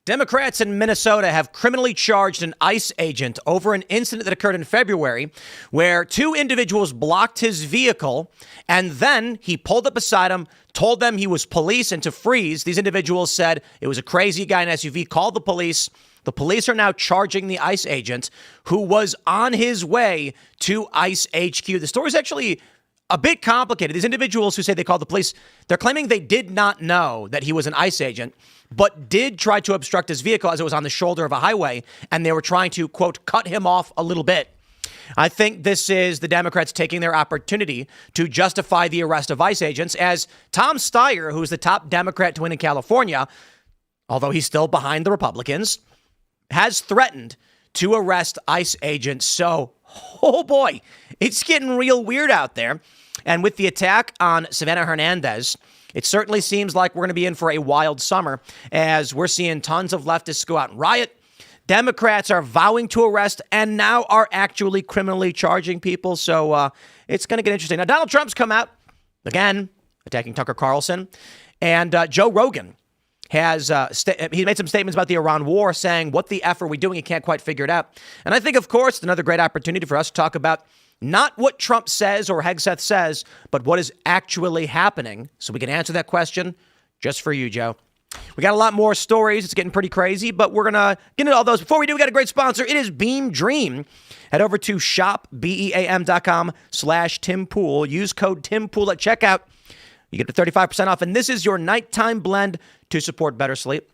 Democrats in Minnesota have criminally charged an ICE agent over an incident that occurred in February where two individuals blocked his vehicle and then he pulled up beside him, told them he was police and to freeze. These individuals said it was a crazy guy in an SUV, called the police. The police are now charging the ICE agent who was on his way to ICE HQ. The story is actually a bit complicated. These individuals who say they called the police, they're claiming they did not know that he was an ICE agent, but did try to obstruct his vehicle as it was on the shoulder of a highway, and they were trying to, quote, cut him off a little bit. I think this is the Democrats taking their opportunity to justify the arrest of ICE agents, as Tom Steyer, who's the top Democrat to win in California, although he's still behind the Republicans, has threatened to arrest ICE agents. So, oh boy, it's getting real weird out there. And with the attack on Savannah Hernandez, it certainly seems like we're going to be in for a wild summer as we're seeing tons of leftists go out and riot. Democrats are vowing to arrest and now are actually criminally charging people. So it's going to get interesting. Now, Donald Trump's come out again, attacking Tucker Carlson, and Joe Rogan has he made some statements about the Iran war, saying, what the F are we doing? He can't quite figure it out. And I think, of course, it's another great opportunity for us to talk about not what Trump says or Hegseth says, but what is actually happening. So we can answer that question just for you, Joe. We got a lot more stories. It's getting pretty crazy, but we're going to get into all those. Before we do, we got a great sponsor. It is Beam Dream. Head over to shopbeam.com/TimPool. Use code TimPool at checkout. You get the 35% off. And this is your nighttime blend to support better sleep.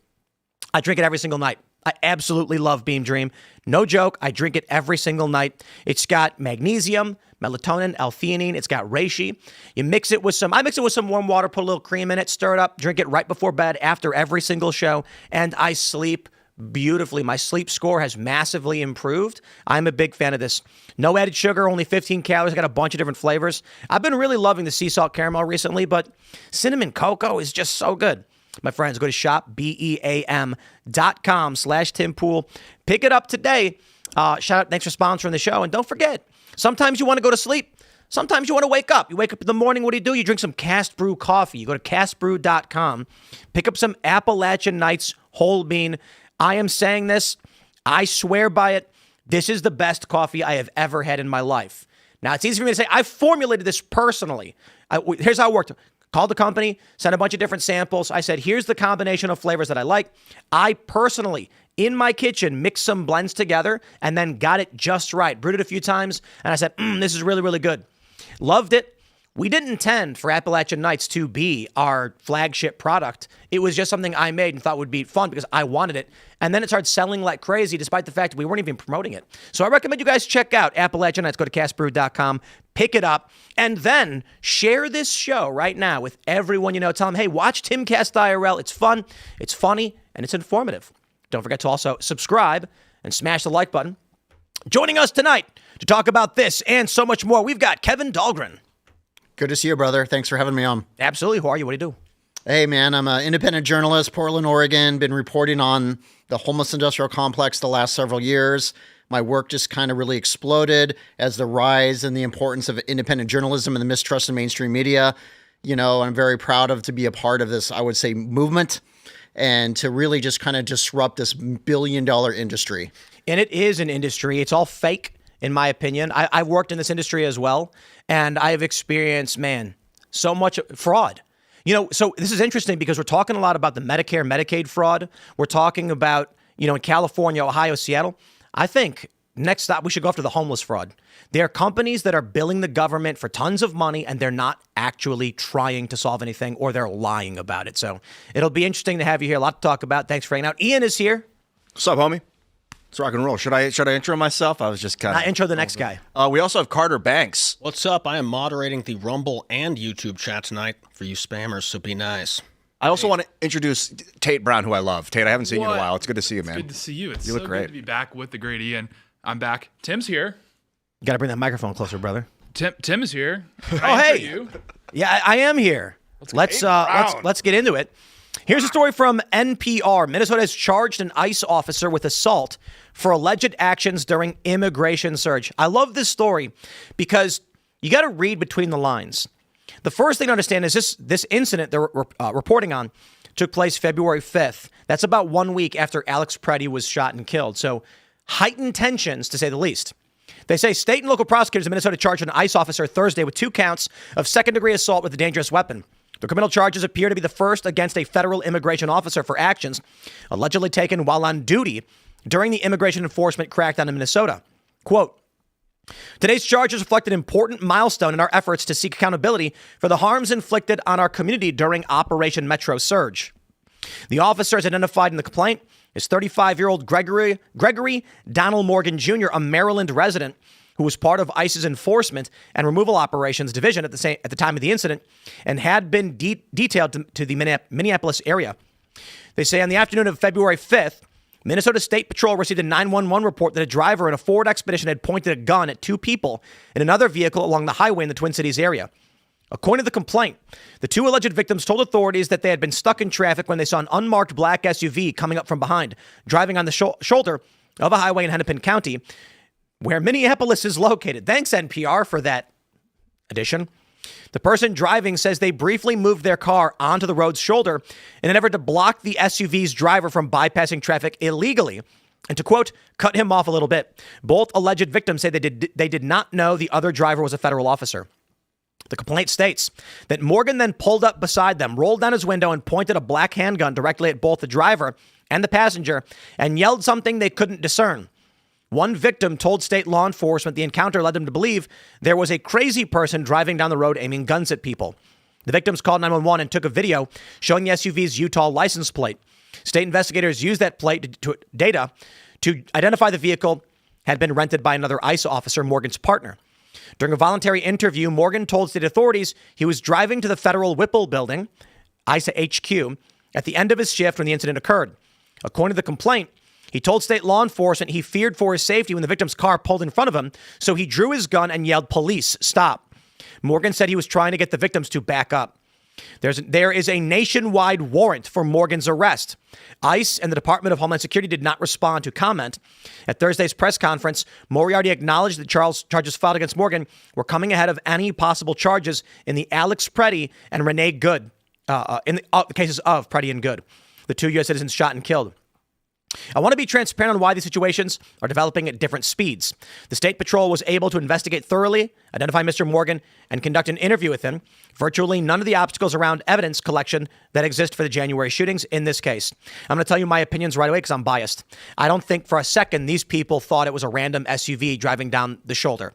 I drink it every single night. I absolutely love Beam Dream. No joke. I drink it every single night. It's got magnesium, melatonin, L-theanine. It's got reishi. You mix it with I mix it with some warm water, put a little cream in it, stir it up, drink it right before bed after every single show. And I sleep beautifully. My sleep score has massively improved. I'm a big fan of this. No added sugar, only 15 calories. I got a bunch of different flavors. I've been really loving the sea salt caramel recently, but cinnamon cocoa is just so good. My friends, go to shopbeam.com/TimPool. Pick it up today. Shout out, thanks for sponsoring the show. And don't forget, sometimes you want to go to sleep. Sometimes you want to wake up. You wake up in the morning, what do? You drink some Cast Brew coffee. You go to castbrew.com. Pick up some Appalachian Nights whole bean. I am saying this. I swear by it. This is the best coffee I have ever had in my life. Now, it's easy for me to say, I formulated this personally. Here's how it worked. Called the company, sent a bunch of different samples. I said, here's the combination of flavors that I like. I personally, in my kitchen, mixed some blends together and then got it just right. Brewed it a few times, and I said, this is really, really good. Loved it. We didn't intend for Appalachian Nights to be our flagship product. It was just something I made and thought would be fun because I wanted it. And then it started selling like crazy, despite the fact that we weren't even promoting it. So I recommend you guys check out Appalachian Nights. Go to castbrew.com, pick it up, and then share this show right now with everyone you know. Tell them, hey, watch Timcast IRL. It's fun, it's funny, and it's informative. Don't forget to also subscribe and smash the like button. Joining us tonight to talk about this and so much more, we've got Kevin Dahlgren. Good to see you, brother. Thanks for having me on. Absolutely. Who are you? What do you do? Hey, man, I'm an independent journalist, Portland, Oregon. Been reporting on the homeless industrial complex the last several years. My work just kind of really exploded as the rise and the importance of independent journalism and the mistrust in mainstream media. You know, I'm very proud to be a part of this, I would say, movement and to really just kind of disrupt this billion-dollar industry. And it is an industry. It's all fake, in my opinion. I've worked in this industry as well, and I've experienced, so much fraud. You know, so this is interesting because we're talking a lot about the Medicare, Medicaid fraud. We're talking about, in California, Ohio, Seattle. I think next stop, we should go after the homeless fraud. There are companies that are billing the government for tons of money, and they're not actually trying to solve anything, or they're lying about it. So it'll be interesting to have you here. A lot to talk about. Thanks for hanging out. Ian is here. What's up, homie? Let's rock and roll. Should I intro myself? I was just kind of... intro the next guy. We also have Carter Banks. What's up? I am moderating the Rumble and YouTube chat tonight for you spammers, so be nice. I also want to introduce Tate Brown, who I love. Tate, I haven't seen you in a while. It's good to see you, man. It's good to see you. It's you look great. Good to be back with the great Ian. I'm back. Tim's here. You got to bring that microphone closer, brother. Tim is here. Oh, hey. Yeah, I am here. Let's get into it. Here's a story from NPR. Minnesota has charged an ICE officer with assault for alleged actions during immigration surge. I love this story because you got to read between the lines. The first thing to understand is this incident they're reporting on took place February 5th. That's about 1 week after Alex Preddy was shot and killed. So heightened tensions, to say the least. They say state and local prosecutors in Minnesota charged an ICE officer Thursday with 2 counts of second-degree assault with a dangerous weapon. The criminal charges appear to be the first against a federal immigration officer for actions allegedly taken while on duty during the immigration enforcement crackdown in Minnesota. Quote, today's charges reflect an important milestone in our efforts to seek accountability for the harms inflicted on our community during Operation Metro Surge. The officer is identified in the complaint as 35-year-old Gregory Donald Morgan Jr., a Maryland resident who was part of ICE's Enforcement and Removal Operations Division at the time of the incident and had been detailed to the Minneapolis area. They say on the afternoon of February 5th, Minnesota State Patrol received a 911 report that a driver in a Ford Expedition had pointed a gun at 2 people in another vehicle along the highway in the Twin Cities area. According to the complaint, the 2 alleged victims told authorities that they had been stuck in traffic when they saw an unmarked black SUV coming up from behind, driving on the shoulder of a highway in Hennepin County, where Minneapolis is located. Thanks, NPR, for that addition. The person driving says they briefly moved their car onto the road's shoulder in an effort to block the SUV's driver from bypassing traffic illegally and to, quote, cut him off a little bit. Both alleged victims say they did not know the other driver was a federal officer. The complaint states that Morgan then pulled up beside them, rolled down his window, and pointed a black handgun directly at both the driver and the passenger and yelled something they couldn't discern. One victim told state law enforcement the encounter led them to believe there was a crazy person driving down the road aiming guns at people. The victims called 911 and took a video showing the SUV's Utah license plate. State investigators used that plate data to identify the vehicle had been rented by another ICE officer, Morgan's partner. During a voluntary interview, Morgan told state authorities he was driving to the federal Whipple building, ICE HQ, at the end of his shift when the incident occurred. According to the complaint, he told state law enforcement he feared for his safety when the victim's car pulled in front of him, so he drew his gun and yelled, "Police, stop." Morgan said he was trying to get the victims to back up. There is a nationwide warrant for Morgan's arrest. ICE and the Department of Homeland Security did not respond to comment. At Thursday's press conference, Moriarty acknowledged that charges filed against Morgan were coming ahead of any possible charges in the Alex Preddy and Renee Good, in the cases of Preddy and Good, the 2 U.S. citizens shot and killed. I want to be transparent on why these situations are developing at different speeds. The State Patrol was able to investigate thoroughly, identify Mr. Morgan, and conduct an interview with him. Virtually none of the obstacles around evidence collection that exist for the January shootings in this case. I'm going to tell you my opinions right away because I'm biased. I don't think for a second these people thought it was a random SUV driving down the shoulder.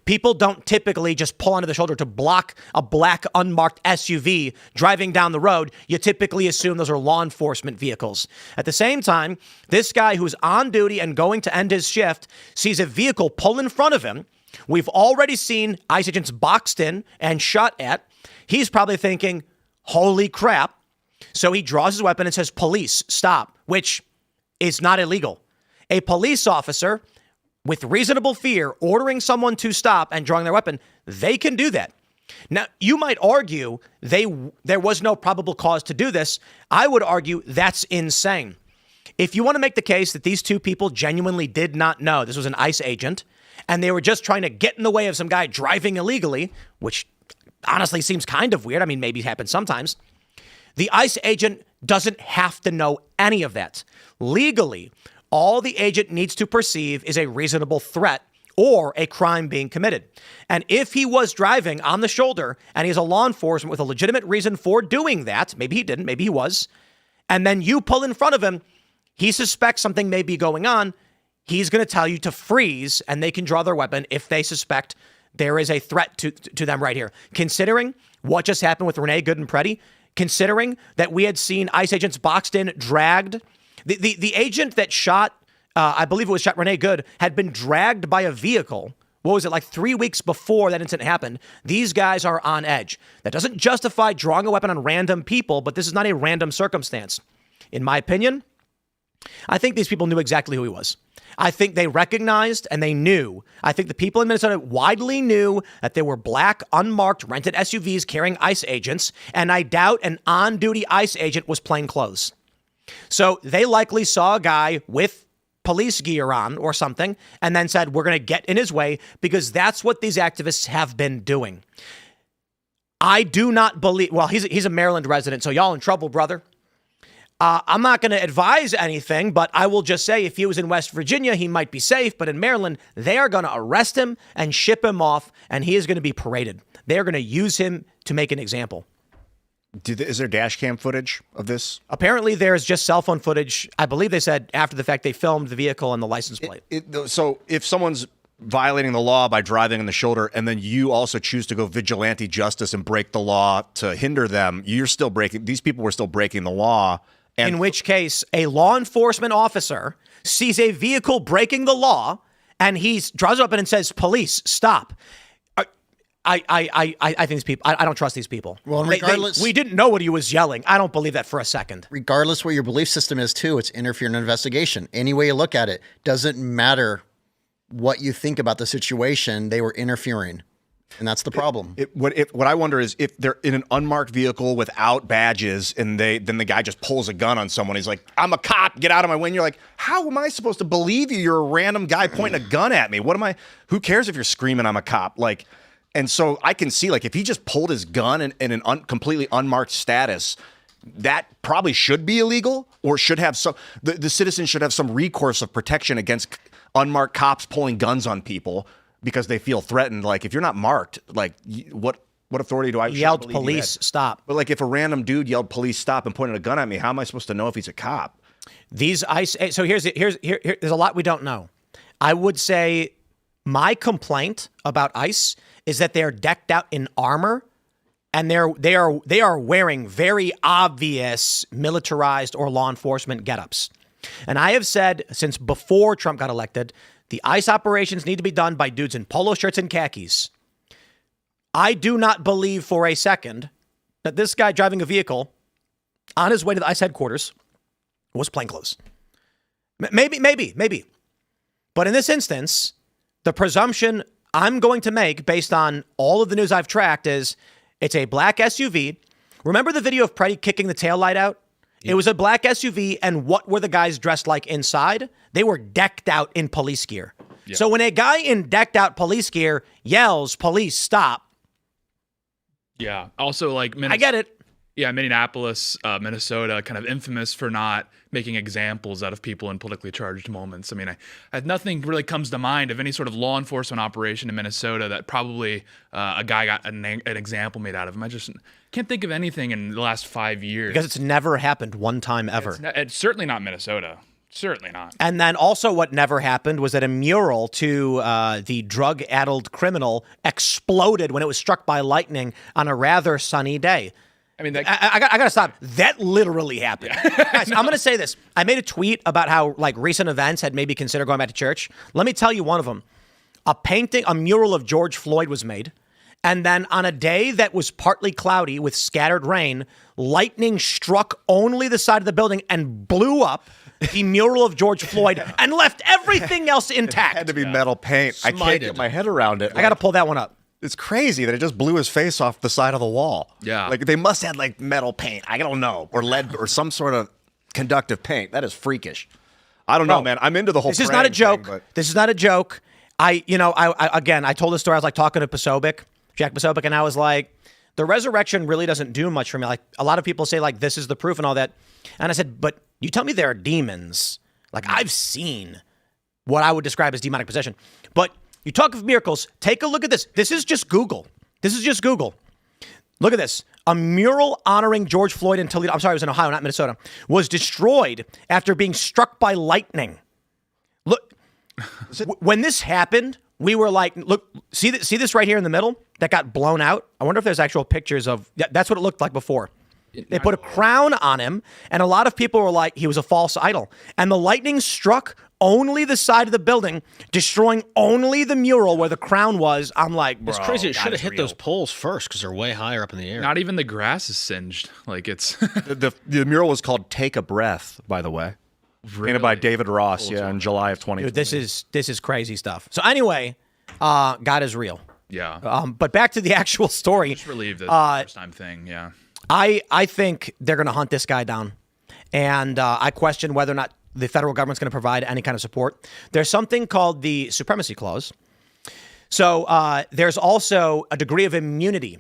People don't typically just pull onto the shoulder to block a black unmarked SUV driving down the road. You typically assume those are law enforcement vehicles. At the same time, this guy who's on duty and going to end his shift sees a vehicle pull in front of him. We've already seen ICE agents boxed in and shot at. He's probably thinking, holy crap. So he draws his weapon and says, "Police, stop," which is not illegal. A police officer with reasonable fear ordering someone to stop and drawing their weapon, they can do that. Now, you might argue there was no probable cause to do this. I would argue that's insane. If you want to make the case that these 2 people genuinely did not know this was an ICE agent and they were just trying to get in the way of some guy driving illegally, which honestly seems kind of weird. I mean, maybe it happens sometimes. The ICE agent doesn't have to know any of that. Legally, all the agent needs to perceive is a reasonable threat or a crime being committed. And if he was driving on the shoulder and he's a law enforcement with a legitimate reason for doing that, maybe he didn't, maybe he was, and then you pull in front of him, he suspects something may be going on, he's going to tell you to freeze and they can draw their weapon if they suspect there is a threat to them right here. Considering what just happened with Renee Good and Preddy, considering that we had seen ICE agents boxed in, dragged, the agent that shot, I believe it was shot Renee Good, had been dragged by a vehicle. What was it, like 3 weeks before that incident happened? These guys are on edge. That doesn't justify drawing a weapon on random people, but this is not a random circumstance. In my opinion, I think these people knew exactly who he was. I think they recognized and they knew. I think the people in Minnesota widely knew that there were black, unmarked, rented SUVs carrying ICE agents, and I doubt an on-duty ICE agent was plain clothes. So they likely saw a guy with police gear on or something and then said, we're going to get in his way, because that's what these activists have been doing. I do not believe, well, he's a Maryland resident, so y'all in trouble, brother. I'm not going to advise anything, but I will just say if he was in West Virginia, he might be safe. But in Maryland, they are going to arrest him and ship him off, and he is going to be paraded. They are going to use him to make an example. Is there dash cam footage of this? Apparently, there's just cell phone footage. I believe they said after the fact they filmed the vehicle and the license plate. So if someone's violating the law by driving on the shoulder, and then you also choose to go vigilante justice and break the law to hinder them, you're still breaking. These people were still breaking the law. And in which case, a law enforcement officer sees a vehicle breaking the law, and he drives up and says, "Police, stop." I think these people. I don't trust these people. Well, regardless, we didn't know what he was yelling. I don't believe that for a second. Regardless what your belief system is, too, it's interfering in an investigation. Any way you look at it, doesn't matter what you think about the situation. They were interfering, and that's the problem. What I wonder is if they're in an unmarked vehicle without badges, and then the guy just pulls a gun on someone. He's like, "I'm a cop. Get out of my way." And you're like, "How am I supposed to believe you? You're a random guy pointing a gun at me. What am I? Who cares if you're screaming I'm a cop?" Like. And so I can see, like, if he just pulled his gun in an completely unmarked status, that probably should be illegal, or should have some. The citizens should have some recourse of protection against unmarked cops pulling guns on people because they feel threatened. Like, if you're not marked, like, what authority do I? Yelled police stop. But like, if a random dude yelled police stop and pointed a gun at me, how am I supposed to know if he's a cop? So here's there's a lot we don't know. I would say my complaint about ICE is that they're decked out in armor, and they are wearing very obvious militarized or law enforcement getups. And I have said since before Trump got elected, the ICE operations need to be done by dudes in polo shirts and khakis. I do not believe for a second that this guy driving a vehicle on his way to the ICE headquarters was plainclothes. Maybe. But in this instance, the presumption I'm going to make based on all of the news I've tracked is it's a black SUV. Remember the video of Preddy kicking the taillight out? Yeah. It was a black SUV, and what were the guys dressed like inside? They were decked out in police gear. Yeah. So when a guy in decked out police gear yells, "Police, stop." Yeah. Also, like, I get it. Yeah, Minneapolis, Minnesota, kind of infamous for not making examples out of people in politically charged moments. I mean, nothing really comes to mind of any sort of law enforcement operation in Minnesota that probably a guy got an example made out of him. I just can't think of anything in the last 5 years. Because it's never happened one time ever. It's certainly not Minnesota. Certainly not. And then also what never happened was that a mural to the drug-addled criminal exploded when it was struck by lightning on a rather sunny day. I mean, I got to stop. That literally happened. Yeah. Guys, I'm going to say this. I made a tweet about how like recent events had maybe considered going back to church. Let me tell you one of them. A mural of George Floyd was made. And then on a day that was partly cloudy with scattered rain, lightning struck only the side of the building and blew up the mural of George Floyd and left everything else intact. It had to be metal paint. I can't get my head around it. I got to pull that one up. It's crazy that it just blew his face off the side of the wall. Yeah. Like, they must have, like, metal paint. I don't know. Or lead or some sort of conductive paint. That is freakish. I don't know, man. I'm into the whole This is not a joke. Thing, this is not a joke. I told this story. I was, like, talking to Jack Posobiec, and I was like, the resurrection really doesn't do much for me. Like, a lot of people say, like, this is the proof and all that. And I said, but you tell me there are demons. Like, I've seen what I would describe as demonic possession. But you talk of miracles. Take a look at this. This is just Google. Look at this. A mural honoring George Floyd in Toledo, I'm sorry, it was in Ohio, not Minnesota, was destroyed after being struck by lightning. Look, when this happened, we were like, look, see this right here in the middle that got blown out? I wonder if there's actual pictures of, that's what it looked like before. They put a crown on him, and a lot of people were like, he was a false idol. And the lightning struck only the side of the building, destroying only the mural where the crown was. I'm like, bro, it's crazy. It should have hit real. Those poles first because they're way higher up in the air. Not even the grass is singed. Like, it's the mural was called "Take a Breath," by the way, painted by David Ross. Yeah, in July of 2020. Dude, this is crazy stuff. So anyway, God is real. Yeah. But back to the actual story. Just relieved the first time thing. Yeah. I think they're going to hunt this guy down, and I question whether or not the federal government's going to provide any kind of support. There's something called the Supremacy Clause. So there's also a degree of immunity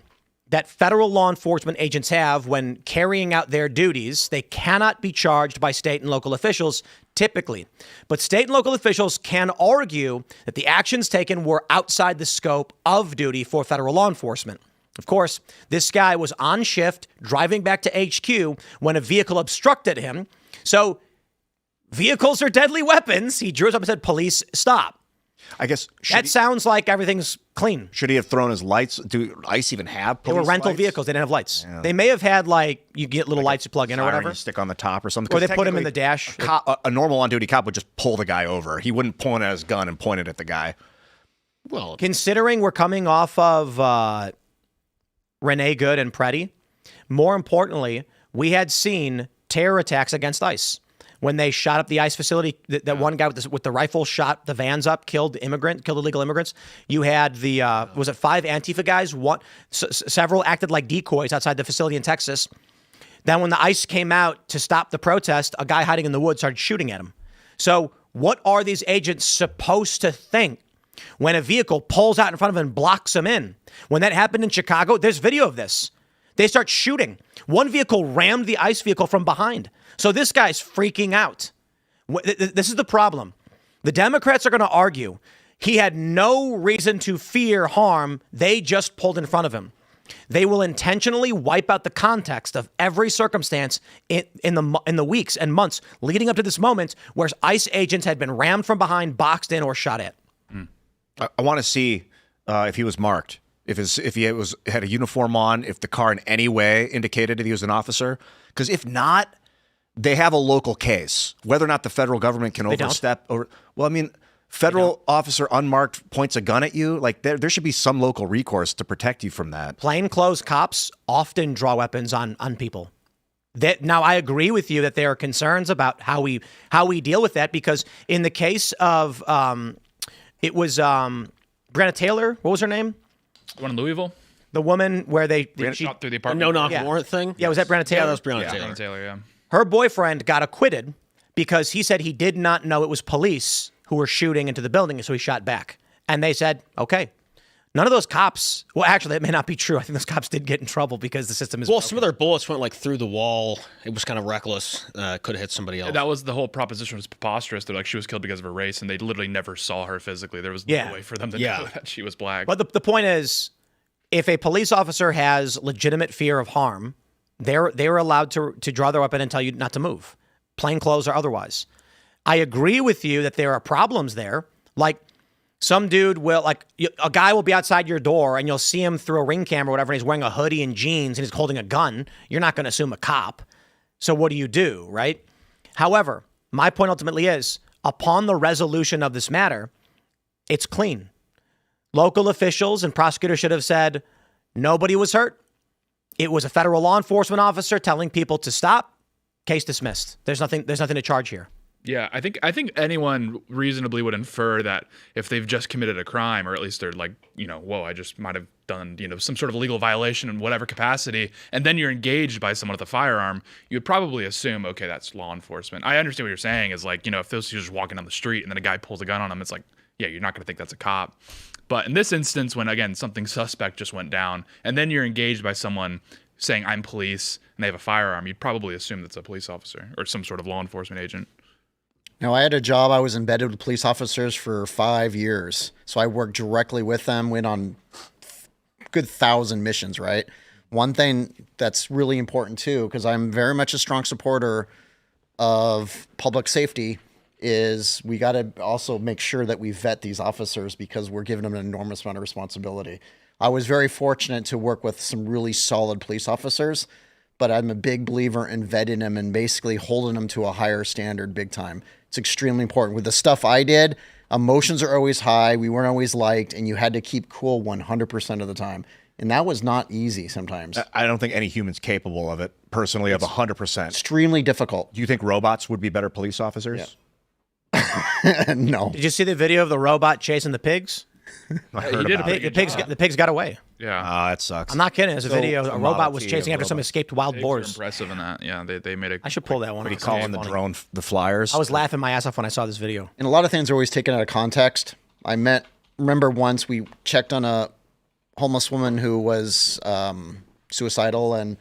that federal law enforcement agents have when carrying out their duties. They cannot be charged by state and local officials typically, but state and local officials can argue that the actions taken were outside the scope of duty for federal law enforcement. Of course, this guy was on shift driving back to HQ when a vehicle obstructed him. So vehicles are deadly weapons. He drew us up and said, police, stop. I guess That sounds like everything's clean. should he have thrown his lights? Do ICE even have They police were rental lights? vehicles. They didn't have lights. They may have had, like, you get little lights you plug in or Siren whatever. you stick on the top or something. Or they 'Cause put him in the technically, dash. A normal on-duty cop would just pull the guy over. He wouldn't point at his gun and point it at the guy. Well, Considering we're coming off of Renee Good and Preddy, more importantly, we had seen terror attacks against ICE. When they shot up the ICE facility, that one guy with the rifle shot the vans up, killed illegal immigrants. You had the, was it 5 Antifa guys? Several acted like decoys outside the facility in Texas. Then when the ICE came out to stop the protest, a guy hiding in the woods started shooting at him. So what are these agents supposed to think when a vehicle pulls out in front of them and blocks them in? When that happened in Chicago, there's video of this. They start shooting. One vehicle rammed the ICE vehicle from behind. So this guy's freaking out. This is the problem. The Democrats are going to argue he had no reason to fear harm. They just pulled in front of him. They will intentionally wipe out the context of every circumstance in the weeks and months leading up to this moment where ICE agents had been rammed from behind, boxed in, or shot at. I want to see if he was marked, if he had a uniform on, if the car in any way indicated that he was an officer. Because if not, they have a local case. Whether or not the federal government can overstep, or well, I mean, federal officer unmarked points a gun at you. Like there should be some local recourse to protect you from that. Plainclothes cops often draw weapons on people. Now, I agree with you that there are concerns about how we deal with that, because in the case of it was Breonna Taylor. What was her name? The one in Louisville? The woman where she Shot through the apartment. no-knock Yeah. warrant thing? Yeah, was that Breonna Taylor? Yeah, that was Breonna Yeah, Taylor. Breonna Taylor, yeah. Her boyfriend got acquitted because he said he did not know it was police who were shooting into the building, so he shot back. And they said, okay. None of those cops, well, actually, that may not be true. I think those cops did get in trouble because the system is Well, broken. some of their bullets went like through the wall. It was kind of reckless. Could have hit somebody else. That was the whole proposition was preposterous. They're like, she was killed because of her race, and they literally never saw her physically. There was Yeah. no way for them to know that she was black. But the point is, if a police officer has legitimate fear of harm, they're allowed to draw their weapon and tell you not to move, plainclothes or otherwise. I agree with you that there are problems there. Like some dude will, a guy will be outside your door and you'll see him through a ring camera or whatever, and he's wearing a hoodie and jeans and he's holding a gun. You're not going to assume a cop. So what do, right? However, my point ultimately is, upon the resolution of this matter, it's clean. Local officials and prosecutors should have said nobody was hurt. It was a federal law enforcement officer telling people to stop. Case dismissed. There's nothing to charge here. Yeah, I think anyone reasonably would infer that if they've just committed a crime, or at least they're like, whoa, I just might have done, some sort of legal violation in whatever capacity, and then you're engaged by someone with a firearm, you would probably assume, okay, that's law enforcement. I understand what you're saying is like, if those two are just walking down the street and then a guy pulls a gun on them, it's like, yeah, you're not going to think that's a cop. But in this instance, when, again, something suspect just went down, and then you're engaged by someone saying, I'm police, and they have a firearm, you'd probably assume that's a police officer or some sort of law enforcement agent. Now, I had a job. I was embedded with police officers for 5 years. So I worked directly with them, went on a good 1,000 missions, right? One thing that's really important, too, because I'm very much a strong supporter of public safety, is we got to also make sure that we vet these officers because we're giving them an enormous amount of responsibility. I was very fortunate to work with some really solid police officers, but I'm a big believer in vetting them and basically holding them to a higher standard big time. It's extremely important. With the stuff I did, emotions are always high. We weren't always liked, and you had to keep cool 100% of the time. And that was not easy sometimes. I don't think any human's capable of it, personally, of 100%. Extremely difficult. Do you think robots would be better police officers? No. Did you see the video of the robot chasing the pigs? I heard about it. The pigs got away. Yeah. That sucks. I'm not kidding. There's a video. A robot Model was T chasing of after some robots. escaped wild Pigs are boars. impressive in that. Yeah, they made it. I should pull that one. What do you It's call really them, the funny. drone, the flyers? I was laughing my ass off when I saw this video. And a lot of things are always taken out of context. Remember once we checked on a homeless woman who was suicidal, and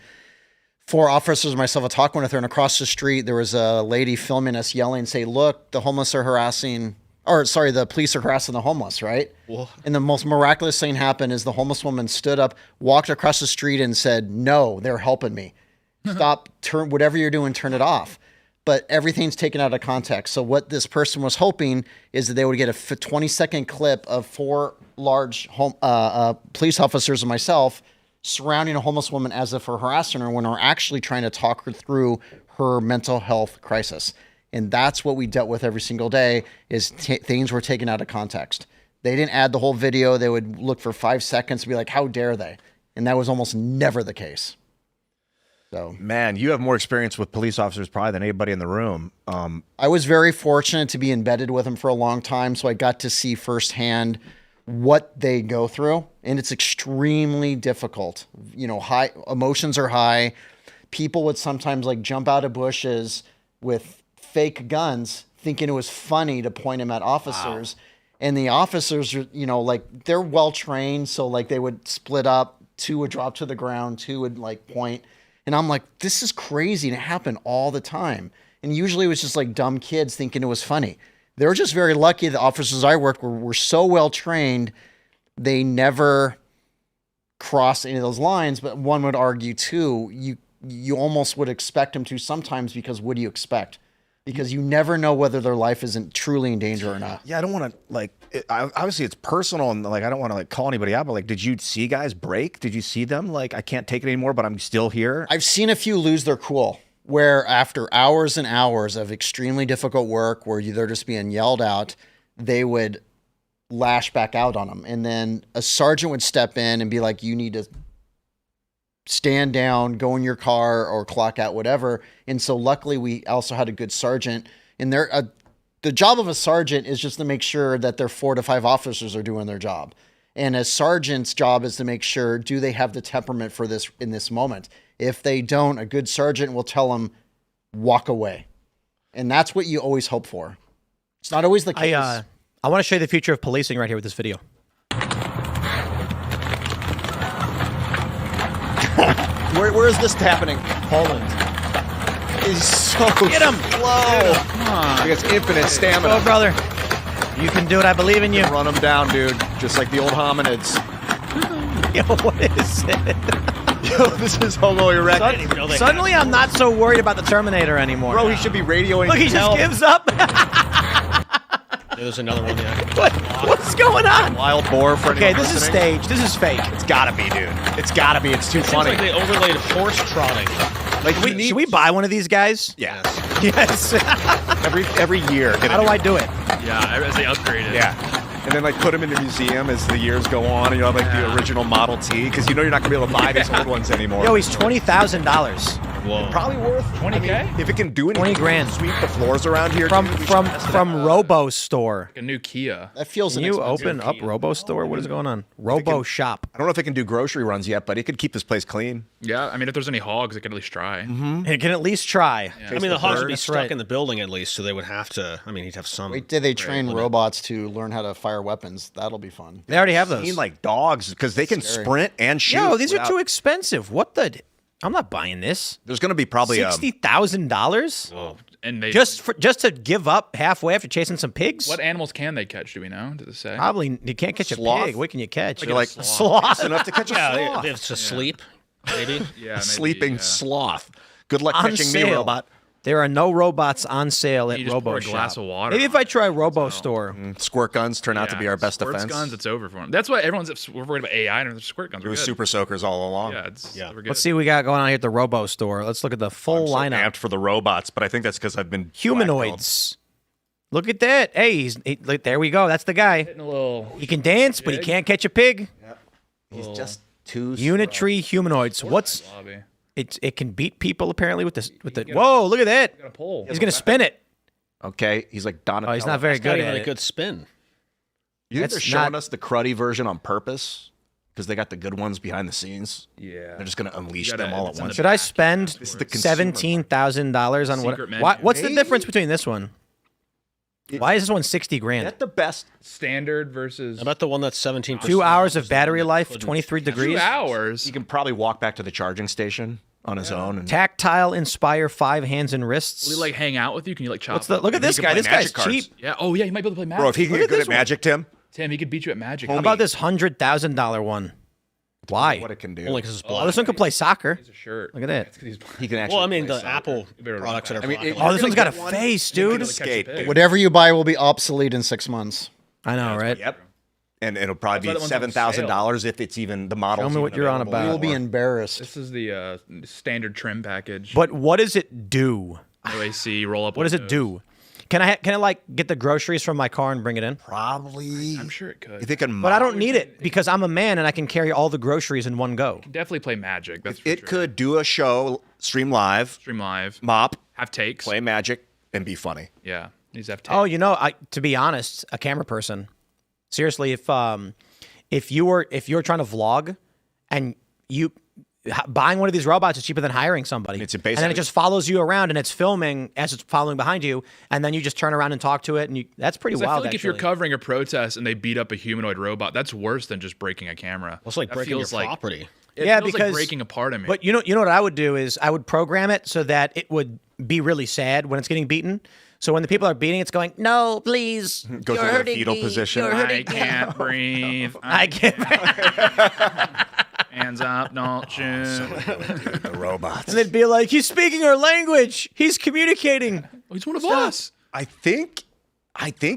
4 officers and myself were talking with her, and across the street there was a lady filming us yelling, say, look, the police are harassing the homeless, right? Whoa. And the most miraculous thing happened is the homeless woman stood up, walked across the street and said, no, they're helping me. Stop, whatever you're doing, turn it off. But everything's taken out of context. So what this person was hoping is that they would get a 20-second clip of 4 large police officers and myself surrounding a homeless woman as if we're harassing her when we're actually trying to talk her through her mental health crisis. And that's what we dealt with every single day is things were taken out of context. They didn't add the whole video. They would look for 5 seconds and be like, how dare they? And that was almost never the case. So, man, you have more experience with police officers probably than anybody in the room. I was very fortunate to be embedded with them for a long time, so I got to see firsthand what they go through, and it's extremely difficult. You know, high emotions are high. People would sometimes like jump out of bushes with fake guns, thinking it was funny to point them at officers. Wow. And the officers are, you know, like they're well trained, so like they would split up. 2 would drop to the ground, 2 would like point. And I'm like, this is crazy. And it happened all the time. And usually it was just like dumb kids thinking it was funny. They were just very lucky. The officers I worked with were so well trained, they never crossed any of those lines. But one would argue too, you almost would expect them to sometimes, because what do you expect? Because you never know whether their life isn't truly in danger or not. Yeah, I don't want to like. Obviously, it's personal, and like I don't want to like call anybody out. But like, did you see guys break? Did you see them like, I can't take it anymore, but I'm still here? I've seen a few lose their cool, where after hours and hours of extremely difficult work, where they're just being yelled out, they would lash back out on them, and then a sergeant would step in and be like, "You need to stand down, go in your car, or clock out, whatever." And so luckily we also had a good sergeant, and the job of a sergeant is just to make sure that their 4 to 5 officers are doing their job. And a sergeant's job is to make sure, do they have the temperament for this in this moment? If they don't, a good sergeant will tell them, walk away. And that's what you always hope for. It's not always the case. I want to show you the future of policing right here with this video. Where is this happening? Poland. He's so Get him! slow. Come on. He has infinite stamina. Go, brother. You can do it. I believe in you. Run him down, dude. Just like the old hominids. Yo, what is it? Yo, this is Homo erectus. Suddenly, I'm not so worried about the Terminator anymore. Bro, he should be radioing. Look, he just gives up. There's another one, yeah. What's going on? Wild boar for Okay, anyone this is listening. staged. This is fake. It's gotta be, dude. It's gotta be. It's too Seems funny. like they overlaid horse trotting. Like, Should we buy one of these guys? Yeah. Yes. every year. How do I do it? Yeah, as they upgrade it. Yeah. And then like put them in the museum as the years go on, and you'll have like the original Model T, because you know you're not gonna be able to buy these old ones anymore. Yo, he's $20,000 Whoa. Probably worth 20K? if it can do anything. 20 grand. Sweep the floors around here from dude. Robo Store. A new Kia. That feels Can you inexpensive. open up Robo Store? What is going on? Robo Shop. I don't know if it can do grocery runs yet, but it could keep this place clean. Yeah, I mean, if there's any hogs, it could at least try. It can at least try. I mean, the hogs would be That's stuck right. in the building at least, so they would have to. I mean, he'd have some. Wait, did they train robots to learn how to fire weapons? That'll be fun. They already have those. Mean like dogs, because they can Scary. sprint and shoot. Yo, these are without- too expensive. What the? I'm not buying this. There's going to be probably $60,000 Whoa. And they just to give up halfway after chasing some pigs. What animals can they catch? Do we know? Does it say? Probably you can't catch Sloth? a pig. What can you catch? You're like sloth. enough to catch a sloth. If it's asleep, maybe. Yeah, A maybe, sleeping yeah. sloth. Good luck On catching sale. me, robot. There are no robots on sale at You just Robo pour a Shop. glass of water Maybe if on I try Robo Store. Squirt guns turn out to be our best squirt defense. guns, it's over for them. That's why we're worried about AI and squirt guns. It We're was good. super soakers all along. Yeah, we're good. Let's see what we got going on here at the Robo Store. Let's look at the full I'm so lineup. amped for the robots, but I think that's because I've been Humanoids. Look at that. Hey, look, there we go. That's the guy. Hitting a little. He can dance, but he can't catch a pig. He's just too Unitary humanoids. What's Lobby. it can beat people apparently with the whoa, look at that. Got a pole. He's gonna spin it. Okay, he's like Donatello. Oh, he's not very It's got good even at a it. good spin. You think That's they're showing not- us the cruddy version on purpose? Because they got the good ones behind the scenes. Yeah. They're just going to unleash gotta- them all it's at in the once. Should I spend This is the consumer $17,000 on what? Secret menu. What's the Maybe. difference between this one? Why is this one 60 grand? That's the best. Standard versus How about the one that's 17%? 2 hours of battery life, 23 2 degrees. hours. He can probably walk back to the charging station on his own. And Tactile Inspire 5 hands and wrists. Will he like hang out with you? Can you like chop? What's the, look at He this can guy. play This guy's magic cards. cheap. Yeah. Oh yeah, he might be able to play Magic. bro, if he can Look get at good this at one. Magic, Tim, Tim, he could beat you at Magic. How about this $100,000 one? Why? what it can do. Only because it's Oh, black. this one could play soccer. He's a shirt. Look at that. It's 'cause he's He can actually. Well, I mean, play the soccer. Apple better products that are I mean, black. if Oh, this you're one's gonna got a get one, face, you're dude. gonna skate. pig. Whatever you buy will be obsolete in 6 months. I know, right? Yep. And it'll probably That's be why that one's on $7,000 if it's even the model. Tell me what you're on about. You will be embarrassed. This is the standard trim package. But what does it do? OAC roll up. What does it do? Can I like get the groceries from my car and bring it in? Probably. I'm sure it could. If it can, But I don't need it because I'm a man and I can carry all the groceries in one go. Definitely play Magic. That's for It sure. could do a show, stream live, Stream live. mop, Have takes. play Magic, and be funny. Yeah. Needs to have takes. Oh, you know, to be honest, a camera person. Seriously, if you're trying to vlog, and buying one of these robots is cheaper than hiring somebody. It's and then basically- it just follows you around and it's filming as it's following behind you, and then you just turn around and talk to it, and that's pretty 'Cause I wild. feel like if you're actually. covering a protest and they beat up a humanoid robot, that's worse than just breaking a camera. Well, it's like That breaking your feels like- property. It Yeah, feels because- like breaking a part of me. But you know what I would do is I would program it so that it would be really sad when it's getting beaten. So when the people are beating, it's going, no, please, Goes you're into the hurting fetal me. position. You're I hurting me." can't breathe. I can't. Hands up, don't shoot. The robots. And they'd be like, he's speaking our language. He's communicating. Oh, he's one of us. I think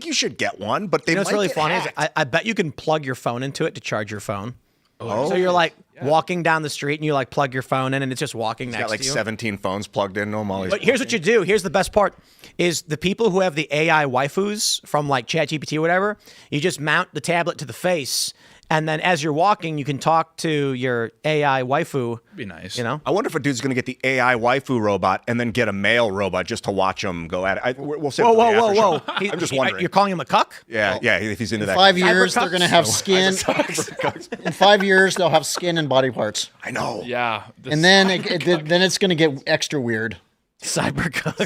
you should get one, but they You know what's might really get funny is hacked. I bet you can plug your phone into it to charge your phone. So you're like walking down the street and you like plug your phone in and it's just walking next got like to you. 17 phones plugged in. No, Molly's. But here's what you do. Here's the best part: is the people who have the AI waifus from like ChatGPT or whatever. You just mount the tablet to the face, and then as you're walking, you can talk to your AI waifu. Be nice. You know. I wonder if a dude's going to get the AI waifu robot and then get a male robot just to watch him go at it. We'll say. Whoa! I'm just wondering. You're calling him a cuck? Yeah, if he's into that. 5 years, they're going to have skin. Cybercucks. In 5 years, they'll have skin and body parts. I know. Yeah. And then then it's going to get extra weird. Cyber cuck.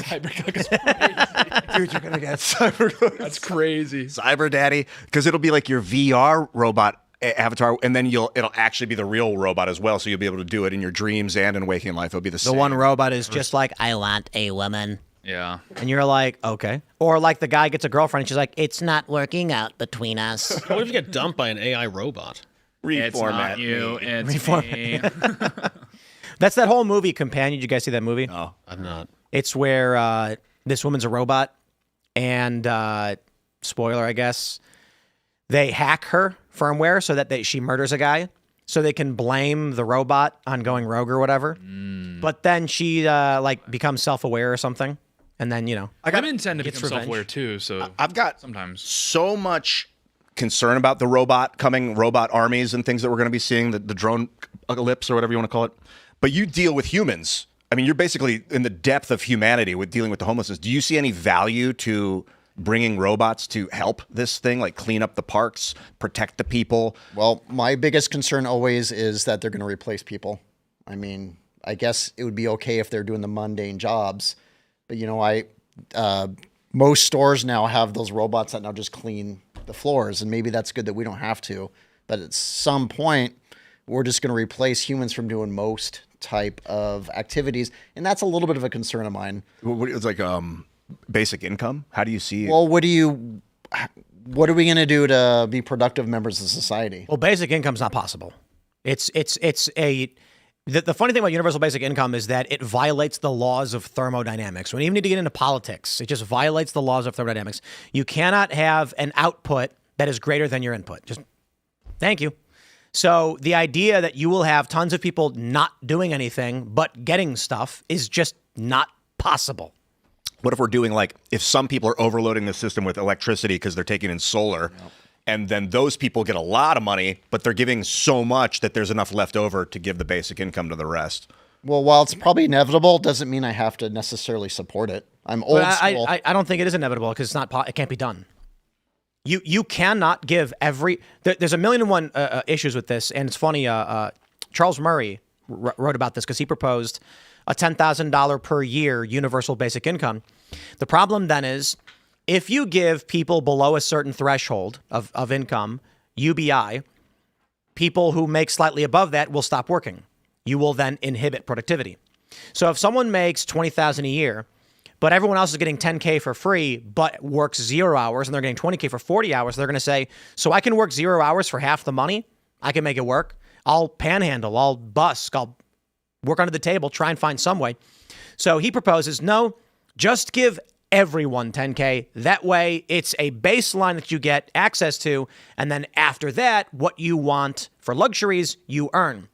Dude, you're going to get cyber. That's crazy. Cyber daddy, because it'll be like your VR robot avatar, and then it'll actually be the real robot as well. So you'll be able to do it in your dreams and in waking life. It'll be the The same. one robot is just like, I want a woman. Yeah. And you're like, okay. Or like the guy gets a girlfriend and she's like, it's not working out between us. What if you get dumped by an AI robot? It's Reformat not you. me. It's me. That's that whole movie, Companion. Did you guys see that movie? Oh. I've not. It's where this woman's a robot, and spoiler, I guess, they hack her firmware so that she murders a guy, so they can blame the robot on going rogue or whatever. But then she like becomes self-aware or something, and then Women tend to Gets become revenge. self-aware too. So I've got sometimes. so much concern about the robot armies and things that we're going to be seeing, the drone ellipse or whatever you want to call it. But you deal with humans. I mean, you're basically in the depth of humanity with dealing with the homelessness. Do you see any value to bringing robots to help this thing, like clean up the parks, protect the people? Well, my biggest concern always is that they're going to replace people. I mean, I guess it would be okay if they're doing the mundane jobs, but most stores now have those robots that now just clean the floors, and maybe that's good that we don't have to. But at some point, we're just going to replace humans from doing most type of activities, and that's a little bit of a concern of mine. It's like basic income. How do you see? Well, what are we going to do to be productive members of society? Well, basic income's not possible. The funny thing about universal basic income is that it violates the laws of thermodynamics. We don't even need to get into politics. It just violates the laws of thermodynamics. You cannot have an output that is greater than your input. Just thank you. So the idea that you will have tons of people not doing anything but getting stuff is just not possible. What if we're doing if some people are overloading the system with electricity because they're taking in solar, and then those people get a lot of money, but they're giving so much that there's enough left over to give the basic income to the rest? Well, while it's probably inevitable, doesn't mean I have to necessarily support it. I'm old school. I don't think it is inevitable because it can't be done. You cannot give there's a million and one issues with this, and it's funny. Charles Murray wrote about this because he proposed a $10,000 per year universal basic income. The problem then is if you give people below a certain threshold of income, UBI, people who make slightly above that will stop working. You will then inhibit productivity. So if someone makes $20,000 a year, but everyone else is getting $10K for free, but works 0 hours, and they're getting $20K for 40 hours, they're going to say, so I can work 0 hours for half the money? I can make it work. I'll panhandle, I'll busk, I'll work under the table, try and find some way. So he proposes, no, just give everyone 10K. That way it's a baseline that you get access to. And then after that, what you want for luxuries, you earn.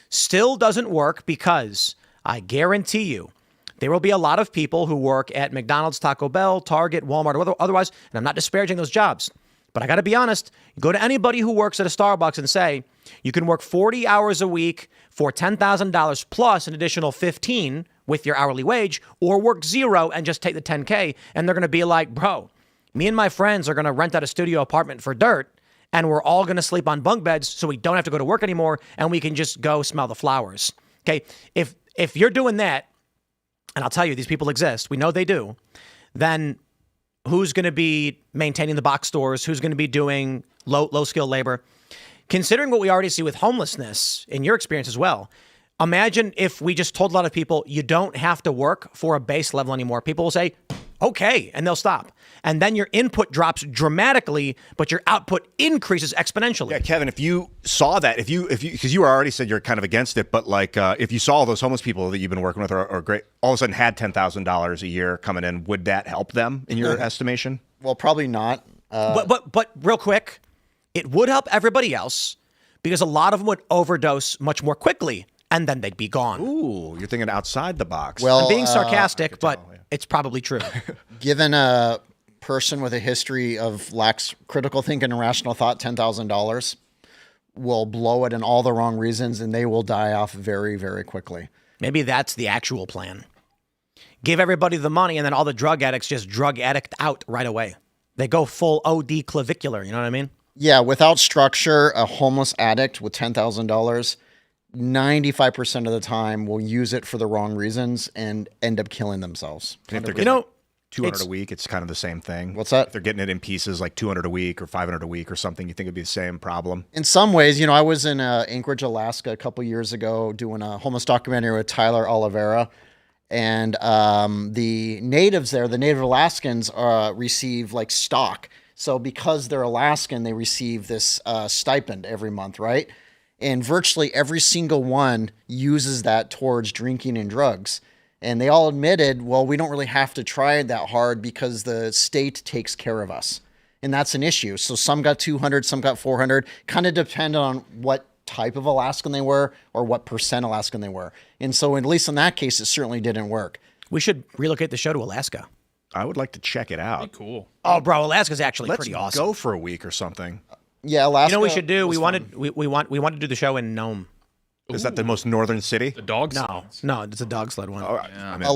Still doesn't work because I guarantee you, there will be a lot of people who work at McDonald's, Taco Bell, Target, Walmart, or otherwise, and I'm not disparaging those jobs. But I got to be honest, you go to anybody who works at a Starbucks and say, you can work 40 hours a week for $10,000 plus an additional 15 with your hourly wage, or work 0 and just take the 10K. And they're going to be like, bro, me and my friends are going to rent out a studio apartment for dirt, and we're all going to sleep on bunk beds so we don't have to go to work anymore, and we can just go smell the flowers. Okay, if you're doing that, and I'll tell you, these people exist, we know they do, then who's going to be maintaining the box stores? Who's going to be doing low-skill labor? Considering what we already see with homelessness, in your experience as well, imagine if we just told a lot of people, you don't have to work for a base level anymore. People will say, okay, and they'll stop. And then your input drops dramatically, but your output increases exponentially. Yeah, Kevin, if you saw that, if you, because you already said you're kind of against it, but like if you saw all those homeless people that you've been working with or great, all of a sudden had $10,000 a year coming in, would that help them in your estimation? Well, probably not. But real quick, it would help everybody else because a lot of them would overdose much more quickly and then they'd be gone. Ooh, you're thinking outside the box. Well, I'm being sarcastic, but it's probably true. Given a person with a history of lacks critical thinking and rational thought, $10,000 will blow it in all the wrong reasons, and they will die off very, very quickly. Maybe that's the actual plan. Give everybody the money, and then all the drug addicts just drug addict out right away. They go full OD clavicular, you know what I mean? Yeah, without structure, a homeless addict with $10,000, 95% of the time will use it for the wrong reasons and end up killing themselves. If they're You know, 200 a week, it's kind of the same thing. What's that? If they're getting it in pieces like 200 a week or 500 a week or something, you think it'd be the same problem? In some ways, I was in Anchorage, Alaska a couple years ago doing a homeless documentary with Tyler Oliveira. And the natives there, the native Alaskans, receive like stock. So because they're Alaskan, they receive this stipend every month, right? And virtually every single one uses that towards drinking and drugs. And they all admitted, well, we don't really have to try that hard because the state takes care of us. And that's an issue. So some got 200, some got 400, kind of depended on what type of Alaskan they were or what percent Alaskan they were. And so at least in that case, it certainly didn't work. we should relocate the show to Alaska. I would like to check it out. Cool. Oh, bro, Alaska's actually Let's pretty awesome. go for a week or something. Yeah, Alaska. You know what we should do? We was wanted fun. we want to do the show in Nome. Is that the most northern city? The dogs. No, it's a dog sled one. All right. I'm in.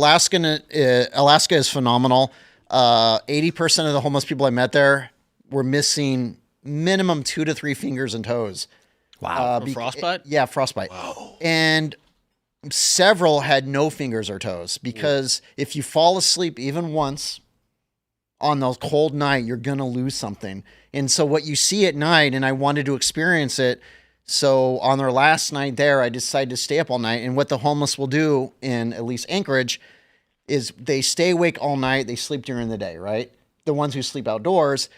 Alaska is phenomenal. 80% of the homeless people I met there were missing minimum 2 to 3 fingers and toes. Wow. From frostbite? Yeah, frostbite. Wow. And several had no fingers or toes because if you fall asleep even once on the cold night, you're going to lose something. And so what you see at night, and I wanted to experience it. So on their last night there, I decided to stay up all night. And what the homeless will do in at least Anchorage is they stay awake all night. They sleep during the day, right? The ones who sleep outdoors.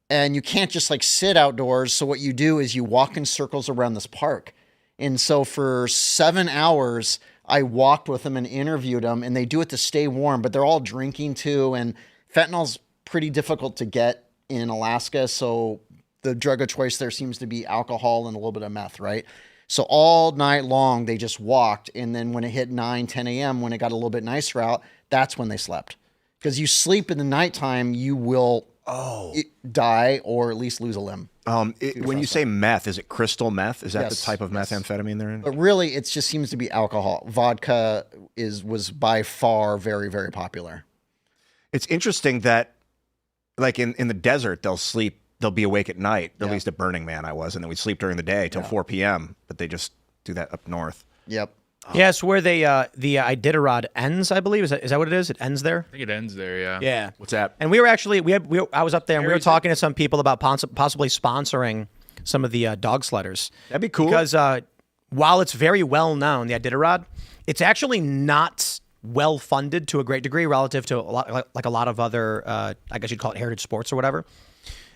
And you can't just like sit outdoors. So what you do is you walk in circles around this park. And so for 7 hours, I walked with them and interviewed them. And they do it to stay warm, but they're all drinking too. And fentanyl's pretty difficult to get in Alaska. So the drug of choice there seems to be alcohol and a little bit of meth, right? So all night long, they just walked. And then when it hit 9, 10 a.m., when it got a little bit nicer out, that's when they slept. Because you sleep in the nighttime, you will die or at least lose a limb. When you say meth, is it crystal meth? Is that Yes. the type of methamphetamine they're in? But really, it just seems to be alcohol. Vodka was by far very, very popular. It's interesting that, like in the desert, they'll be awake at night. At least at Burning Man, I was, and then we'd sleep during the day till 4 p.m. But they just do that up north. Yep. Yes, where the Iditarod ends, I believe. Is that what it is? It ends there? I think it ends there, yeah. Yeah. What's that? And we were actually, I was up there and we were talking to some people about possibly sponsoring some of the dog sledders. That'd be cool. Because while it's very well known, the Iditarod, it's actually not well funded to a great degree relative to a lot of other, I guess you'd call it heritage sports or whatever.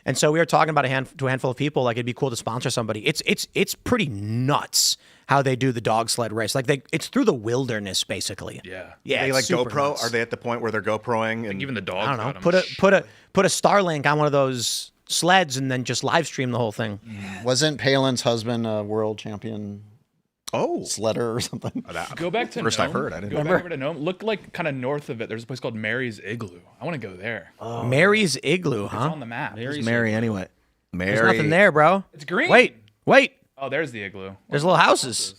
And so we were talking about a handful of people, like it'd be cool to sponsor somebody. It's pretty nuts how they do the dog sled race. Like it's through the wilderness basically. Yeah. Yeah. They it's like super GoPro? nuts. Are they at the point where they're GoProing? And Even the dogs. I don't know. got 'em. Put a Starlink on one of those sleds and then just live stream the whole thing. Wasn't Palin's husband a world champion oh, sledder or something? Go back to First Nome. I've heard. I didn't Go back over to Nome. Look like kind of north of it. There's a place called Mary's Igloo. I want to go there. Mary's Igloo, It's huh? on the map. Mary anyway. Mary. There's nothing there, bro. It's green. Wait. Oh, there's the igloo. There's little houses.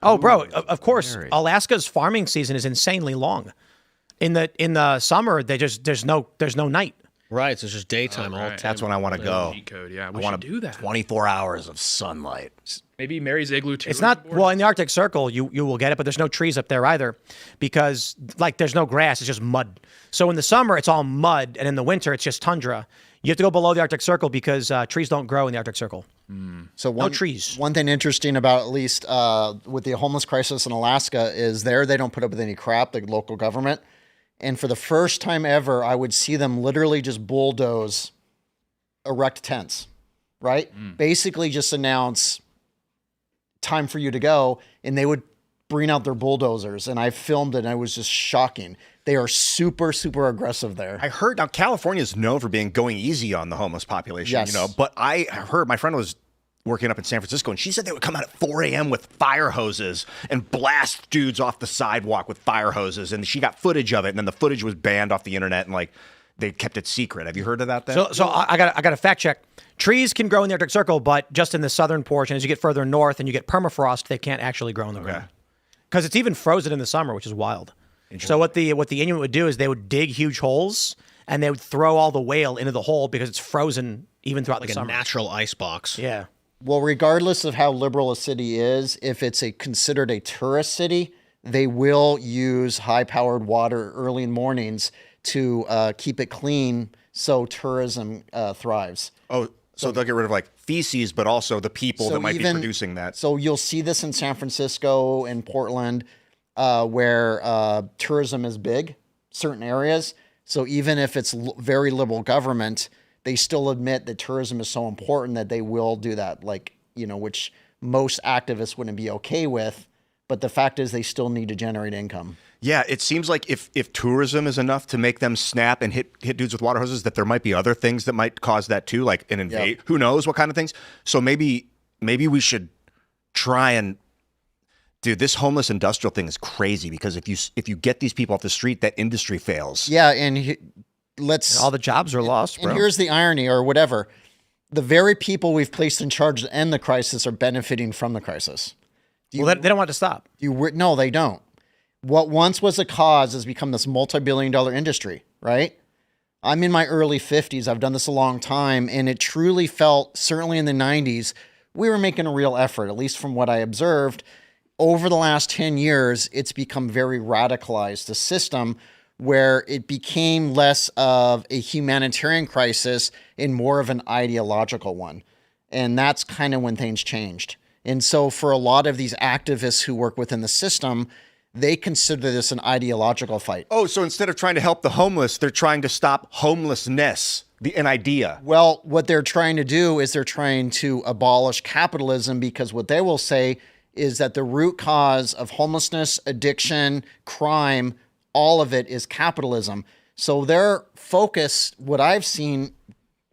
Oh, bro. Of course, Mary. Alaska's farming season is insanely long. In the summer, there's no night. Right, so it's just daytime all right. That's when I want to go. Cheat code. Yeah, I we want should do that. 24 hours of sunlight. Maybe Mary's Igloo too. It's not well in the Arctic Circle. You will get it, but there's no trees up there either, because like there's no grass. It's just mud. So in the summer it's all mud, and in the winter it's just tundra. You have to go below the Arctic Circle because trees don't grow in the Arctic Circle. So No trees. One thing interesting about at least with the homeless crisis in Alaska is they don't put up with any crap, the local government. And for the first time ever, I would see them literally just bulldoze, erect tents, right? Basically just announce time for you to go, and they would bring out their bulldozers. And I filmed it, and it was just shocking. They are super, super aggressive there. I heard now California is known for going easy on the homeless population, Yes. but I heard my friend was working up in San Francisco and she said they would come out at 4 a.m. with fire hoses and blast dudes off the sidewalk with fire hoses. And she got footage of it. And then the footage was banned off the internet and like they kept it secret. Have you heard about that? So I got a fact check. Trees can grow in the Arctic Circle, but just in the southern portion. As you get further north and you get permafrost, they can't actually grow in the ground because it's even frozen in the summer, which is wild. So what the Inuit would do is they would dig huge holes and they would throw all the whale into the hole because it's frozen even throughout like the a summer. natural ice box. Yeah. Well, regardless of how liberal a city is, if it's considered a tourist city, they will use high-powered water early in mornings to keep it clean so tourism thrives. Oh, so they'll get rid of like feces, but also the people that might be producing that. So you'll see this in San Francisco and Portland where tourism is big, certain areas. So even if it's very liberal government, they still admit that tourism is so important that they will do that, which most activists wouldn't be okay with. But the fact is they still need to generate income. Yeah, it seems like if tourism is enough to make them snap and hit dudes with water hoses, that there might be other things that might cause that too, like an invade. Who knows what kind of things? So maybe we should try and dude, this homeless industrial thing is crazy because if you get these people off the street, that industry fails. Yeah, and all the jobs are lost, bro. And here's the irony or whatever. The very people we've placed in charge to end the crisis are benefiting from the crisis. They don't want it to stop. No, they don't. What once was a cause has become this multi-billion-dollar industry, right? I'm in my early 50s. I've done this a long time, and it truly felt, certainly in the 90s, we were making a real effort, at least from what I observed. Over the last 10 years, it's become very radicalized, the system, where it became less of a humanitarian crisis and more of an ideological one. And that's kind of when things changed. And so for a lot of these activists who work within the system, they consider this an ideological fight. Oh, so instead of trying to help the homeless, they're trying to stop homelessness, an idea. Well, what they're trying to do is they're trying to abolish capitalism, because what they will say is that the root cause of homelessness, addiction, crime, all of it is capitalism. So their focus, what I've seen,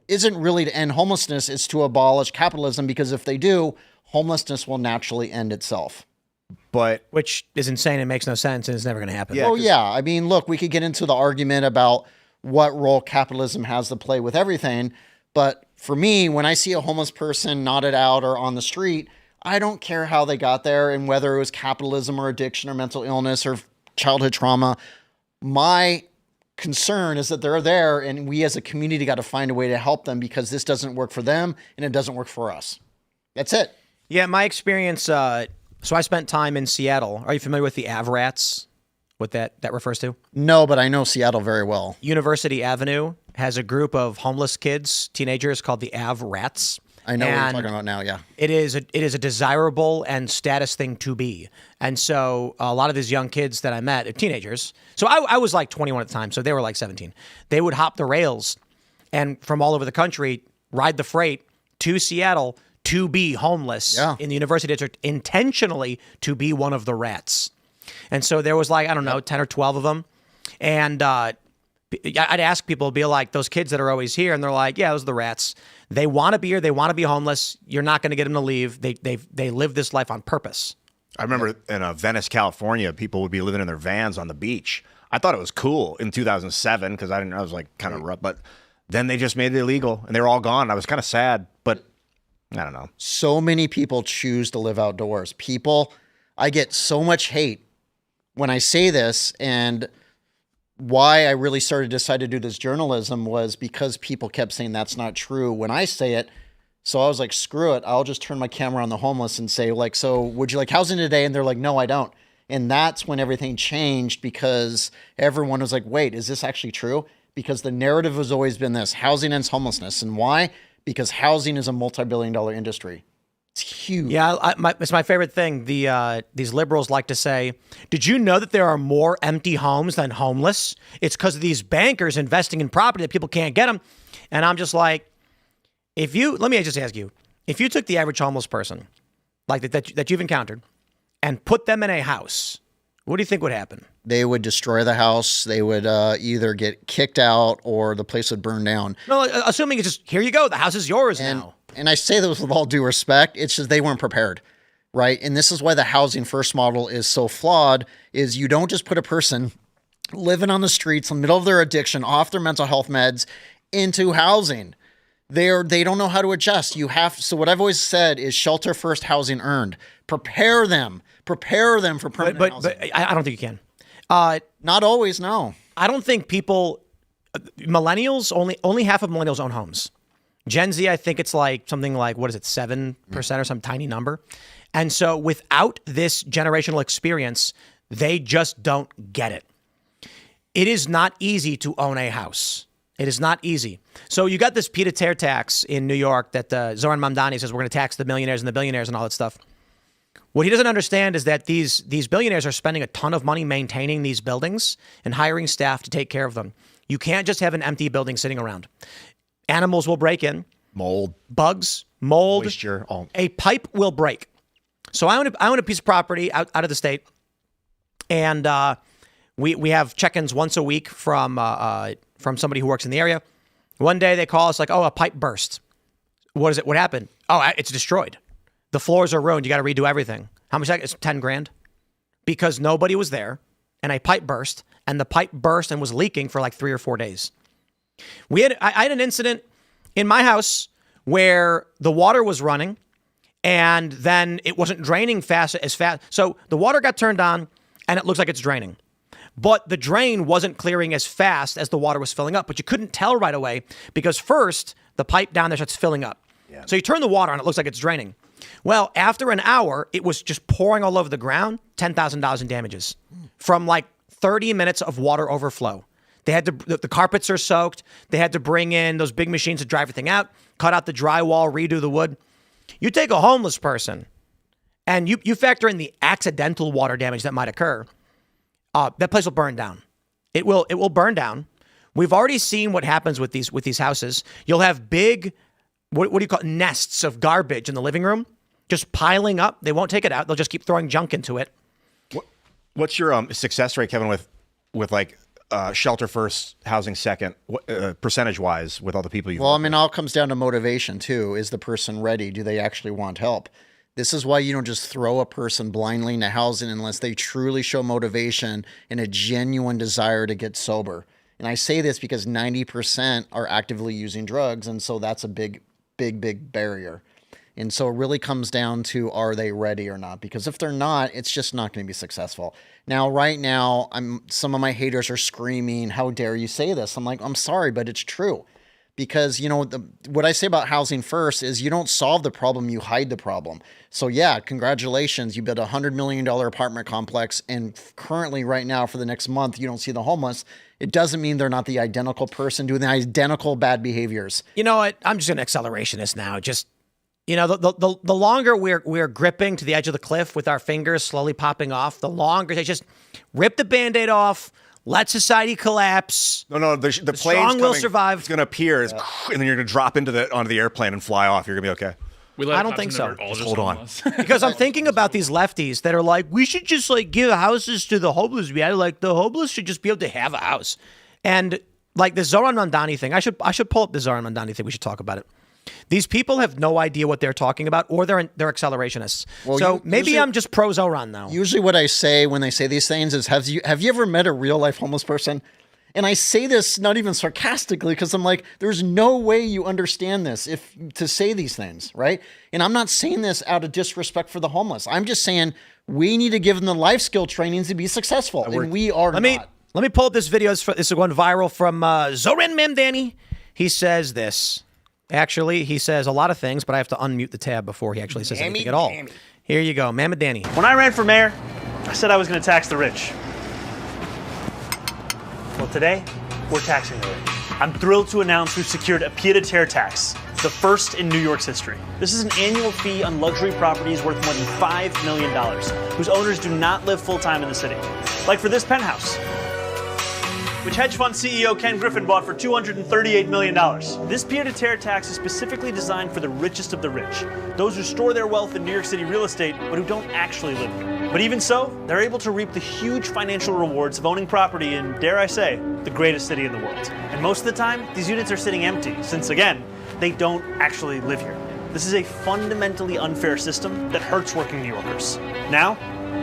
isn't really to end homelessness, it's to abolish capitalism, because if they do, homelessness will naturally end itself. Which is insane. It makes no sense, and it's never going to happen. Yeah. I mean, look, we could get into the argument about what role capitalism has to play with everything. But for me, when I see a homeless person knotted out or on the street, I don't care how they got there and whether it was capitalism or addiction or mental illness or childhood trauma. My concern is that they're there, and we as a community got to find a way to help them, because this doesn't work for them and it doesn't work for us. That's it. Yeah, my experience So I spent time in Seattle. Are you familiar with the AVRATs? What that refers to? No, but I know Seattle very well. University Avenue has a group of homeless kids, teenagers called the AVRATs. I know what you're talking about now, yeah. It is a desirable and status thing to be. And so a lot of these young kids that I met, teenagers, so I was like 21 at the time, so they were like 17. They would hop the rails and from all over the country, ride the freight to Seattle to be homeless in the university district, intentionally to be one of the rats. And so there was like, I don't know, 10 or 12 of them. And I'd ask people, be like, those kids that are always here, and they're like, yeah, those are the rats. They want to be here. They want to be homeless. You're not going to get them to leave. They live this life on purpose. I remember in Venice, California, people would be living in their vans on the beach. I thought it was cool in 2007 because I was like kind of rough, but then they just made it illegal and they were all gone. I was kind of sad, but I don't know. So many people choose to live outdoors. I get so much hate when I say this, and why I really decided to do this journalism was because people kept saying that's not true when I say it. So I was like, screw it. I'll just turn my camera on the homeless and say, like, so would you like housing today? And they're like, no, I don't. And that's when everything changed, because everyone was like, wait, is this actually true? Because the narrative has always been this: housing ends homelessness. And why? Because housing is a multi-billion-dollar industry. It's huge. Yeah, it's my favorite thing. These liberals like to say, did you know that there are more empty homes than homeless? It's because of these bankers investing in property that people can't get them. And I'm just like, let me just ask you, if you took the average homeless person like that you've encountered and put them in a house, what do you think would happen? They would destroy the house. They would either get kicked out or the place would burn down. No, assuming it's just, here you go, the house is yours now. And I say this with all due respect. It's just they weren't prepared, right? And this is why the housing first model is so flawed, is you don't just put a person living on the streets in the middle of their addiction, off their mental health meds, into housing. They don't know how to adjust. So what I've always said is shelter first, housing earned. Prepare them for permanent housing. But I don't think you can. Not always, no. I don't think millennials, only half of millennials own homes. Gen Z, I think it's like something like, 7% or some tiny number. And so without this generational experience, they just don't get it. It is not easy to own a house. It is not easy. So you got this pied-à-terre tax in New York that Zoran Mamdani says we're going to tax the millionaires and the billionaires and all that stuff. What he doesn't understand is that these billionaires are spending a ton of money maintaining these buildings and hiring staff to take care of them. You can't just have an empty building sitting around. Animals will break in. Mold. Bugs, mold. Moisture. A pipe will break. So I own a piece of property out of the state, and we have check-ins once a week from somebody who works in the area. One day they call us like, oh, a pipe burst. What is it? What happened? Oh, it's destroyed. The floors are ruined. You got to redo everything. How much? It's $10,000 because nobody was there, and a pipe burst, and the pipe burst and was leaking for like 3 or 4 days. I had an incident in my house where the water was running, and then it wasn't draining as fast. So the water got turned on, and it looks like it's draining. But the drain wasn't clearing as fast as the water was filling up. But you couldn't tell right away because first the pipe down there starts filling up. Yeah. So you turn the water on, it looks like it's draining. Well, after an hour, it was just pouring all over the ground, $10,000 in damages from like 30 minutes of water overflow. They had the carpets are soaked. They had to bring in those big machines to dry everything out, cut out the drywall, redo the wood. You take a homeless person and you factor in the accidental water damage that might occur. That place will burn down. It will burn down. We've already seen what happens with these houses. You'll have big, what do you call it, nests of garbage in the living room, just piling up. They won't take it out. They'll just keep throwing junk into it. What's your success rate, Kevin, with like shelter first, housing second, percentage wise, with all the people you've? Well, I mean, it all comes down to motivation too. Is the person ready? Do they actually want help? This is why you don't just throw a person blindly into housing unless they truly show motivation and a genuine desire to get sober. And I say this because 90% are actively using drugs. And so that's a big barrier. And so it really comes down to, are they ready or not? Because if they're not, it's just not going to be successful. Now, right now, some of my haters are screaming, how dare you say this? I'm like, I'm sorry, but it's true. Because, what I say about housing first is you don't solve the problem, you hide the problem. So yeah, congratulations. You built a $100 million apartment complex. And currently right now for the next month, you don't see the homeless. It doesn't mean they're not the identical person doing the identical bad behaviors. You know what? I'm just an accelerationist now. Just, the longer we're gripping to the edge of the cliff with our fingers slowly popping off, the longer they just rip the Band-Aid off. Let society collapse. No, the plane's strong will survive. It's going to appear, and then you're going to drop onto the airplane and fly off. You're going to be okay. I don't think so. Just hold on. Because I'm thinking about these lefties that are like, we should just give houses to the homeless. The homeless should just be able to have a house. And the Zoran Mandani thing, I should pull up the Zoran Mandani thing. We should talk about it. These people have no idea what they're talking about, or they're accelerationists. Well, so maybe I'm just pro Zoran now. Usually what I say when they say these things is, have you ever met a real life homeless person? And I say this not even sarcastically, because I'm like, there's no way you understand this to say these things, right? And I'm not saying this out of disrespect for the homeless. I'm just saying we need to give them the life skill trainings to be successful, and we are not. Let me pull up this video. This is going viral from Zoran Mandani. He says this. Actually, he says a lot of things, but I have to unmute the tab before he actually says anything at all. Here you go, Mamadani. When I ran for mayor, I said I was going to tax the rich. Well, today, we're taxing the rich. I'm thrilled to announce we've secured a pied-à-terre tax, the first in New York's history. This is an annual fee on luxury properties worth more than $5 million, whose owners do not live full-time in the city. Like for this penthouse, which hedge fund CEO Ken Griffin bought for $238 million. This pied-à-terre tax is specifically designed for the richest of the rich, those who store their wealth in New York City real estate, but who don't actually live here. But even so, they're able to reap the huge financial rewards of owning property in, dare I say, the greatest city in the world. And most of the time, these units are sitting empty, since again, they don't actually live here. This is a fundamentally unfair system that hurts working New Yorkers. Now,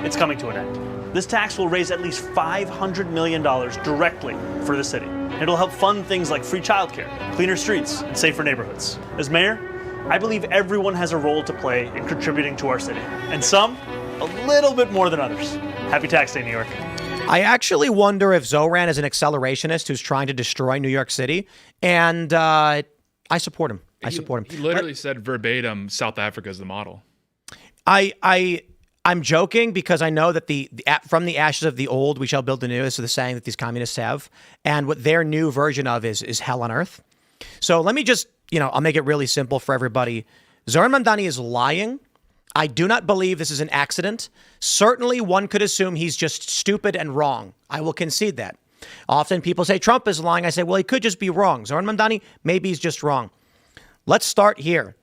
it's coming to an end. This tax will raise at least $500 million directly for the city. It'll help fund things like free childcare, cleaner streets, and safer neighborhoods. As mayor, I believe everyone has a role to play in contributing to our city, and some a little bit more than others. Happy Tax Day, New York. I actually wonder if Zoran is an accelerationist who's trying to destroy New York City, and I support him. He literally said verbatim, South Africa is the model. I'm joking because I know that from the ashes of the old, we shall build the new. This is the saying that these communists have. And what their new version of is hell on earth. So let me just, I'll make it really simple for everybody. Zoran Mandani is lying. I do not believe this is an accident. Certainly one could assume he's just stupid and wrong. I will concede that. Often people say Trump is lying. I say, well, he could just be wrong. Zoran Mandani, maybe he's just wrong. Let's start here.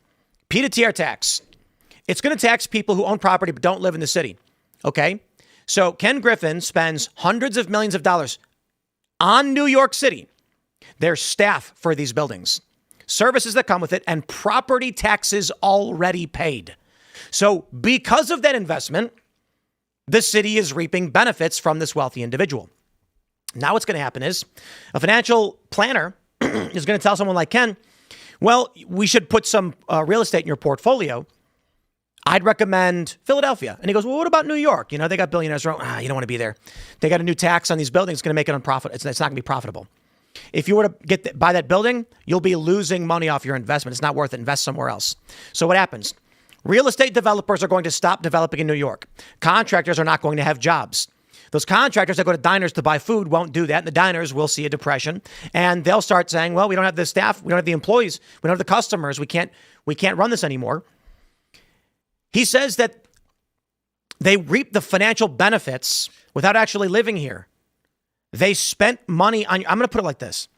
Pied-à-terre tax. It's going to tax people who own property but don't live in the city. Okay? So Ken Griffin spends hundreds of millions of dollars on New York City, their staff for these buildings, services that come with it, and property taxes already paid. So because of that investment, the city is reaping benefits from this wealthy individual. Now what's going to happen is a financial planner is going to tell someone like Ken, well, we should put some real estate in your portfolio. I'd recommend Philadelphia. And he goes, well, what about New York? They got billionaires. You don't want to be there. They got a new tax on these buildings. It's going to make it unprofitable. It's not going to be profitable. If you were to buy that building, you'll be losing money off your investment. It's not worth it. Invest somewhere else. So what happens? Real estate developers are going to stop developing in New York. Contractors are not going to have jobs. Those contractors that go to diners to buy food won't do that. And the diners will see a depression. And they'll start saying, well, we don't have the staff. We don't have the employees. We don't have the customers. We can't run this anymore. He says that they reap the financial benefits without actually living here. They spent money on, I'm going to put it like this.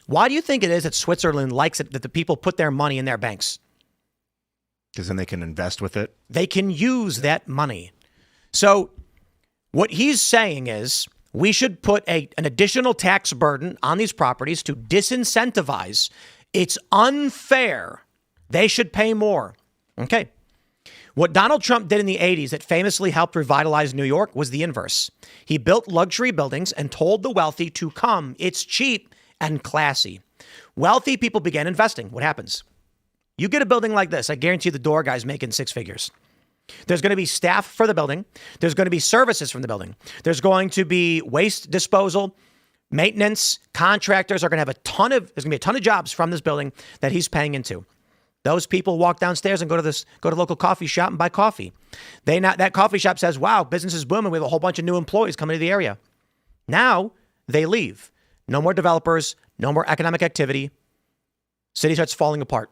Why do you think it is that Switzerland likes it that the people put their money in their banks? Because then they can invest with it. They can use that money. So what he's saying is we should put an additional tax burden on these properties to disincentivize. It's unfair. They should pay more. Okay. What Donald Trump did in the 80s that famously helped revitalize New York was the inverse. He built luxury buildings and told the wealthy to come. It's cheap and classy. Wealthy people began investing. What happens? You get a building like this, I guarantee the door guy's making six figures. There's going to be staff for the building. There's going to be services from the building. There's going to be waste disposal, Maintenance, contractors are going to have there's going to be a ton of jobs from this building that he's paying into. Those people walk downstairs and go to the local coffee shop and buy coffee. That coffee shop says, wow, business is booming. We have a whole bunch of new employees coming to the area. Now they leave. No more developers, no more economic activity. City starts falling apart.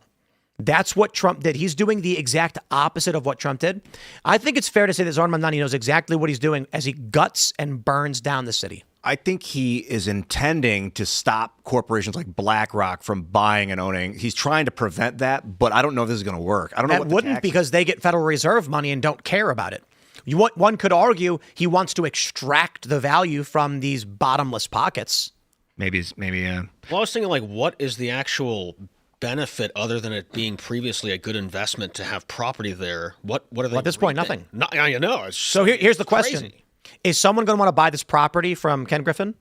That's what Trump did. He's doing the exact opposite of what Trump did. I think it's fair to say that Zohran Mamdani knows exactly what he's doing as he guts and burns down the city. I think he is intending to stop corporations like BlackRock from buying and owning. He's trying to prevent that, but I don't know if this is going to work. I don't know. It wouldn't, because they get Federal Reserve money and don't care about it. One could argue he wants to extract the value from these bottomless pockets. Maybe. Well, I was thinking, like, what is the actual benefit other than it being previously a good investment to have property there? What are they? Well, at this point, nothing. I know. So here's the question. Crazy. Is someone going to want to buy this property from Ken Griffin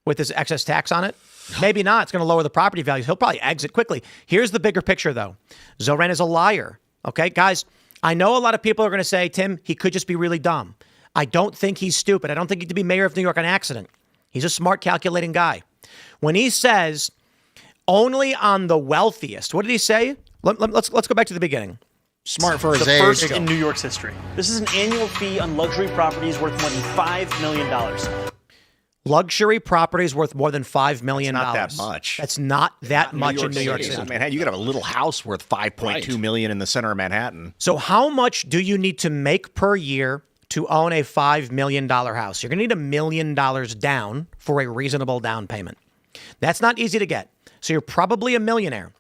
with this excess tax on it? Maybe not. It's going to lower the property values. He'll probably exit quickly. Here's the bigger picture, though. Zohran is a liar. Okay, guys, I know a lot of people are going to say, Tim, he could just be really dumb. I don't think he's stupid. I don't think he could be mayor of New York on accident. He's a smart, calculating guy. When he says only on the wealthiest, what did he say? Let's go back to the beginning. Smart for his The age. first in New York's history. This is an annual fee on luxury properties worth more than $5 million. Luxury properties worth more than $5 million. Not that much. That's not that much in New York City. Manhattan, you could have a little house worth $5.2 million in the center of Manhattan. So how much do you need to make per year to own a $5 million house? You're going to need $1 million down for a reasonable down payment. That's not easy to get. So you're probably a millionaire.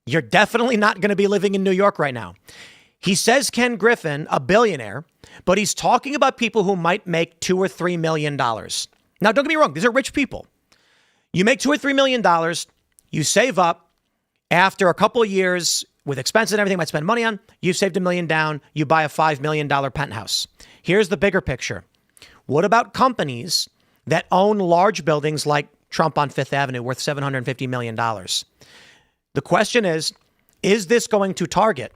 You're definitely not going to be living in New York right now. He says Ken Griffin, a billionaire, but he's talking about people who might make $2 or $3 million. Now, don't get me wrong. These are rich people. You make $2 or $3 million. You save up. After a couple of years with expenses and everything you might spend money on, you've saved $1 million down. You buy a $5 million penthouse. Here's the bigger picture. What about companies that own large buildings like Trump on Fifth Avenue worth $750 million? The question is this going to target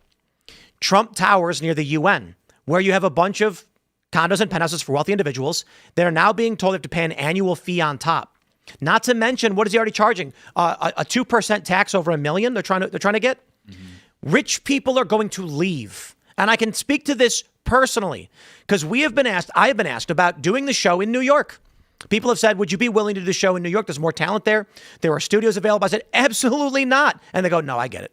Trump Towers near the UN, where you have a bunch of condos and penthouses for wealthy individuals that are now being told they have to pay an annual fee on top? Not to mention, what is he already charging? A 2% tax over $1 million they're trying to get? Mm-hmm. Rich people are going to leave. And I can speak to this personally because I have been asked about doing the show in New York. People have said, would you be willing to do the show in New York? There's more talent there. There are studios available. I said, absolutely not. And they go, no, I get it.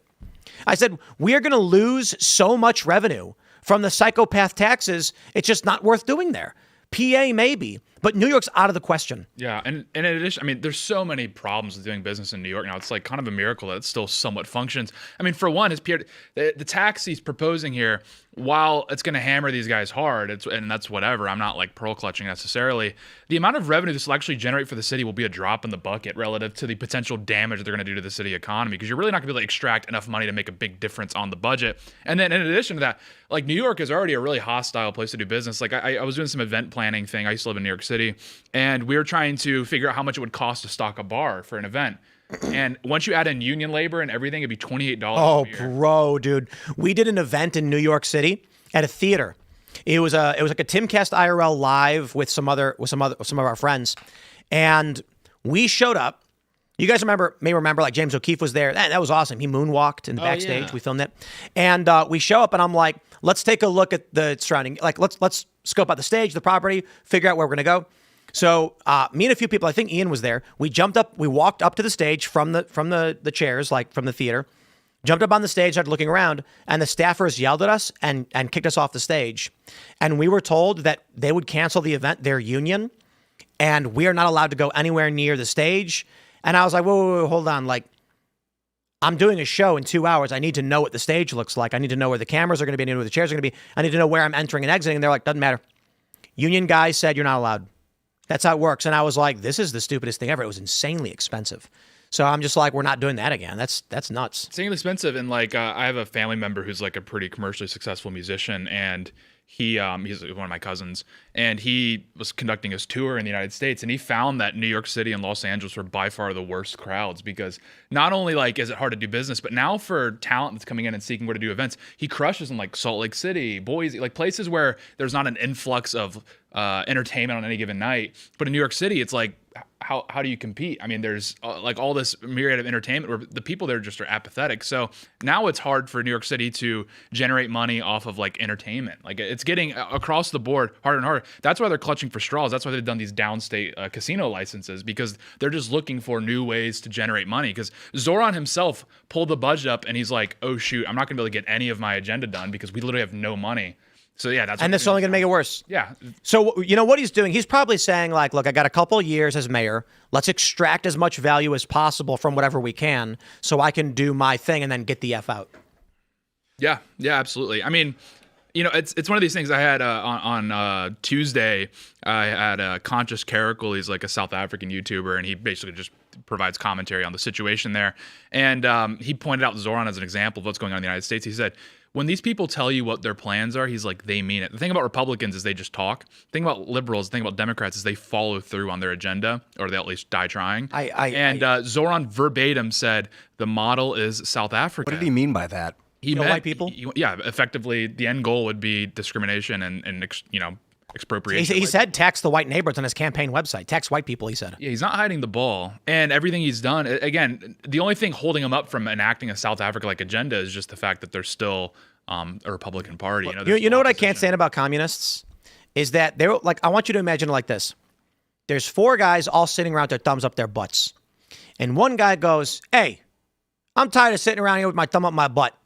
I said, we are going to lose so much revenue from the psychopath taxes. It's just not worth doing there. PA maybe, but New York's out of the question. Yeah, and in addition, I mean, there's so many problems with doing business in New York now. It's like kind of a miracle that it still somewhat functions. I mean, for one, the tax he's proposing here, while it's going to hammer these guys hard, and that's whatever. I'm not like pearl clutching necessarily. The amount of revenue this will actually generate for the city will be a drop in the bucket relative to the potential damage that they're going to do to the city economy, because you're really not going to be able to extract enough money to make a big difference on the budget. And then in addition to that, like New York is already a really hostile place to do business. Like I was doing some event planning thing. I used to live in New York City, and we were trying to figure out how much it would cost to stock a bar for an event. And once you add in union labor and everything, it'd be $28. Oh, bro, dude. We did an event in New York City at a theater. It was like a Timcast IRL live with some of our friends. And we showed up. You guys may remember like James O'Keefe was there. That was awesome. He moonwalked in the backstage. Yeah. We filmed it. And we show up and I'm like, let's take a look at the surrounding, like let's scope out the stage, the property, figure out where we're going to go. So me and a few people, I think Ian was there. We jumped up, we walked up to the stage from the chairs, like from the theater, jumped up on the stage, started looking around, and the staffers yelled at us and kicked us off the stage. And we were told that they would cancel the event, their union, and we are not allowed to go anywhere near the stage. And I was like, whoa, hold on. Like, I'm doing a show in 2 hours. I need to know what the stage looks like. I need to know where the cameras are going to be. I need to know where the chairs are going to be. I need to know where I'm entering and exiting. And they're like, doesn't matter. Union guy said you're not allowed. That's how it works. And I was like, this is the stupidest thing ever. It was insanely expensive. So I'm just like, we're not doing that again. That's nuts. It's expensive. And like, I have a family member who's like a pretty commercially successful musician, and he's one of my cousins, and he was conducting his tour in the United States, and he found that New York City and Los Angeles were by far the worst crowds, because not only like is it hard to do business, but now for talent that's coming in and seeking where to do events, he crushes in like Salt Lake City, Boise, like places where there's not an influx of entertainment on any given night. But in New York City, it's like, how do you compete? I mean, there's like all this myriad of entertainment where the people there just are apathetic. So now it's hard for New York City to generate money off of like entertainment. Like it's getting across the board harder and harder. That's why they're clutching for straws. That's why they've done these downstate casino licenses, because they're just looking for new ways to generate money. Because Zoran himself pulled the budget up and he's like, oh shoot, I'm not gonna be able to get any of my agenda done because we literally have no money. So yeah, that's only going to make it worse. Yeah. So you know what he's doing? He's probably saying like, look, I got a couple of years as mayor. Let's extract as much value as possible from whatever we can, so I can do my thing and then get the F out. Yeah, absolutely. I mean, you know, it's one of these things. I had on Tuesday, I had Conscious Caracal. He's like a South African YouTuber, and he basically just provides commentary on the situation there. And he pointed out Zoran as an example of what's going on in the United States. He said, when these people tell you what their plans are, he's like, they mean it. The thing about Republicans is they just talk. The thing about liberals, the thing about Democrats is they follow through on their agenda, or they at least die trying. Zoran verbatim said the model is South Africa. What did he mean by that? He meant white people? Yeah, effectively, the end goal would be discrimination and expropriation. He said tax the white neighborhoods on his campaign website. Tax white people, he said. Yeah, he's not hiding the ball. And everything he's done, again, the only thing holding him up from enacting a South Africa-like agenda is just the fact that there's still a Republican Party. You know what I can't stand about communists? Is that they're like, I want you to imagine it like this. There's four guys all sitting around with their thumbs up their butts. And one guy goes, hey, I'm tired of sitting around here with my thumb up my butt.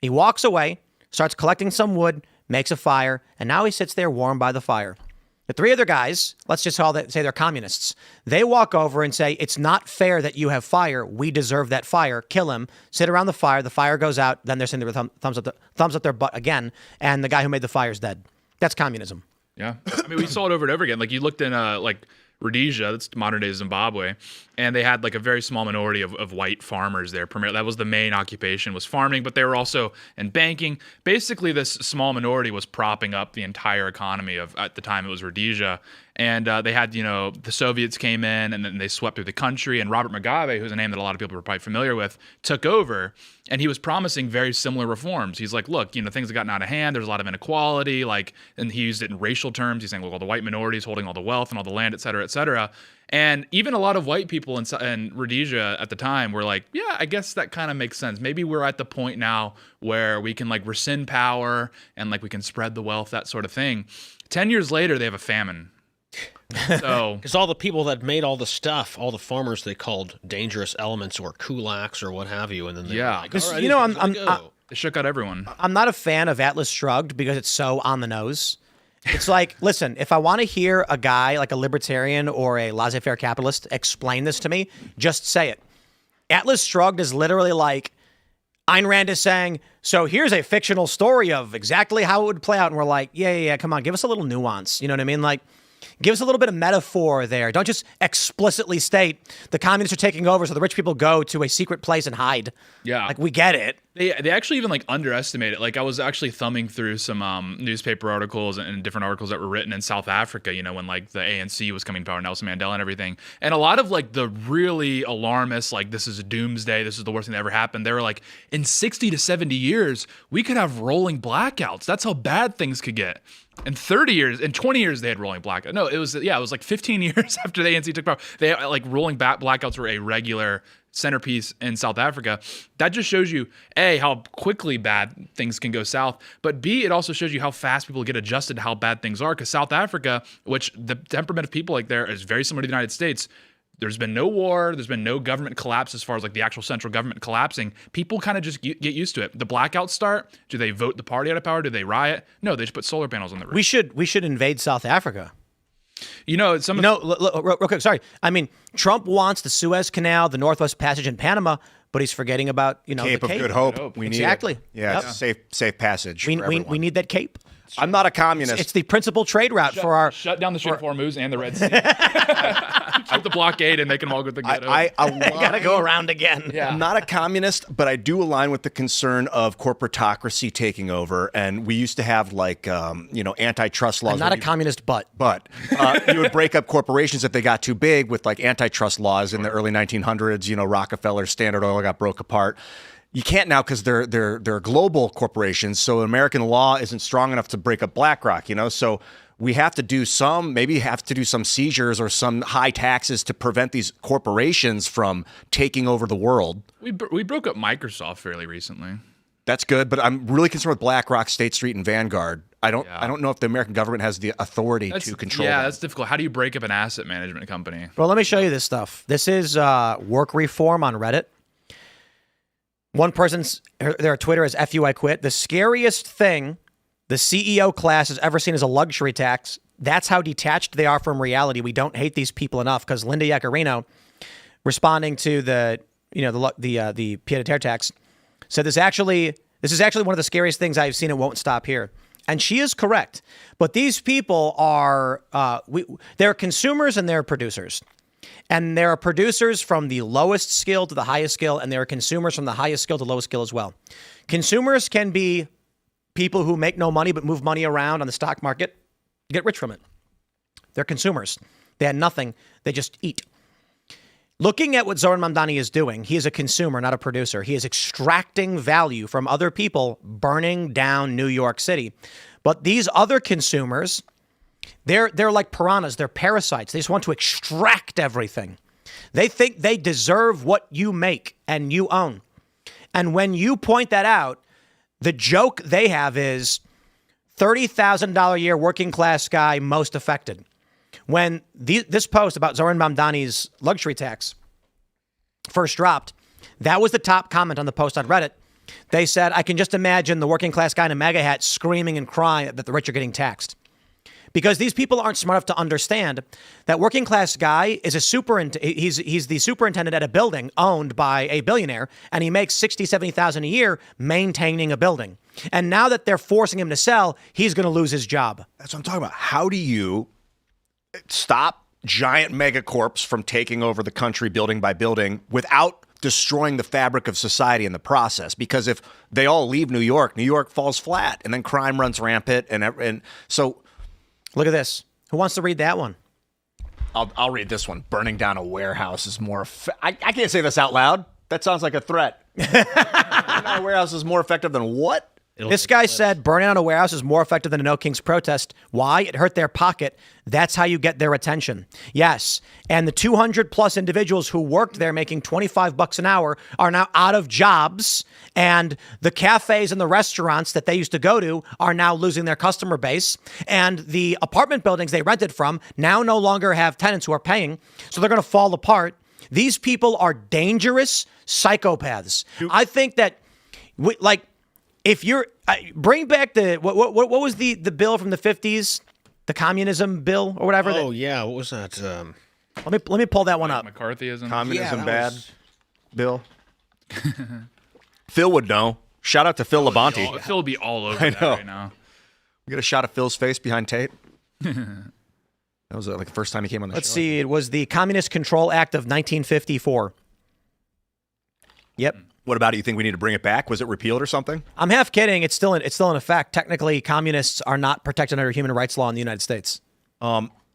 He walks away, starts collecting some wood, makes a fire, and now he sits there warm by the fire. The three other guys, let's just say they're communists. They walk over and say, it's not fair that you have fire. We deserve that fire. Kill him. Sit around the fire goes out. Then they're sitting there with thumbs up their butt again. And the guy who made the fire is dead. That's communism. Yeah. I mean, we saw it over and over again. Like you looked in Rhodesia, that's modern day Zimbabwe, and they had like a very small minority of white farmers there. Primarily, that was the main occupation, was farming, but they were also in banking. Basically, this small minority was propping up the entire economy of, at the time it was Rhodesia. And they had, the Soviets came in and then they swept through the country. And Robert Mugabe, who's a name that a lot of people are probably familiar with, took over. And he was promising very similar reforms. He's like, look, things have gotten out of hand. There's a lot of inequality. And he used it in racial terms. He's saying, look, all the white minorities holding all the wealth and all the land, et cetera, et cetera. And even a lot of white people in Rhodesia at the time were like, yeah, I guess that kind of makes sense. Maybe we're at the point now where we can rescind power and we can spread the wealth, that sort of thing. 10 years later, they have a famine. So, because all the people that made all the stuff, all the farmers they called dangerous elements or kulaks or what have you, and then they were like, all right, they shook out everyone. I'm not a fan of Atlas Shrugged because it's so on the nose. It's like, listen, if I want to hear a guy like a libertarian or a laissez-faire capitalist explain this to me, just say it. Atlas Shrugged is literally like Ayn Rand is saying, so here's a fictional story of exactly how it would play out. And we're like, yeah, come on, give us a little nuance. You know what I mean? Give us a little bit of metaphor there. Don't just explicitly state the communists are taking over so the rich people go to a secret place and hide. Yeah. We get it. They actually even underestimate it. I was actually thumbing through some newspaper articles and different articles that were written in South Africa, when the ANC was coming to power, Nelson Mandela and everything. And a lot of the really alarmist, this is a doomsday, this is the worst thing that ever happened. They were in 60 to 70 years, we could have rolling blackouts. That's how bad things could get. In 30 years, in 20 years, they had rolling blackouts. No, it was 15 years after the ANC took power. They rolling blackouts were a regular centerpiece in South Africa. That just shows you, A, how quickly bad things can go south, but B, it also shows you how fast people get adjusted to how bad things are. Because South Africa, which the temperament of people there is very similar to the United States, there's been no war, there's been no government collapse as far as the actual central government collapsing. People kind of just get used to it. The blackouts start. Do they vote the party out of power? Do they riot? No, they just put solar panels on the roof. We should invade South Africa. Real quick, sorry. I mean, Trump wants the Suez Canal, the Northwest Passage in Panama, but he's forgetting about, Cape the of Cape. Good Hope. We need exactly. It. Yeah, it's safe passage. We need that Cape. I'm not a communist. It's the principal trade route for our... Shut down the Strait of Hormuz and the Red Sea. Put the blockade and they can all go to the ghetto. I gotta go around again. Yeah. I'm not a communist, but I do align with the concern of corporatocracy taking over. And we used to have antitrust laws. I'm not a communist, but you would break up corporations if they got too big with antitrust laws in the early 1900s. Rockefeller, Standard Oil got broke apart. You can't now because they're global corporations. So American law isn't strong enough to break up BlackRock. So we have to do some seizures or some high taxes to prevent these corporations from taking over the world. We broke up Microsoft fairly recently. That's good, but I'm really concerned with BlackRock, State Street, and Vanguard. I don't know if the American government has the authority to control that. Yeah, that's difficult. How do you break up an asset management company? Well, let me show you this stuff. This is work reform on Reddit. One person's their Twitter is "Fu I quit." The scariest thing the CEO class has ever seen is a luxury tax. That's how detached they are from reality. We don't hate these people enough, because Linda Yaccarino, responding to the pied-à-terre tax, said this is actually one of the scariest things I've seen. It won't stop here. And she is correct. But these people are, they're consumers and they're producers. And there are producers from the lowest skill to the highest skill, and there are consumers from the highest skill to lowest skill as well. Consumers can be people who make no money but move money around on the stock market, get rich from it. They're consumers. They had nothing. They just eat. Looking at what Zoran Mamdani is doing, he is a consumer, not a producer. He is extracting value from other people, burning down New York City. But these other consumers, they're like piranhas. They're parasites. They just want to extract everything. They think they deserve what you make and you own. And when you point that out, the joke they have is $30,000 a year working class guy most affected. When this post about Zoran Mamdani's luxury tax first dropped, that was the top comment on the post on Reddit. They said, I can just imagine the working class guy in a MAGA hat screaming and crying that the rich are getting taxed. Because these people aren't smart enough to understand that working class guy is he's the superintendent at a building owned by a billionaire, and he makes $60,000, $70,000 a year maintaining a building. And now that they're forcing him to sell, he's going to lose his job. That's what I'm talking about. How do you stop giant megacorps from taking over the country building by building without destroying the fabric of society in the process? Because if they all leave New York falls flat, and then crime runs rampant, and so. Look at this. Who wants to read that one? I'll read this one. Burning down a warehouse is more. I can't say this out loud. That sounds like a threat. Burning down a warehouse is more effective than what? This guy said burning down a warehouse is more effective than a No Kings protest. Why? It hurt their pocket. That's how you get their attention. Yes. And the 200 plus individuals who worked there making $25 an hour are now out of jobs. And the cafes and the restaurants that they used to go to are now losing their customer base. And the apartment buildings they rented from now no longer have tenants who are paying. So they're going to fall apart. These people are dangerous psychopaths. I think that if you're bring back the what was the bill from the 50s, the communism bill or whatever. Oh yeah, what was that? Let me pull that one up. McCarthyism. Communism bad. Bill. Phil would know. Shout out to Phil Labonte. Phil would be all over that right now. We get a shot of Phil's face behind Tate. That was like the first time he came on the show. Let's see. It was the Communist Control Act of 1954. Yep. What about it? You think we need to bring it back? Was it repealed or something? I'm half kidding. It's still in effect. Technically, communists are not protected under human rights law in the United States.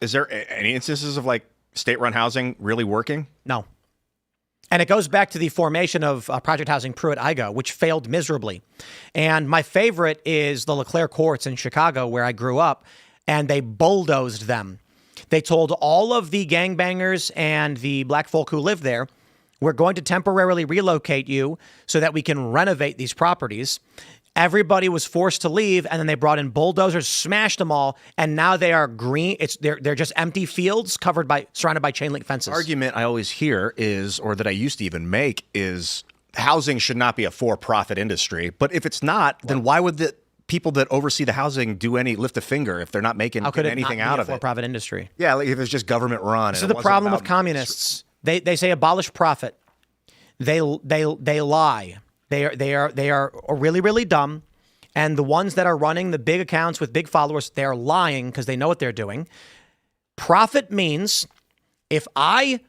Is there any instances of like state-run housing really working? No. And it goes back to the formation of Project Housing Pruitt-Igoe, which failed miserably. And my favorite is the LeClaire courts in Chicago, where I grew up, and they bulldozed them. They told all of the gangbangers and the black folk who lived there, we're going to temporarily relocate you so that we can renovate these properties. Everybody was forced to leave, and then they brought in bulldozers, smashed them all, and now they are green. They're just empty fields surrounded by chain link fences. The argument I always hear is, or that I used to even make, is housing should not be a for-profit industry. But if it's not, then why would the people that oversee the housing lift a finger if they're not making anything out of it? For-profit industry. Yeah, like if it's just government run. This is the problem with communists. They say abolish profit. They lie. They are really, really dumb. And the ones that are running the big accounts with big followers, they're lying because they know what they're doing. Profit means if I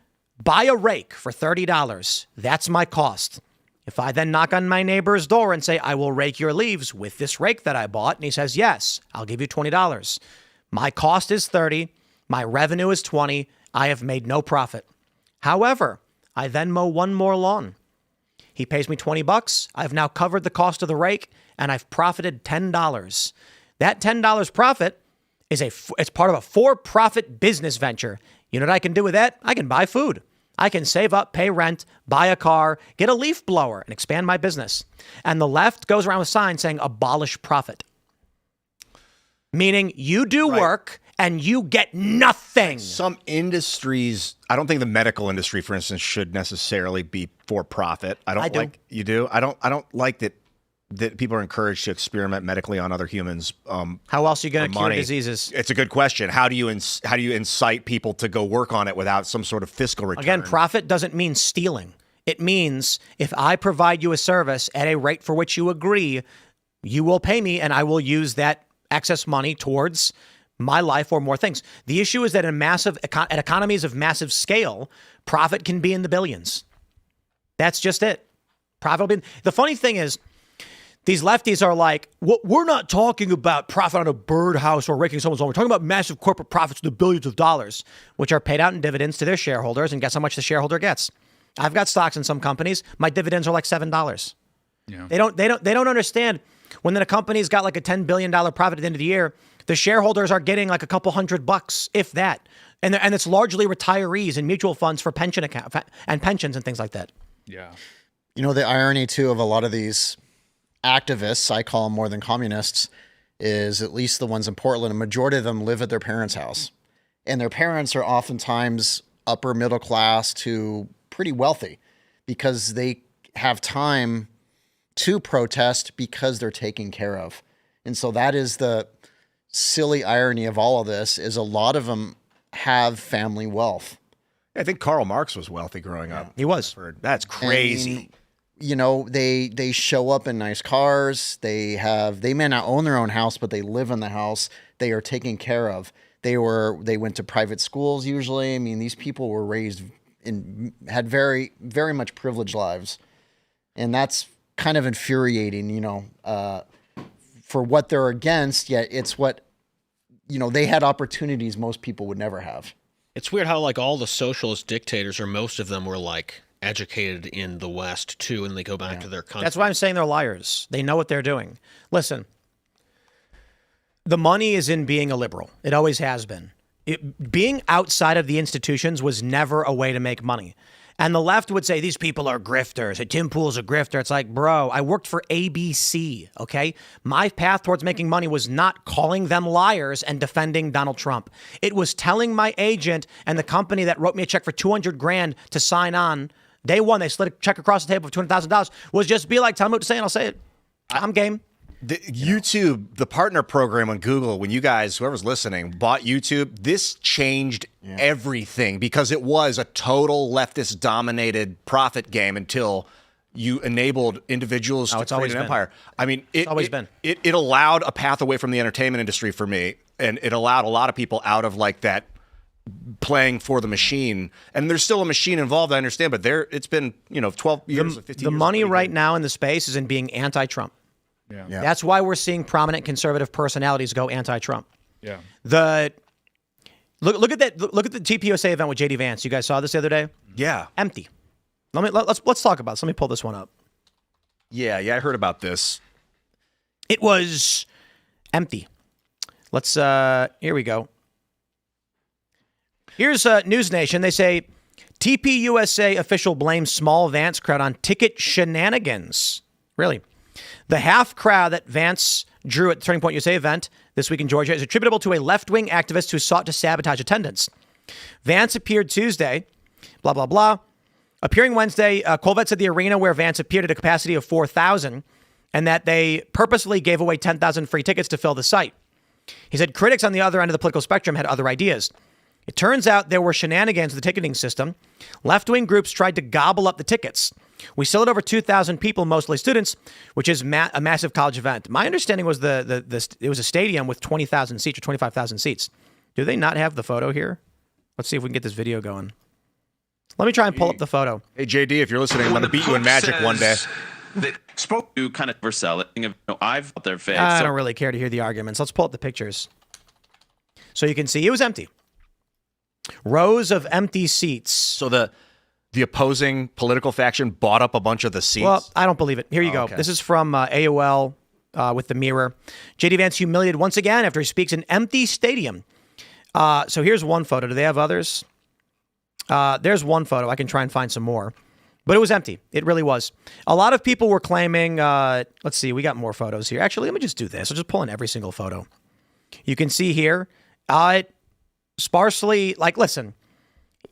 buy a rake for $30, that's my cost. If I then knock on my neighbor's door and say, I will rake your leaves with this rake that I bought, and he says, yes, I'll give you $20. My cost is $30. My revenue is $20. I have made no profit. However, I then mow one more lawn. He pays me $20. I've now covered the cost of the rake, and I've profited $10. That $10 profit it's part of a for-profit business venture. You know what I can do with that? I can buy food. I can save up, pay rent, buy a car, get a leaf blower, and expand my business. And the left goes around with signs saying abolish profit. Meaning you do work and you get nothing. Some industries, I don't think the medical industry, for instance, should necessarily be for profit. I do. Like you do. I don't like that people are encouraged to experiment medically on other humans. How else are you going to cure money. diseases? It's a good question. How do you incite people to go work on it without some sort of fiscal return? Again, profit doesn't mean stealing. It means if I provide you a service at a rate for which you agree, you will pay me and I will use that excess money towards my life or more things. The issue is that at economies of massive scale, profit can be in the billions. That's just it. Profit will be. The funny thing is, these lefties are like, we're not talking about profit on a birdhouse or raking someone's lawn. We're talking about massive corporate profits in the billions of dollars, which are paid out in dividends to their shareholders. And guess how much the shareholder gets? I've got stocks in some companies. My dividends are like $7. Yeah. They don't understand when a company's got like a $10 billion profit at the end of the year, the shareholders are getting like a couple $100, if that. And it's largely retirees and mutual funds for pension account and pensions and things like that. Yeah. You know, the irony too of a lot of these activists, I call them more than communists, is at least the ones in Portland, a majority of them live at their parents' house. And their parents are oftentimes upper middle class to pretty wealthy because they have time to protest because they're taken care of. And so that is the silly irony of all of this, is a lot of them have family wealth. I think Karl Marx was wealthy growing up. He was. That's crazy. I mean, you know, they show up in nice cars. They may not own their own house, but they live in the house. They are taken care of. They went to private schools usually. I mean, these people were raised had very, very much privileged lives. And that's kind of infuriating, you know, for what they're against, yet it's what, you know, they had opportunities most people would never have. It's weird how like all the socialist dictators, or most of them, were like educated in the West too, and they go back to their country. That's why I'm saying they're liars. They know what they're doing. Listen, the money is in being a liberal. It always has been. Being outside of the institutions was never a way to make money. And the left would say, these people are grifters. Hey, Tim Pool's a grifter. It's like, bro, I worked for ABC, okay? My path towards making money was not calling them liars and defending Donald Trump. It was telling my agent and the company that wrote me a check for $200,000 to sign on. Day one, they slid a check across the table for $200,000. Was just be like, tell me what to say and I'll say it. I'm game. YouTube, the partner program on Google, when you guys, whoever's listening, bought YouTube, this changed everything because it was a total leftist dominated profit game until you enabled individuals to create an empire. I mean, it allowed a path away from the entertainment industry for me, and it allowed a lot of people out of like that playing for the machine. And there's still a machine involved, I understand, but it's been, 12 years, 15 years. The money right now in the space is in being anti-Trump. Yeah. That's why we're seeing prominent conservative personalities go anti-Trump. Yeah. Look at that. Look at the TPUSA event with JD Vance. You guys saw this the other day? Yeah. Empty. Let's talk about this. Let me pull this one up. Yeah, I heard about this. It was empty. Here we go. Here's News Nation. They say TPUSA official blames small Vance crowd on ticket shenanigans. Really? The half crowd that Vance drew at the Turning Point USA event this week in Georgia is attributable to a left-wing activist who sought to sabotage attendance. Vance appeared Tuesday, blah, blah, blah. Appearing Wednesday, Colvett said the arena where Vance appeared at a capacity of 4,000 and that they purposely gave away 10,000 free tickets to fill the site. He said critics on the other end of the political spectrum had other ideas. It turns out there were shenanigans with the ticketing system. Left-wing groups tried to gobble up the tickets. We still had over 2,000 people, mostly students, which is a massive college event. My understanding was it was a stadium with 20,000 seats or 25,000 seats. Do they not have the photo here? Let's see if we can get this video going. Let me try and pull up the photo. Hey, JD, if you're listening, I'm going to beat you in Magic one day. They spoke to kind of overselling. I've felt their face. I don't really care to hear the arguments. Let's pull up the pictures. So you can see it was empty. Rows of empty seats. So the opposing political faction bought up a bunch of the seats? Well, I don't believe it. Here you go. Okay. This is from AOL with the Mirror. J.D. Vance humiliated once again after he speaks in empty stadium. So here's one photo. Do they have others? There's one photo. I can try and find some more. But it was empty. It really was. A lot of people were claiming, let's see, we got more photos here. Actually, let me just do this. I'll just pull in every single photo. You can see here, sparsely, like, listen,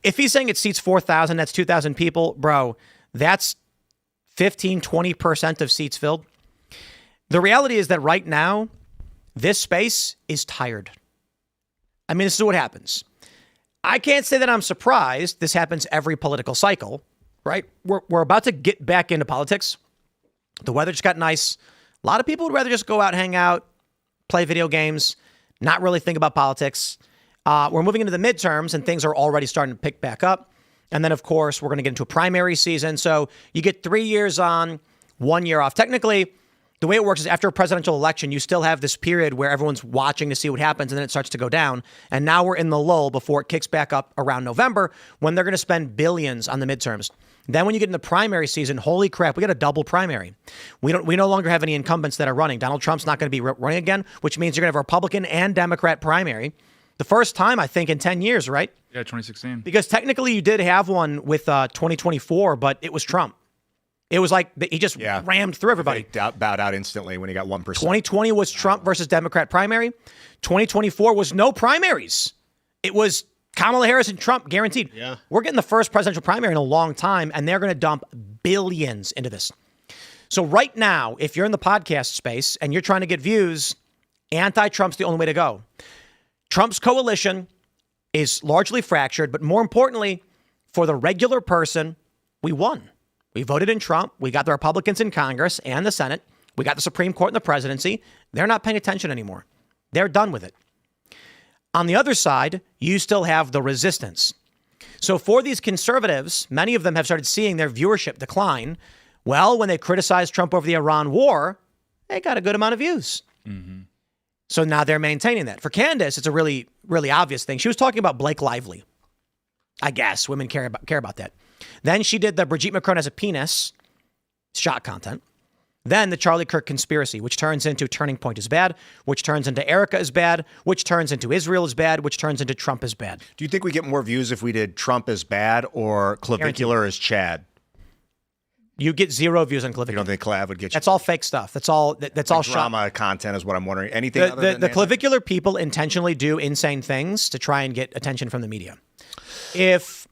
if he's saying it seats 4,000, that's 2,000 people, bro, that's 15, 20% of seats filled. The reality is that right now, this space is tired. I mean, this is what happens. I can't say that I'm surprised. This happens every political cycle, right? We're about to get back into politics. The weather just got nice. A lot of people would rather just go out, hang out, play video games, not really think about politics. We're moving into the midterms and things are already starting to pick back up. And then, of course, we're going to get into a primary season. So you get 3 years on, 1 year off. Technically, the way it works is after a presidential election, you still have this period where everyone's watching to see what happens, and then it starts to go down. And now we're in the lull before it kicks back up around November when they're going to spend billions on the midterms. Then when you get in the primary season, holy crap, we got a double primary. We no longer have any incumbents that are running. Donald Trump's not going to be running again, which means you're going to have a Republican and Democrat primary. The first time, I think, in 10 years, right? Yeah, 2016. Because technically you did have one with 2024, but it was Trump. It was like he just rammed through everybody. They bowed out instantly when he got 1%. 2020 was Trump versus Democrat primary. 2024 was no primaries. It was Kamala Harris and Trump, guaranteed. Yeah. We're getting the first presidential primary in a long time, and they're going to dump billions into this. So right now, if you're in the podcast space and you're trying to get views, anti-Trump's the only way to go. Trump's coalition is largely fractured, but more importantly, for the regular person, we won. We voted in Trump. We got the Republicans in Congress and the Senate. We got the Supreme Court and the presidency. They're not paying attention anymore. They're done with it. On the other side, you still have the resistance. So for these conservatives, many of them have started seeing their viewership decline. Well, when they criticized Trump over the Iran war, they got a good amount of views. Mm-hmm. So now they're maintaining that. For Candace, it's a really, really obvious thing. She was talking about Blake Lively. I guess women care about that. Then she did the Brigitte Macron has a penis shot content. Then the Charlie Kirk conspiracy, which turns into Turning Point is bad, which turns into Erica is bad, which turns into Israel is bad, which turns into Trump is bad. Do you think we get more views if we did Trump is bad or clavicular is Chad? You get 0 views on clavicular. You don't think Clav would get you? That's all fake stuff. That's all drama content is what I'm wondering. Anything other than the clavicular people intentionally do insane things to try and get attention from the media. If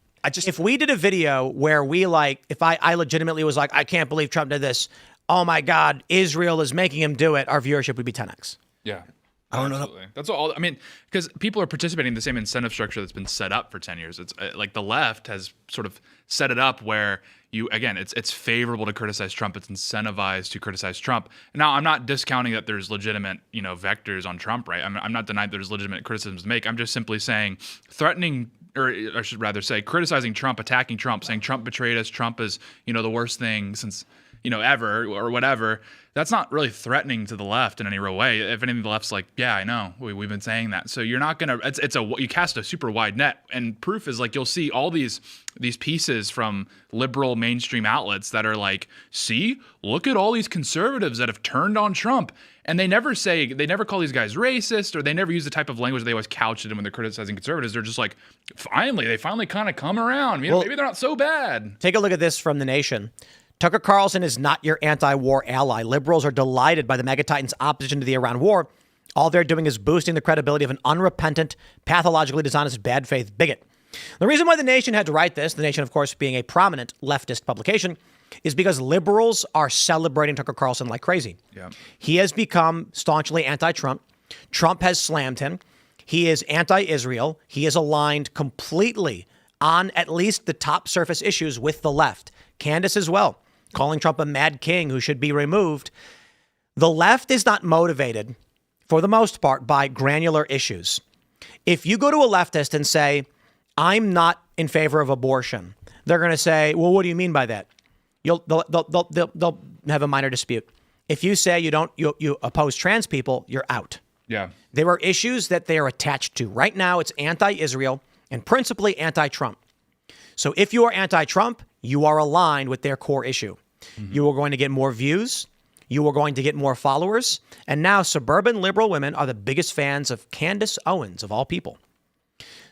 we did a video where we if I legitimately was like, I can't believe Trump did this. Oh my God, Israel is making him do it. Our viewership would be 10x. Yeah. I don't know. That's all. I mean, because people are participating in the same incentive structure that's been set up for 10 years. It's like the left has sort of set it up where it's favorable to criticize Trump. It's incentivized to criticize Trump. Now, I'm not discounting that there's legitimate, vectors on Trump, right? I'm not denying there's legitimate criticisms to make. I'm just simply saying threatening, or I should rather say criticizing Trump, attacking Trump, saying Trump betrayed us, Trump is, the worst thing since, ever or whatever. That's not really threatening to the left in any real way. If anything, the left's like, yeah, I know, we've been saying that. So you're not gonna. You cast a super wide net, and proof is like you'll see all these pieces from liberal mainstream outlets that are like, see, look at all these conservatives that have turned on Trump, and they never call these guys racist, or they never use the type of language they always couch it in when they're criticizing conservatives. They're just like, they finally kind of come around. Maybe they're not so bad. Take a look at this from The Nation. Tucker Carlson is not your anti-war ally. Liberals are delighted by the mega titans' opposition to the Iran war. All they're doing is boosting the credibility of an unrepentant, pathologically dishonest, bad faith bigot. The reason why The Nation had to write this, The Nation, of course, being a prominent leftist publication, is because liberals are celebrating Tucker Carlson like crazy. Yeah. He has become staunchly anti-Trump. Trump has slammed him. He is anti-Israel. He is aligned completely on at least the top surface issues with the left. Candace as well, calling Trump a mad king who should be removed. The left is not motivated, for the most part, by granular issues. If you go to a leftist and say, I'm not in favor of abortion, they're going to say, well, what do you mean by that? They'll have a minor dispute. If you say you oppose trans people, you're out. Yeah. There are issues that they are attached to. Right now, it's anti-Israel and principally anti-Trump. So if you are anti-Trump, you are aligned with their core issue. Mm-hmm. You are going to get more views. you are going to get more followers. And now suburban liberal women are the biggest fans of Candace Owens, of all people.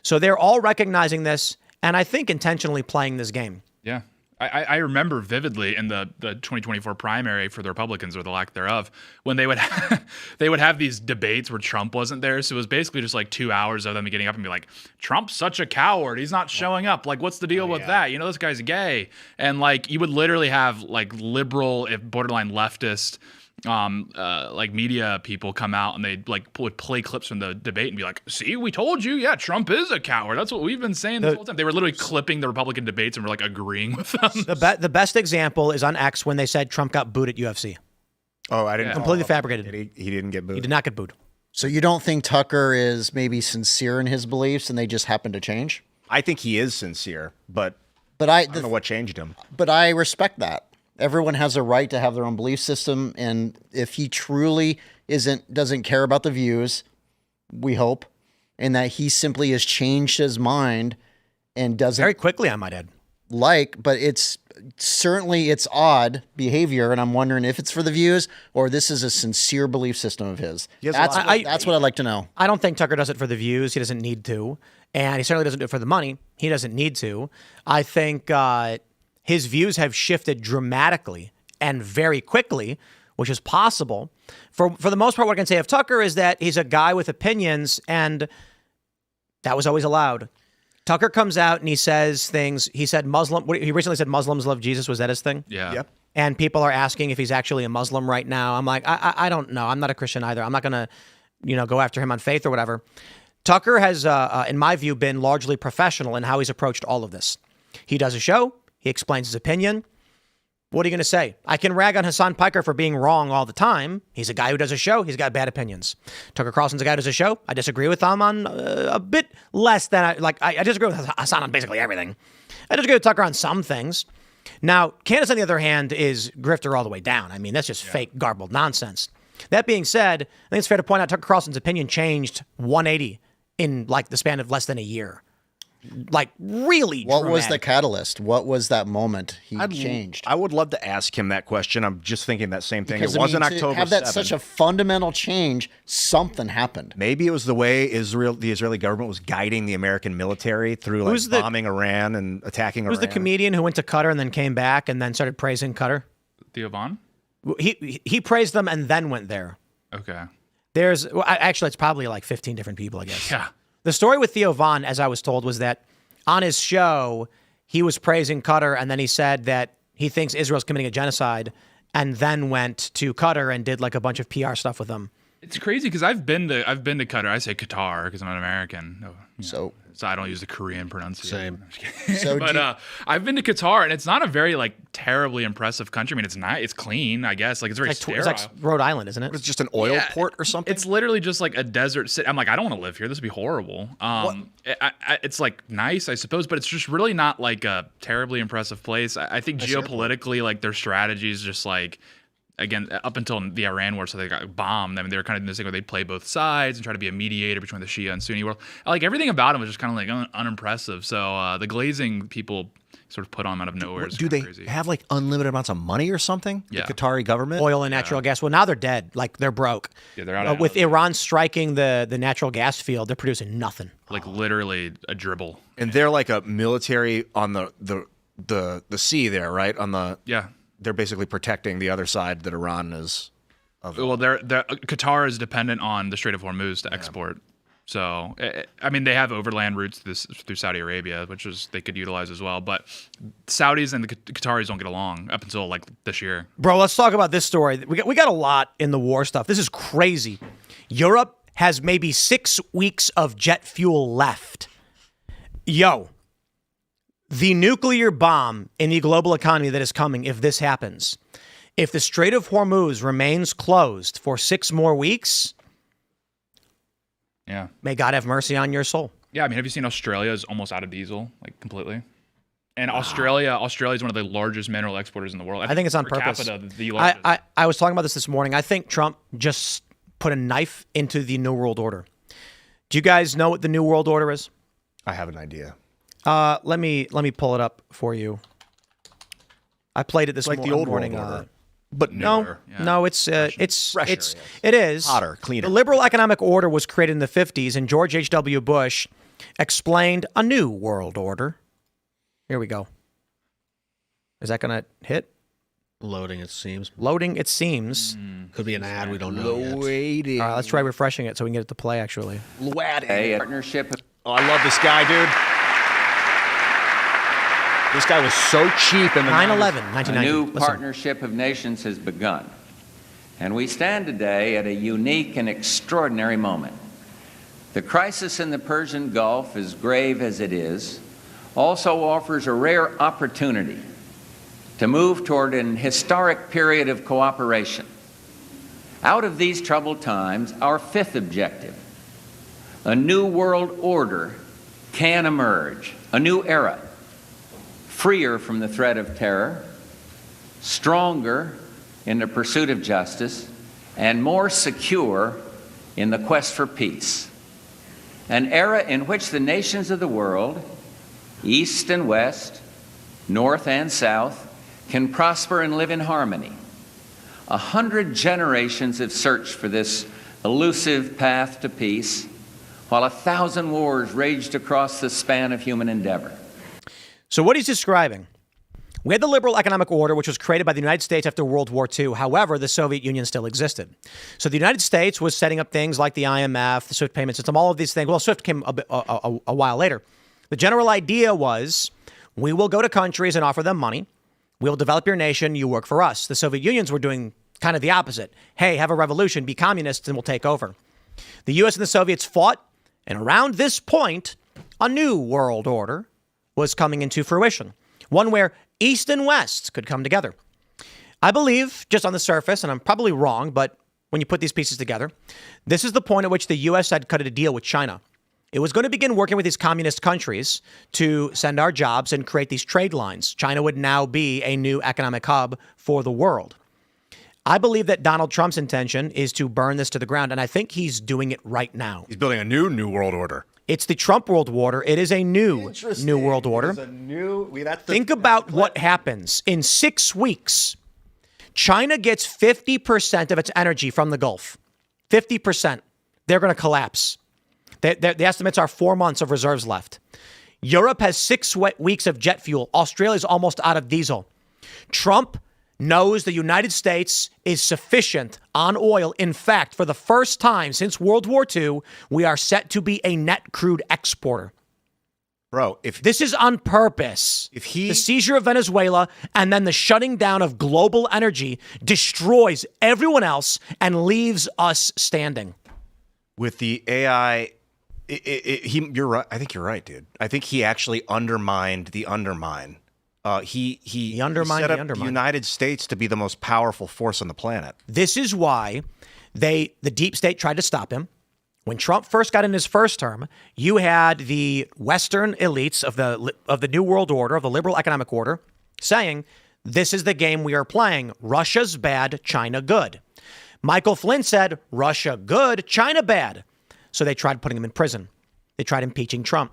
So they're all recognizing this, and I think intentionally playing this game. Yeah. I remember vividly in the 2024 primary for the Republicans, or the lack thereof, when they would have these debates where Trump wasn't there. So it was basically just like 2 hours of them getting up and be like, Trump's such a coward. He's not showing up. Like, what's the deal with that? You know, this guy's gay. And like, you would literally have like liberal, if borderline leftist, like media people come out and they like would play clips from the debate and be like, see, we told you, yeah, Trump is a coward. That's what we've been saying this whole time. They were literally clipping the Republican debates and were like agreeing with them. The best example is on X when they said Trump got booed at UFC. Oh, I didn't. Completely fabricated. He didn't get booed. He did not get booed. So you don't think Tucker is maybe sincere in his beliefs and they just happen to change? I think he is sincere, but I don't know what changed him. But I respect that. Everyone has a right to have their own belief system, and if he truly doesn't care about the views, we hope, and that he simply has changed his mind and doesn't Very quickly, I might add. but it's odd behavior, and I'm wondering if it's for the views or this is a sincere belief system of his. That's what I'd like to know. I don't think Tucker does it for the views. He doesn't need to. And he certainly doesn't do it for the money. He doesn't need to. I think his views have shifted dramatically and very quickly, which is possible. For the most part, what I can say of Tucker is that he's a guy with opinions, and that was always allowed. Tucker comes out and he says things. He recently said Muslims love Jesus. Was that his thing? Yeah. Yep. And people are asking if he's actually a Muslim right now. I'm like, I don't know. I'm not a Christian either. I'm not going to, go after him on faith or whatever. Tucker has, in my view, been largely professional in how he's approached all of this. He does a show. He explains his opinion. What are you going to say? I can rag on Hassan Piker for being wrong all the time. He's a guy who does a show. He's got bad opinions. Tucker Carlson's a guy who does a show. I disagree with him on a bit less than I disagree with Hassan on basically everything. I disagree with Tucker on some things. Now, Candace, on the other hand, is grifter all the way down. I mean, that's just fake, garbled nonsense. That being said, I think it's fair to point out Tucker Carlson's opinion changed 180 in like the span of less than a year. Like really What dramatic. was the catalyst? What was that moment he changed? I would love to ask him that question. I'm just thinking that same thing. Because, it wasn't to October have that 7th. such a fundamental change, something happened. Maybe it was the way the Israeli government was guiding the American military through bombing Iran and attacking Iran. Who's the comedian who went to Qatar and then came back and then started praising Qatar? Theo Von? He praised them and then went there. Okay. Actually, it's probably like 15 different people, I guess. Yeah. The story with Theo Von, as I was told, was that on his show, he was praising Qatar, and then he said that he thinks Israel's committing a genocide, and then went to Qatar and did like a bunch of PR stuff with them. It's crazy because I've been to Qatar. I say Qatar because I'm not American. So I don't use the Korean pronunciation. So but I've been to Qatar, and it's not a very like terribly impressive country. I mean, it's nice, it's clean, I guess. Like it's very sterile. It's like Rhode Island, isn't it? It's just an oil port or something. It's literally just like a desert city. I'm like, I don't want to live here. This would be horrible. It's like nice, I suppose, but it's just really not like a terribly impressive place. I think geopolitically, like their strategy is just like. Again, up until the Iran war, so they got bombed. I mean, they were kind of in this thing where they'd play both sides and try to be a mediator between the Shia and Sunni world. Like everything about them was just kind of like unimpressive. So the glazing people sort of put on them out of nowhere. Do they crazy. have like unlimited amounts of money or something? Yeah. The Qatari government? Oil and natural gas. Well, now they're dead. Like they're broke. Yeah, they're out with Iran striking the natural gas field, they're producing nothing. Like literally a dribble. And they're like a military on the sea there, right? Yeah. They're basically protecting the other side that Iran is. Well, Qatar is dependent on the Strait of Hormuz to export. So, I mean, they have overland routes through Saudi Arabia, which they could utilize as well. But Saudis and the Qataris don't get along up until like this year. Bro, let's talk about this story. We got a lot in the war stuff. This is crazy. Europe has maybe 6 weeks of jet fuel left. Yo. The nuclear bomb in the global economy that is coming if this happens. If the Strait of Hormuz remains closed for 6 more weeks, may God have mercy on your soul. Yeah, I mean, have you seen Australia is almost out of diesel, like completely? And Australia is one of the largest mineral exporters in the world. I think it's on per purpose. Capita, the largest. I was talking about this morning. I think Trump just put a knife into the New World Order. Do you guys know what the New World Order is? I have an idea. Let me pull it up for you. I played it this like the old morning. world order. But No, no, it is hotter, cleaner. The liberal economic order was created in the 50s, and George H.W. Bush explained a new world order. Here we go. Is that going to hit? Loading, it seems. Loading, it seems. Could be an ad. We don't know yet. Waiting. All right, let's try refreshing it so we can get it to play, actually. Partnership. Oh, I love this guy, dude. This guy was so cheap in the 9/11, 90s. 1990. A new Listen. partnership of nations has begun, and we stand today at a unique and extraordinary moment. The crisis in the Persian Gulf, as grave as it is, also offers a rare opportunity to move toward an historic period of cooperation. Out of these troubled times, our fifth objective, a new world order, can emerge, a new era, freer from the threat of terror, stronger in the pursuit of justice, and more secure in the quest for peace. An era in which the nations of the world, East and West, North and South, can prosper and live in harmony. 100 generations have searched for this elusive path to peace, while 1,000 wars raged across the span of human endeavor. So what he's describing, we had the liberal economic order, which was created by the United States after World War II. However, the Soviet Union still existed. So the United States was setting up things like the IMF, the SWIFT payment system, all of these things. Well, SWIFT came a while later. The general idea was we will go to countries and offer them money. We'll develop your nation. You work for us. The Soviet Unions were doing kind of the opposite. Hey, have a revolution, be communists, and we'll take over. The U.S. and the Soviets fought. And around this point, a new world order was coming into fruition, one where East and West could come together. I believe, just on the surface, and I'm probably wrong, but when you put these pieces together, this is the point at which the U.S. had cut a deal with China. It was going to begin working with these communist countries to send our jobs and create these trade lines. China would now be a new economic hub for the world. I believe that Donald Trump's intention is to burn this to the ground, and I think he's doing it right now. He's building a new world order. It's the Trump world order. It is a new world order. Think about what happens in 6 weeks. China gets 50% of its energy from the Gulf. 50%. They're going to collapse. The estimates are 4 months of reserves left. Europe has 6 weeks of jet fuel. Australia's almost out of diesel. Trump knows the United States is sufficient on oil. In fact, for the first time since World War II, we are set to be a net crude exporter. Bro, if This is on purpose. The seizure of Venezuela and then the shutting down of global energy destroys everyone else and leaves us standing. with the AI, you're right. I think you're right, dude. I think he actually undermined the undermine. He undermined set the up undermine. the United States to be the most powerful force on the planet. This is why the deep state tried to stop him. When Trump first got in his first term, you had the Western elites of the New World Order, of the liberal economic order, saying, this is the game we are playing. Russia's bad, China good. Michael Flynn said, Russia good, China bad. So they tried putting him in prison. They tried impeaching Trump.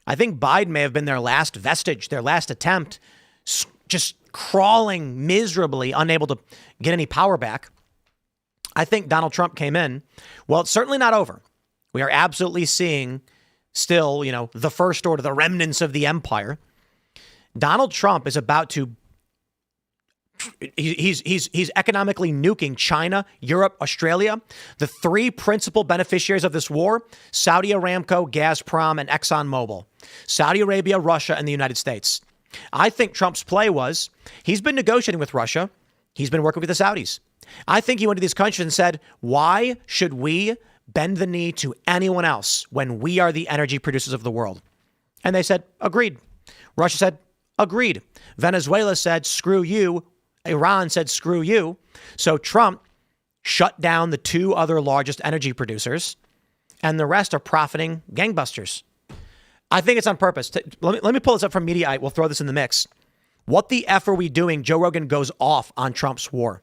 I think Biden may have been their last vestige, their last attempt, just crawling miserably, unable to get any power back. I think Donald Trump came in. Well, it's certainly not over. We are absolutely seeing still, the first order, the remnants of the empire. Donald Trump is about to, he's economically nuking China, Europe, Australia. The three principal beneficiaries of this war, Saudi Aramco, Gazprom, and ExxonMobil. Saudi Arabia, Russia, and the United States. I think Trump's play was, he's been negotiating with Russia. He's been working with the Saudis. I think he went to these countries and said, why should we bend the knee to anyone else when we are the energy producers of the world? And they said, agreed. Russia said, agreed. Venezuela said, screw you. Iran said, screw you. So Trump shut down the two other largest energy producers, and the rest are profiting gangbusters. I think it's on purpose. Let me pull this up from Mediaite. We'll throw this in the mix. What the F are we doing? Joe Rogan goes off on Trump's war.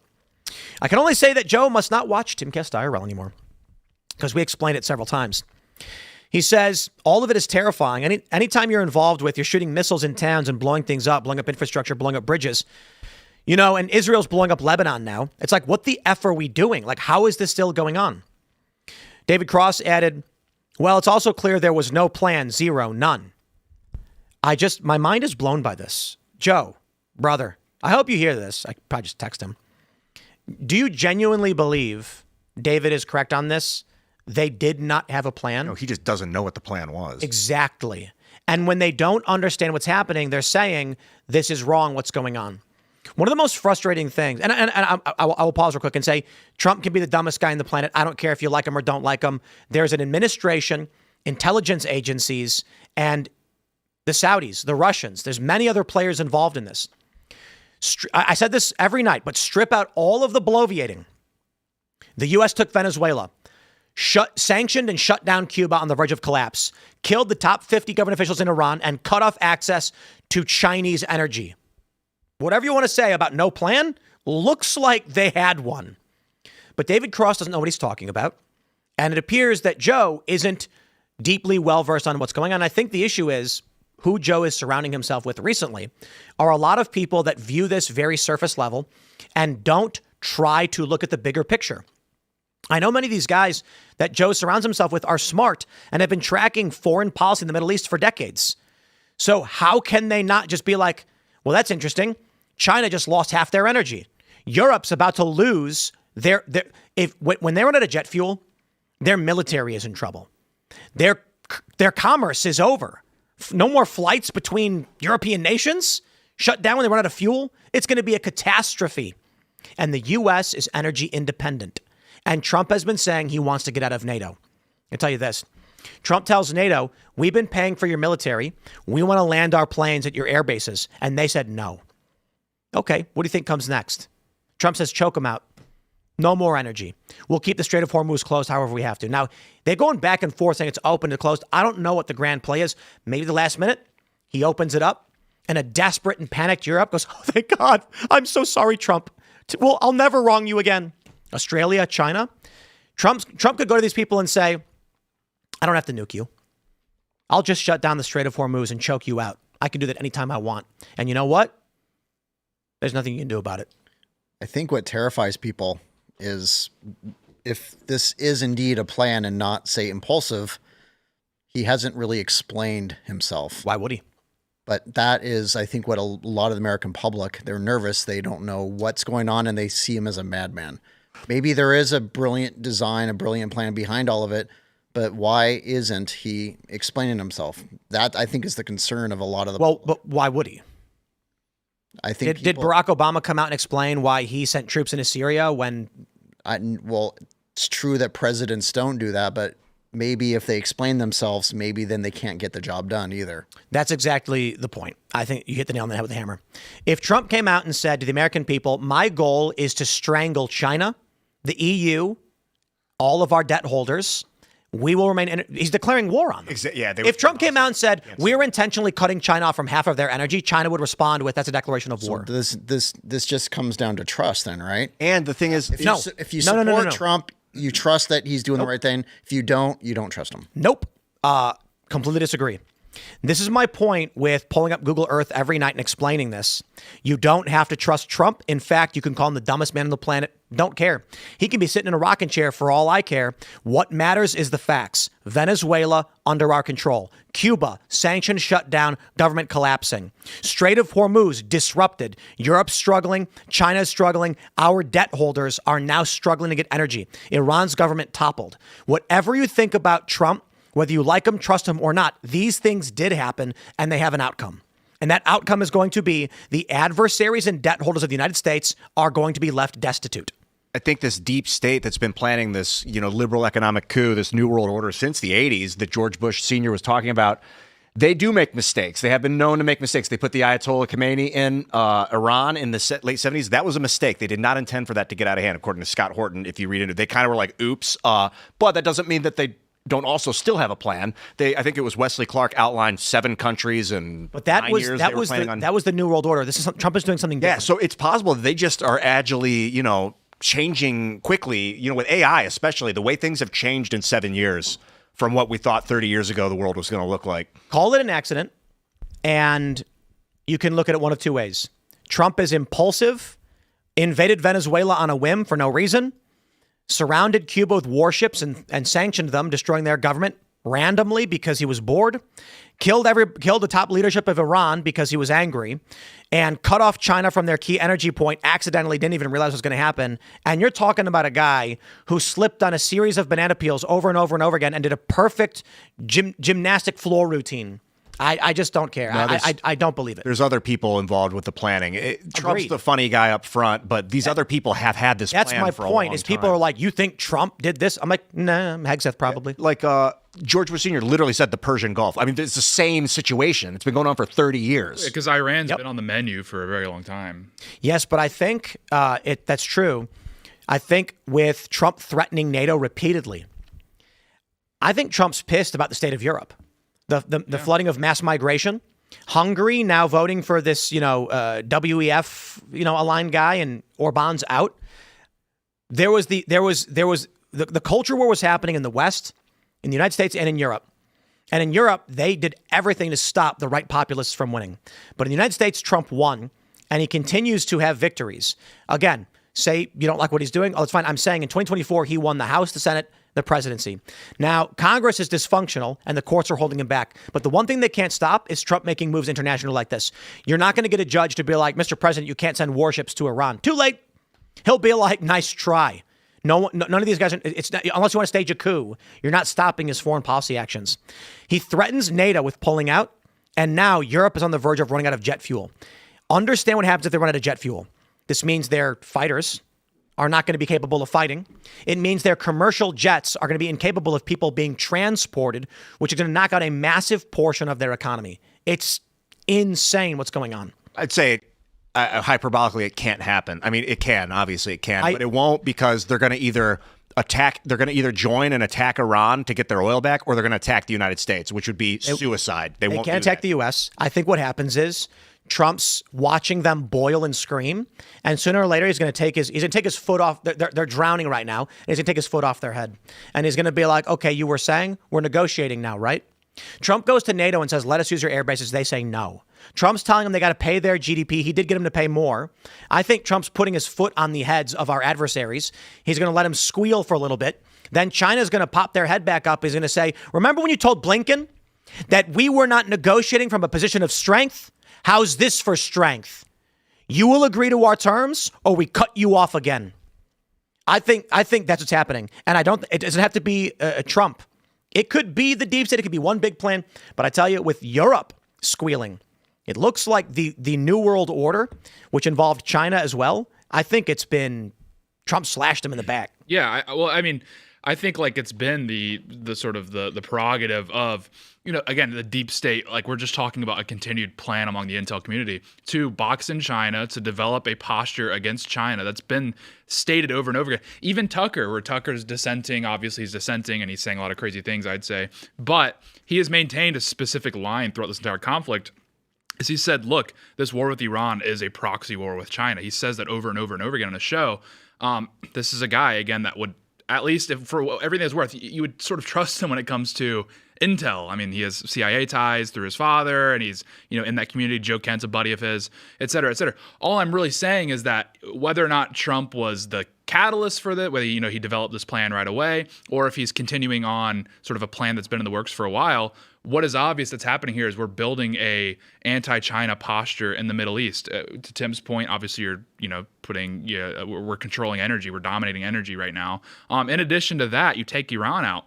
I can only say that Joe must not watch Timcast IRL anymore, because we explained it several times. He says, all of it is terrifying. Anytime you're involved with, you're shooting missiles in towns and blowing things up, blowing up infrastructure, blowing up bridges, You know, and Israel's blowing up Lebanon now. It's like, what the F are we doing? Like, how is this still going on? David Cross added, well, it's also clear there was no plan, zero, none. My mind is blown by this. Joe, brother, I hope you hear this. I could probably just text him. Do you genuinely believe David is correct on this? They did not have a plan? No, he just doesn't know what the plan was. Exactly. And when they don't understand what's happening, they're saying, this is wrong, what's going on? One of the most frustrating things, and I will pause real quick and say, Trump can be the dumbest guy on the planet. I don't care if you like him or don't like him. There's an administration, intelligence agencies, and the Saudis, the Russians. There's many other players involved in this. I said this every night, but strip out all of the bloviating. The U.S. took Venezuela, sanctioned and shut down Cuba on the verge of collapse, killed the top 50 government officials in Iran, and cut off access to Chinese energy. Whatever you want to say about no plan, looks like they had one. But David Cross doesn't know what he's talking about. And it appears that Joe isn't deeply well-versed on what's going on. I think the issue is who Joe is surrounding himself with recently are a lot of people that view this very surface level and don't try to look at the bigger picture. I know many of these guys that Joe surrounds himself with are smart and have been tracking foreign policy in the Middle East for decades. So how can they not just be like, well, that's interesting. China just lost half their energy. Europe's about to lose when they run out of jet fuel, their military is in trouble. Their commerce is over. No more flights between European nations. Shut down when they run out of fuel. It's going to be a catastrophe. And the U.S. is energy independent. And Trump has been saying he wants to get out of NATO. I'll tell you this. Trump tells NATO, we've been paying for your military. We want to land our planes at your air bases. And they said no. Okay, what do you think comes next? Trump says, choke them out. No more energy. We'll keep the Strait of Hormuz closed however we have to. Now, they're going back and forth saying it's open to closed. I don't know what the grand play is. Maybe the last minute, he opens it up, and a desperate and panicked Europe goes, oh, thank God. I'm so sorry, Trump. Well, I'll never wrong you again. Australia, China. Trump could go to these people and say, I don't have to nuke you. I'll just shut down the Strait of Hormuz and choke you out. I can do that anytime I want. And you know what? There's nothing you can do about it. I think what terrifies people is if this is indeed a plan and not, say, impulsive, he hasn't really explained himself. Why would he? But that is, I think, what a lot of the American public, they're nervous. They don't know what's going on and they see him as a madman. Maybe there is a brilliant design, a brilliant plan behind all of it, but why isn't he explaining himself? That, I think, is the concern of a lot of the public. But why would he? I think did Barack Obama come out and explain why he sent troops into Syria when? Well, it's true that presidents don't do that, but maybe if they explain themselves, maybe then they can't get the job done either. That's exactly the point. I think you hit the nail on the head with a hammer. If Trump came out and said to the American people, my goal is to strangle China, the EU, all of our debt holders, we will remain. He's declaring war on them. If Trump came out and said, we're intentionally cutting China off from half of their energy, China would respond with, that's a declaration of war. This just comes down to trust then, right? And the thing is, if you support Trump, you trust that he's doing the right thing. If you don't trust him. Nope. Completely disagree. This is my point with pulling up Google Earth every night and explaining this. You don't have to trust Trump. In fact, you can call him the dumbest man on the planet. Don't care. He can be sitting in a rocking chair for all I care. What matters is the facts. Venezuela, under our control. Cuba, sanctions shut down, government collapsing. Strait of Hormuz, disrupted. Europe struggling. China's struggling. Our debt holders are now struggling to get energy. Iran's government toppled. Whatever you think about Trump, whether you like him, trust him or not, these things did happen and they have an outcome. And that outcome is going to be the adversaries and debt holders of the United States are going to be left destitute. I think this deep state that's been planning this, liberal economic coup, this new world order since the 80s that George Bush Sr. was talking about, they do make mistakes. They have been known to make mistakes. They put the Ayatollah Khomeini in Iran in the late 70s. That was a mistake. They did not intend for that to get out of hand, according to Scott Horton. If you read into it, they kind of were like, oops. But that doesn't mean that they don't also still have a plan. I think it was Wesley Clark outlined 7 countries and but that was the New World Order. Trump is doing something different. Yeah, so it's possible that they just are agilely, changing quickly. With AI especially, the way things have changed in 7 years from what we thought 30 years ago the world was going to look like. Call it an accident, and you can look at it one of two ways. Trump is impulsive, invaded Venezuela on a whim for no reason, surrounded Cuba with warships and sanctioned them, destroying their government randomly because he was bored, killed the top leadership of Iran because he was angry, and cut off China from their key energy point accidentally, didn't even realize what was going to happen. And you're talking about a guy who slipped on a series of banana peels over and over and over again and did a perfect gymnastic floor routine. I just don't care. No, I don't believe it. There's other people involved with the planning. Trump's Agreed. the funny guy up front, but these other people have had this That's plan my for a point, long is people time. are like, you think Trump did this? I'm like, nah, Hegseth probably. Like George Bush Sr. literally said the Persian Gulf. I mean, it's the same situation. It's been going on for 30 years. Because Iran's been on the menu for a very long time. Yes, but I think that's true. I think with Trump threatening NATO repeatedly, I think Trump's pissed about the state of Europe. The flooding of mass migration, Hungary now voting for this, WEF, aligned guy, and Orban's out. There was the culture war was happening in the West, in the United States, and in Europe. And in Europe, they did everything to stop the right populists from winning. But in the United States, Trump won, and he continues to have victories. Again, say you don't like what he's doing. Oh, it's fine. I'm saying in 2024, he won the House, the Senate, the presidency. Now, Congress is dysfunctional and the courts are holding him back. But the one thing they can't stop is Trump making moves international like this. You're not going to get a judge to be like, Mr. President, you can't send warships to Iran. Too late. He'll be like, nice try. None of these guys, it's not, unless you want to stage a coup, you're not stopping his foreign policy actions. He threatens NATO with pulling out, and now Europe is on the verge of running out of jet fuel. Understand what happens if they run out of jet fuel. This means their fighters are not going to be capable of fighting. It means their commercial jets are going to be incapable of people being transported, which is going to knock out a massive portion of their economy. It's insane what's going on. I'd say hyperbolically, it can't happen. I mean, it can, obviously it can, but it won't, because they're going to either join and attack Iran to get their oil back, or they're going to attack the United States, which would be suicide. They won't can't attack the U.S. I think what happens is Trump's watching them boil and scream, and sooner or later he's going to take his foot off. They're drowning right now, and he's going to take his foot off their head, and he's going to be like, "Okay, you were saying we're negotiating now, right?" Trump goes to NATO and says, "Let us use your air bases." They say no. Trump's telling them they got to pay their GDP. He did get them to pay more. I think Trump's putting his foot on the heads of our adversaries. He's going to let them squeal for a little bit. Then China's going to pop their head back up. He's going to say, "Remember when you told Blinken that we were not negotiating from a position of strength? How's this for strength? You will agree to our terms, or we cut you off again." I think that's what's happening. And it doesn't have to be Trump. It could be the deep state. It could be one big plan. But I tell you, with Europe squealing, it looks like the New World Order, which involved China as well. I think it's been Trump slashed him in the back. Yeah. I think like it's been the sort of the prerogative of, again, the deep state. Like, we're just talking about a continued plan among the intel community to box in China, to develop a posture against China. That's been stated over and over again. Even Tucker, where Tucker's dissenting, obviously he's dissenting and he's saying a lot of crazy things, I'd say. But he has maintained a specific line throughout this entire conflict. Is he said, look, this war with Iran is a proxy war with China. He says that over and over and over again on the show. This is a guy, again, that would, at least if, for everything it's worth, you would sort of trust him when it comes to intel. I mean, he has CIA ties through his father, and he's, in that community. Joe Kent's a buddy of his, et cetera, et cetera. All I'm really saying is that whether or not Trump was the catalyst for that, whether, he developed this plan right away, or if he's continuing on sort of a plan that's been in the works for a while, what is obvious that's happening here is we're building a anti-China posture in the Middle East. To Tim's point, obviously we're controlling energy, we're dominating energy right now. In addition to that, you take Iran out,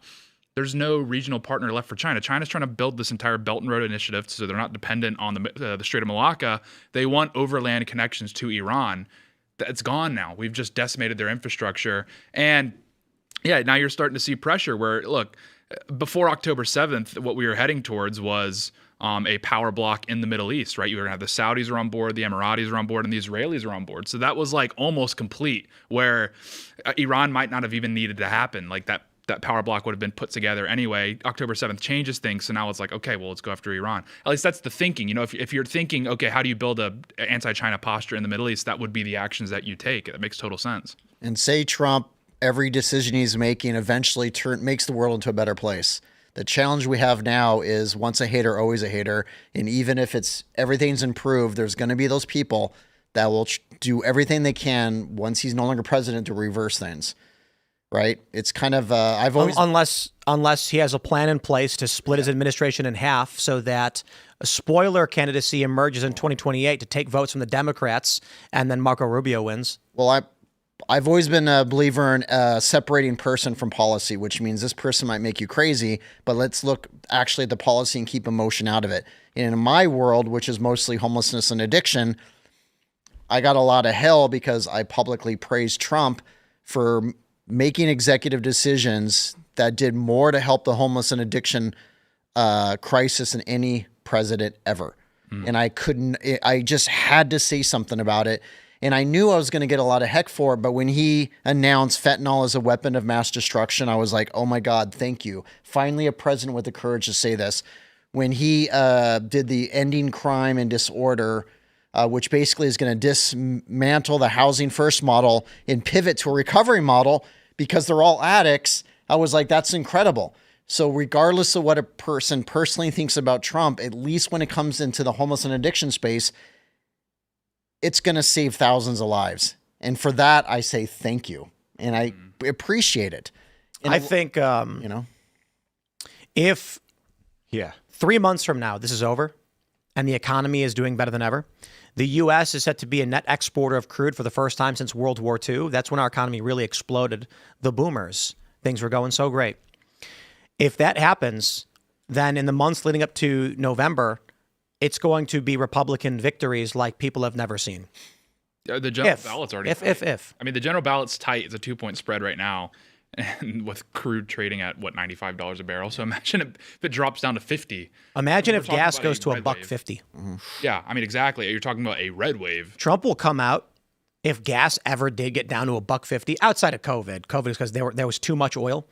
there's no regional partner left for China. China's trying to build this entire Belt and Road initiative so they're not dependent on the Strait of Malacca. They want overland connections to Iran. That's gone now. We've just decimated their infrastructure. And yeah, now you're starting to see pressure where, look, before October 7th, what we were heading towards was a power block in the Middle East, right? You were going to have the Saudis are on board, the Emiratis are on board, and the Israelis are on board. So that was like almost complete, where Iran might not have even needed to happen. Like that power block would have been put together anyway. October 7th changes things. So now it's like, okay, well, let's go after Iran. At least that's the thinking. If you're thinking, okay, how do you build a anti-China posture in the Middle East? That would be the actions that you take. That makes total sense. And say Trump, every decision he's making eventually makes the world into a better place. The challenge we have now is once a hater, always a hater. And even if everything's improved, there's going to be those people that will do everything they can once he's no longer president to reverse things. Right? It's kind of I've always unless he has a plan in place to split his administration in half so that a spoiler candidacy emerges in 2028 to take votes from the Democrats, and then Marco Rubio wins. Well, I've always been a believer in separating person from policy, which means this person might make you crazy, but let's look actually at the policy and keep emotion out of it. And in my world, which is mostly homelessness and addiction, I got a lot of hell because I publicly praised Trump for making executive decisions that did more to help the homeless and addiction crisis than any president ever. And I just had to say something about it. And I knew I was going to get a lot of heck for it. But when he announced fentanyl as a weapon of mass destruction, I was like, oh my God, thank you. Finally, a president with the courage to say this. When he did the ending crime and disorder, which basically is going to dismantle the housing first model and pivot to a recovery model because they're all addicts, I was like, that's incredible. So regardless of what a person personally thinks about Trump, at least when it comes into the homeless and addiction space, it's going to save thousands of lives. And for that, I say thank you. And I appreciate it. And I think, if 3 months from now, this is over and the economy is doing better than ever, the U.S. is set to be a net exporter of crude for the first time since World War II. That's when our economy really exploded. The boomers. Things were going so great. If that happens, then in the months leading up to November, it's going to be Republican victories like people have never seen. The general ballot's already tight. If. I mean, the general ballot's tight. It's a 2-point spread right now, and with crude trading at, $95 a barrel. So imagine if it drops down to 50. Imagine if gas goes to $1.50. Yeah, I mean, exactly. You're talking about a red wave. Trump will come out if gas ever did get down to $1.50 outside of COVID. COVID is because there was too much oil.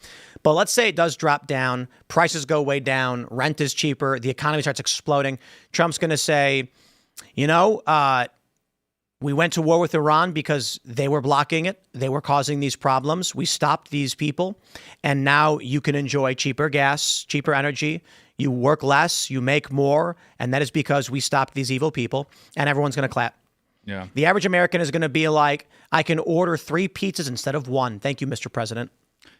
But let's say it does drop down, prices go way down, rent is cheaper, the economy starts exploding. Trump's going to say, we went to war with Iran because they were blocking it. They were causing these problems. We stopped these people. And now you can enjoy cheaper gas, cheaper energy. You work less, you make more. And that is because we stopped these evil people. And everyone's going to clap. Yeah. The average American is going to be like, I can order 3 pizzas instead of 1. Thank you, Mr. President.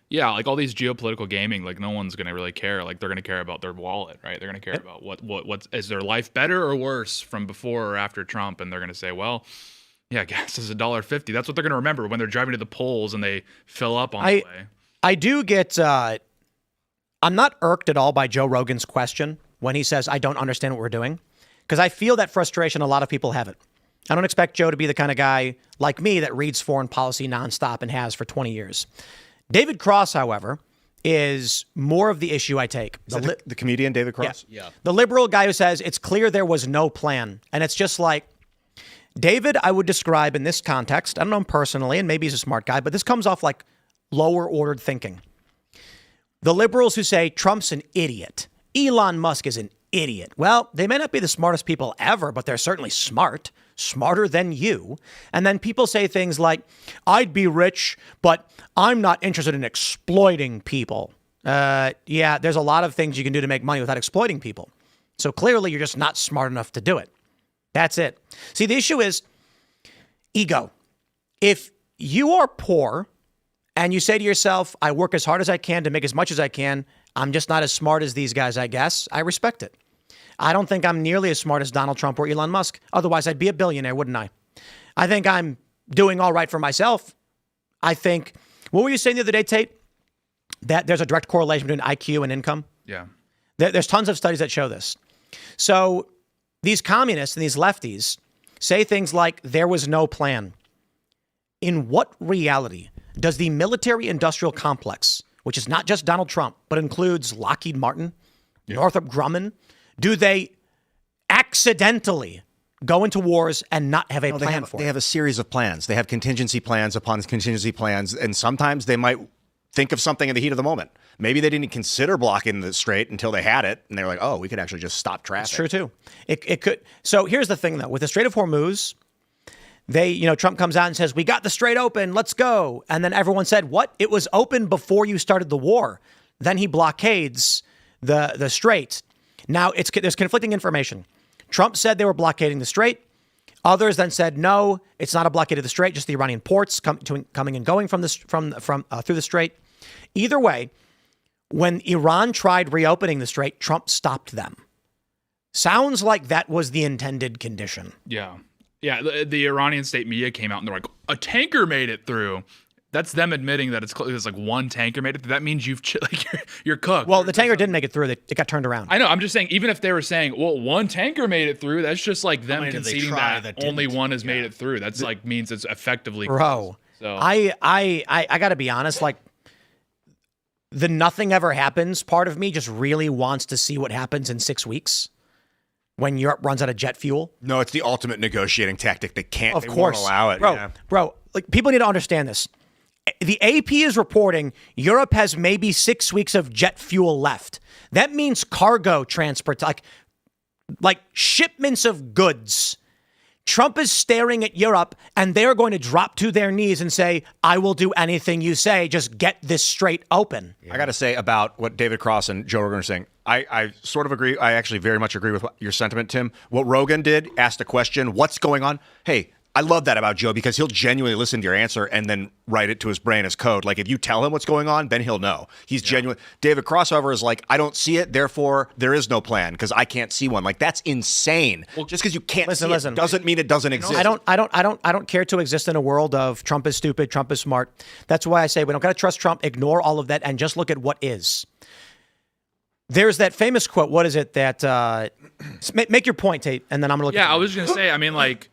Yeah, like all these geopolitical gaming, like no one's going to really care. Like they're going to care about their wallet, right? They're going to care about what is their life better or worse from before or after Trump? And they're going to say, well, yeah, gas is $1.50. That's what they're going to remember when they're driving to the polls and they fill up on the way. I do get, I'm not irked at all by Joe Rogan's question when he says, I don't understand what we're doing. Because I feel that frustration. A lot of people have it. I don't expect Joe to be the kind of guy like me that reads foreign policy nonstop and has for 20 years. David Cross, however, is more of the issue I take. The comedian David Cross? Yeah. The liberal guy who says it's clear there was no plan. And it's just like, David, I would describe in this context, I don't know him personally, and maybe he's a smart guy, but this comes off like lower ordered thinking. The liberals who say Trump's an idiot, Elon Musk is an idiot. Well, they may not be the smartest people ever, but they're certainly smart, smarter than you. And then people say things like, I'd be rich, but I'm not interested in exploiting people. Yeah, there's a lot of things you can do to make money without exploiting people. So clearly you're just not smart enough to do it. That's it. See, the issue is ego. If you are poor and you say to yourself, I work as hard as I can to make as much as I can, I'm just not as smart as these guys, I guess, I respect it. I don't think I'm nearly as smart as Donald Trump or Elon Musk. Otherwise, I'd be a billionaire, wouldn't I? I think I'm doing all right for myself. I think, what were you saying the other day, Tate? That there's a direct correlation between IQ and income? Yeah. There's tons of studies that show this. So these communists and these lefties say things like, there was no plan. In what reality does the military-industrial complex, which is not just Donald Trump, but includes Lockheed Martin, Northrop Grumman, do they accidentally go into wars and not have a plan for it? They have a series of plans. They have contingency plans upon contingency plans, and sometimes they might think of something in the heat of the moment. Maybe they didn't consider blocking the strait until they had it, and they're like, oh, we could actually just stop traffic. That's true, too. It could. So here's the thing, though. With the Strait of Hormuz, Trump comes out and says, we got the strait open, let's go. And then everyone said, what? It was open before you started the war. Then he blockades the strait. Now, there's conflicting information. Trump said they were blockading the strait. Others then said, no, it's not a blockade of the strait, just the Iranian ports coming and going from through the strait. Either way, when Iran tried reopening the strait, Trump stopped them. Sounds like that was the intended condition. Yeah. Yeah. The Iranian state media came out and they're like, a tanker made it through. That's them admitting that it's like one tanker made it through. That means you're cooked. Well, the tanker didn't make it through. It got turned around. I know. I'm just saying, even if they were saying, well, one tanker made it through, that's just like them conceding that only one has made it through. That's like means it's effectively. Bro, so. I got to be honest, like the nothing ever happens part of me just really wants to see what happens in 6 weeks when Europe runs out of jet fuel. No, it's the ultimate negotiating tactic. They can't. Of course. Won't allow it. Bro, like people need to understand this. The AP is reporting Europe has maybe 6 weeks of jet fuel left. That means cargo transport, like shipments of goods. Trump is staring at Europe and they're going to drop to their knees and say, I will do anything you say. Just get this strait open. I got to say about what David Cross and Joe Rogan are saying. I sort of agree. I actually very much agree with your sentiment, Tim. What Rogan did, asked a question, what's going on? Hey, I love that about Joe because he'll genuinely listen to your answer and then write it to his brain as code. Like if you tell him what's going on, then he'll know. He's genuine. David Cross, however, is like, I don't see it, therefore there is no plan because I can't see one. Like that's insane. Well, just because you can't see it doesn't mean it doesn't exist. I don't care to exist in a world of Trump is stupid, Trump is smart. That's why I say we don't got to trust Trump. Ignore all of that and just look at what is. There's that famous quote. What is it that make your point, Tate, and then I'm gonna look. Yeah, I was gonna say. I mean, like.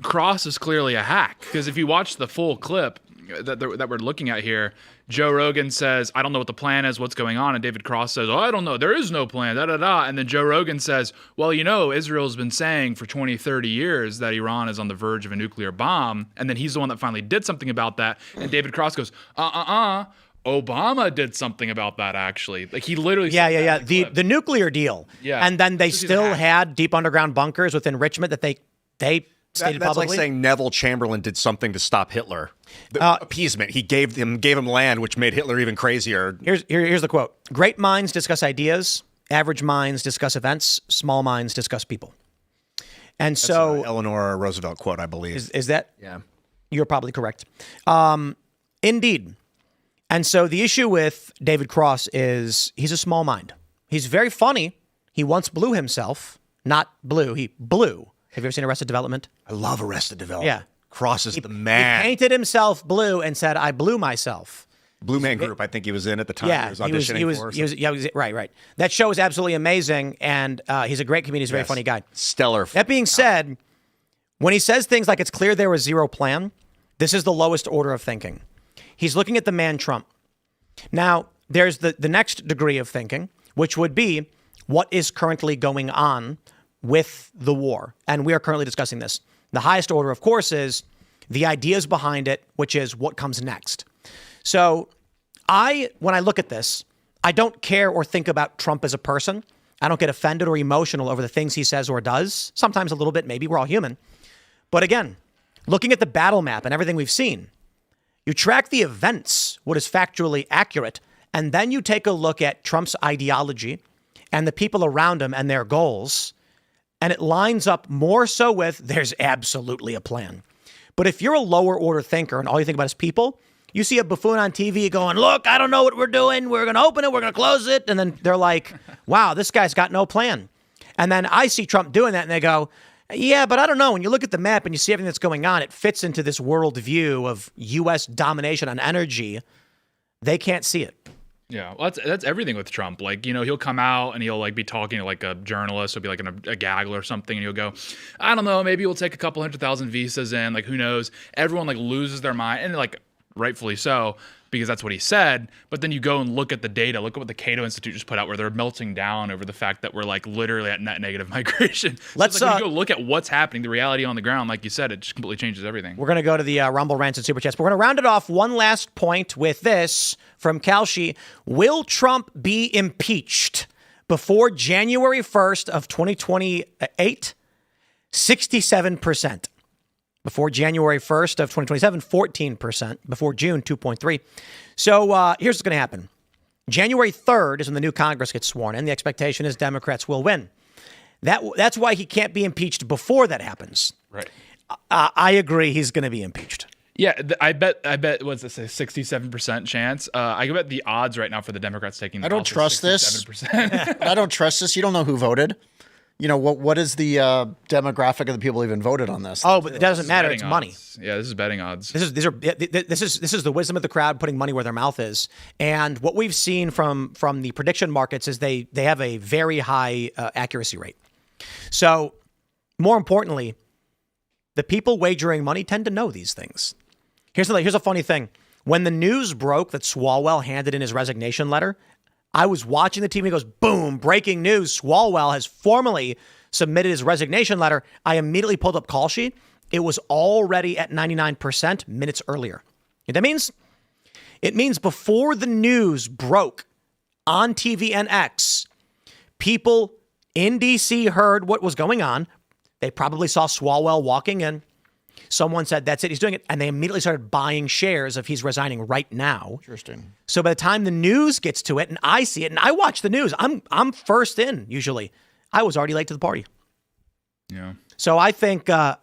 Cross is clearly a hack because if you watch the full clip that we're looking at here, Joe Rogan says, I don't know what the plan is, what's going on. And David Cross says, oh, I don't know. There is no plan, da-da-da. And then Joe Rogan says, well, you know, Israel's been saying for 20, 30 years that Iran is on the verge of a nuclear bomb. And then he's the one that finally did something about that. And David Cross goes, Obama did something about that, actually. Like he literally said the nuclear deal. Yeah. And then they still had deep underground bunkers with enrichment that they that's publicly. Like saying Neville Chamberlain did something to stop Hitler. Appeasement. He gave him land, which made Hitler even crazier. Here's the quote. Great minds discuss ideas. Average minds discuss events. Small minds discuss people. And That's so an Eleanor Roosevelt quote, I believe. Is that? Yeah. You're probably correct. Indeed. And so the issue with David Cross is he's a small mind. He's very funny. He once blew himself. Not blue. He blew. Have you ever seen Arrested Development? I love Arrested Development. Yeah. Cross is the man. He painted himself blue and said, I blew myself. Blue Man Group, I think he was in at the time. Yeah, he was auditioning for. Right. That show is absolutely amazing, and he's a great comedian. He's a very funny guy. Stellar. That being said, when he says things like it's clear there was zero plan, this is the lowest order of thinking. He's looking at the man Trump. Now, there's the next degree of thinking, which would be what is currently going on with the war. And we are currently discussing this. The highest order, of course, is the ideas behind it, which is what comes next. So when I look at this, I don't care or think about Trump as a person. I don't get offended or emotional over the things he says or does. Sometimes a little bit, maybe. We're all human. But again, looking at the battle map and everything we've seen, you track the events, what is factually accurate, and then you take a look at Trump's ideology and the people around him and their goals, and it lines up more so with there's absolutely a plan. But if you're a lower order thinker and all you think about is people, you see a buffoon on TV going, look, I don't know what we're doing. We're going to open it. We're going to close it. And then they're like, wow, this guy's got no plan. And then I see Trump doing that and they go, yeah, but I don't know. When you look at the map and you see everything that's going on, it fits into this world view of U.S. domination on energy. They can't see it. Yeah, well, that's everything with Trump. Like, you know, he'll come out and he'll like be talking to like a journalist, he'll be like a gaggle or something, and he'll go, I don't know, maybe we'll take a couple 100,000 visas in, like who knows? Everyone like loses their mind, and like rightfully so, because that's what he said. But then you go and look at the data, look at what the Cato Institute just put out, where they're melting down over the fact that we're like literally at net negative migration. Let's when you go look at what's happening, the reality on the ground, like you said, it just completely changes everything. We're going to go to the Rumble Rants and Super Chats. But we're going to round it off one last point with this from Kalshi. Will Trump be impeached before January 1st of 2028? 67%. Before January 1st of 2027, 14%. Before June, 2.3%. So here's what's going to happen. January 3rd is when the new Congress gets sworn in. The expectation is Democrats will win. That's why he can't be impeached before that happens. Right. I agree. He's going to be impeached. Yeah, I bet. What's this? A 67% chance. I bet the odds right now for the Democrats taking. The I don't House is trust this. 67%. I don't trust this. You don't know who voted. You know, what is the demographic of the people who even voted on this? Oh, but it doesn't matter. Betting It's money. odds. Yeah, this is betting odds. This is the wisdom of the crowd putting money where their mouth is. And what we've seen from the prediction markets is they have a very high accuracy rate. So, more importantly, the people wagering money tend to know these things. Here's a funny thing. When the news broke that Swalwell handed in his resignation letter, I was watching the TV. He goes, boom, breaking news. Swalwell has formally submitted his resignation letter. I immediately pulled up call sheet. It was already at 99% minutes earlier. And that means? It means before the news broke on TV and X, people in D.C. heard what was going on. They probably saw Swalwell walking in. Someone said, that's it, he's doing it. And they immediately started buying shares of he's resigning right now. Interesting. So by the time the news gets to it and I see it and I watch the news, I'm first in usually. I was already late to the party. Yeah. So I think a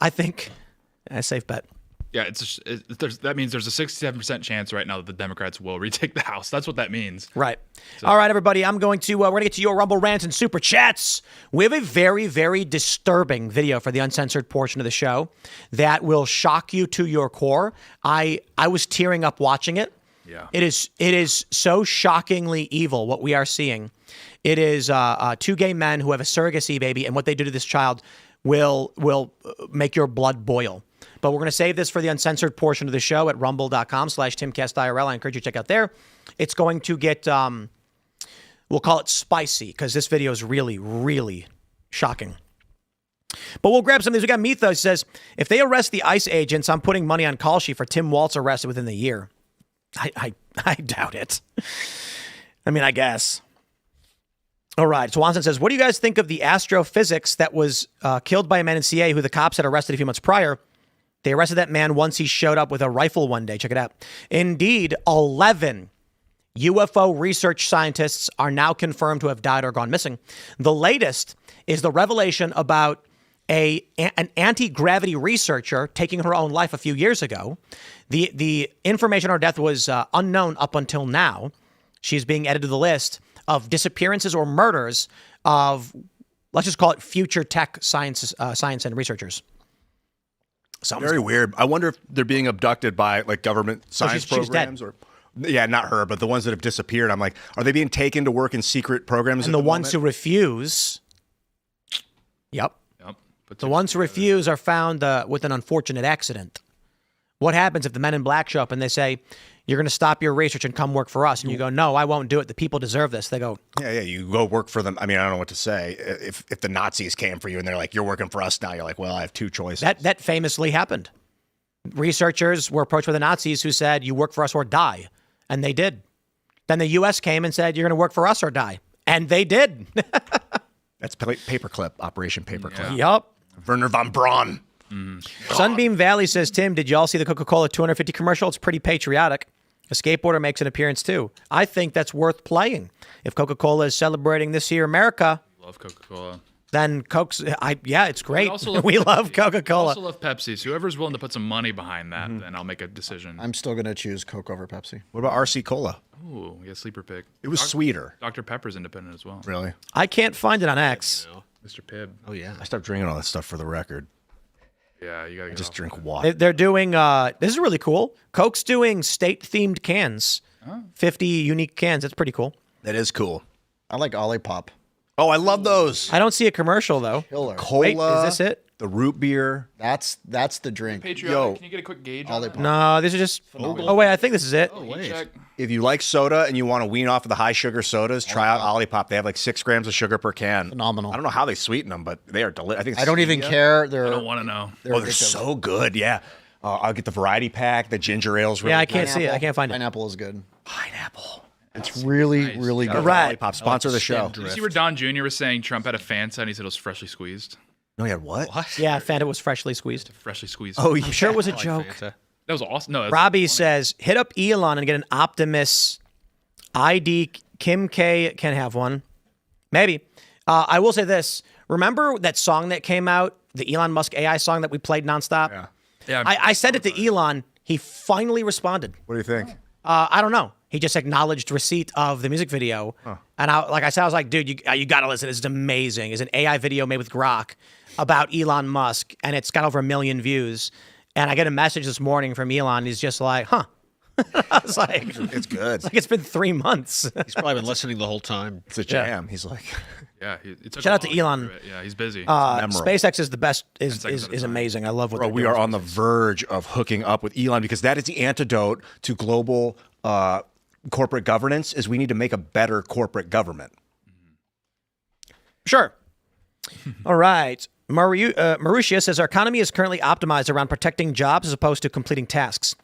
safe bet. Yeah, that means there's a 67% chance right now that the Democrats will retake the House. That's what that means. Right. All right, everybody. We're going to get to your Rumble rants and super chats. We have a very, very disturbing video for the uncensored portion of the show that will shock you to your core. I was tearing up watching it. Yeah. It is so shockingly evil what we are seeing. It is two gay men who have a surrogacy baby, and what they do to this child will make your blood boil. But we're going to save this for the uncensored portion of the show at rumble.com/Timcast IRL. I encourage you to check out there. It's going to get, we'll call it spicy, because this video is really, really shocking. But we'll grab some of these. We got Mythos says, if they arrest the ICE agents, I'm putting money on call sheet for Tim Waltz arrested within the year. I doubt it. I mean, I guess. All right. So Swanson says, what do you guys think of the astrophysics that was killed by a man in CA who the cops had arrested a few months prior? They arrested that man once he showed up with a rifle one day. Check it out. Indeed, 11 UFO research scientists are now confirmed to have died or gone missing. The latest is the revelation about an anti-gravity researcher taking her own life a few years ago. The information on her death was unknown up until now. She's being added to the list of disappearances or murders of, let's just call it future tech science and researchers. Very weird. I wonder if they're being abducted by like government science programs or. Yeah, not her, but the ones that have disappeared. I'm like, are they being taken to work in secret programs? And the ones who refuse. Yep. The ones who refuse are found with an unfortunate accident. What happens if the men in black show up and they say, you're going to stop your research and come work for us? And you go, no, I won't do it. The people deserve this. They go, yeah, you go work for them. I mean, I don't know what to say. If the Nazis came for you and they're like, you're working for us now, you're like, well, I have two choices. That famously happened. Researchers were approached by the Nazis who said, you work for us or die. And they did. Then the U.S. came and said, you're going to work for us or die. And they did. That's Paperclip, Operation Paperclip. Yeah. Yup. Werner von Braun. Sunbeam Valley says, Tim, did you all see the Coca-Cola 250 commercial? It's pretty patriotic. A skateboarder makes an appearance too. I think that's worth playing. If Coca-Cola is celebrating this year America, Love Coca-Cola. Then Coke's, it's great. We love Coca-Cola. I also love Pepsi. So whoever's willing to put some money behind that, then I'll make a decision. I'm still going to choose Coke over Pepsi. What about RC Cola? Ooh, yeah, sleeper pick. It was sweeter. Dr. Pepper's independent as well. Really? I can't find it on X. Mr. Pibb. Oh, yeah. I stopped drinking all that stuff for the record. Yeah, you gotta just drink water. They're doing, this is really cool. Coke's doing state-themed cans. 50 unique cans. That's pretty cool. That is cool. I like Olipop. Oh, I love those. I don't see a commercial, though. Killer. Cola. Wait, is this it? The root beer. That's the drink. Patreon, can you get a quick gauge on that? No, these are just... Oh, wait, I think this is it. Oh, wait. If you like soda and you want to wean off of the high sugar sodas, try out Olipop. They have like 6 grams of sugar per can. Phenomenal. I don't know how they sweeten them, but they are delicious. I think I don't even care. I don't want to know. They're so good. Yeah. I'll get the variety pack. The ginger ale's really Yeah, I good. can't see it. I can't find it. Pineapple is good. Pineapple. It's really, really good. Right. Olipop, sponsor the show. Did you see where Don Jr. was saying Trump had a Fanta and he said it was freshly squeezed? No, he had what? Yeah, Fanta was freshly squeezed. Freshly squeezed. Oh, yeah. I'm sure it was a joke. That was awesome. No, Robbie says, hit up Elon and get an Optimus ID. Kim K can have one. Maybe. I will say this. Remember that song that came out the Elon Musk AI song that we played nonstop? Yeah. I sent it to Elon. He finally responded. What do you think? I don't know. He just acknowledged receipt of the music video. And like I said, I was like, dude, you got to listen. This is amazing. It's an AI video made with Grok about Elon Musk, and it's got over 1 million views. And I get a message this morning from Elon. He's just like, huh. I was like, it's good. It's like it's been 3 months. He's probably been listening the whole time. It's a jam. He's like, Yeah. It took Shout a out to while Elon. do it. Yeah, he's busy. SpaceX is the best, is seconds at a time. amazing. I love what bro, they're we doing. are on the verge of hooking up with Elon because that is the antidote to global corporate governance. Is we need to make a better corporate government. Sure. All right. Mauritia says our economy is currently optimized around protecting jobs as opposed to completing tasks.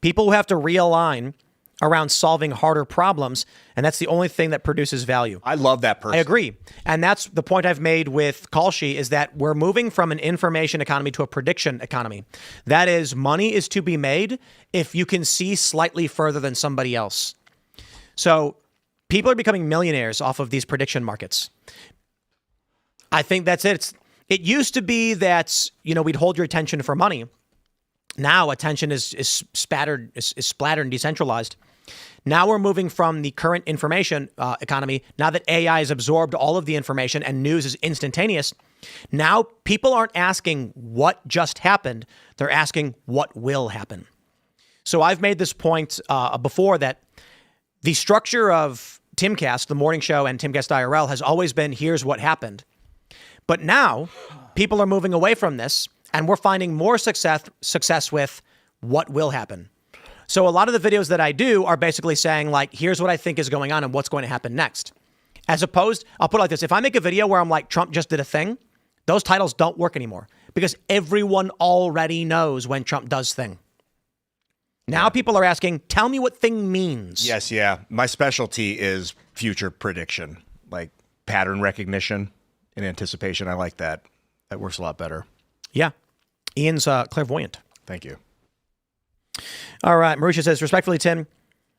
People who have to realign around solving harder problems, and that's the only thing that produces value. I love that person. I agree. And that's the point I've made with Kalshi is that we're moving from an information economy to a prediction economy. That is, money is to be made if you can see slightly further than somebody else. So people are becoming millionaires off of these prediction markets. I think that's it. It used to be that, we'd hold your attention for money. Now attention is splattered and decentralized. Now we're moving from the current information economy. Now that AI has absorbed all of the information and news is instantaneous, now people aren't asking what just happened. They're asking what will happen. So I've made this point before that the structure of Timcast, the morning show, and Timcast IRL has always been here's what happened. But now people are moving away from this, and we're finding more success with what will happen. So a lot of the videos that I do are basically saying, like, here's what I think is going on and what's going to happen next. As opposed, I'll put it like this. If I make a video where I'm like, Trump just did a thing, those titles don't work anymore because everyone already knows when Trump does thing. Now people are asking, tell me what thing means. Yes, yeah. My specialty is future prediction, like pattern recognition and anticipation. I like that. That works a lot better. Yeah. Ian's clairvoyant. Thank you. All right. Marisha says, respectfully, Tim,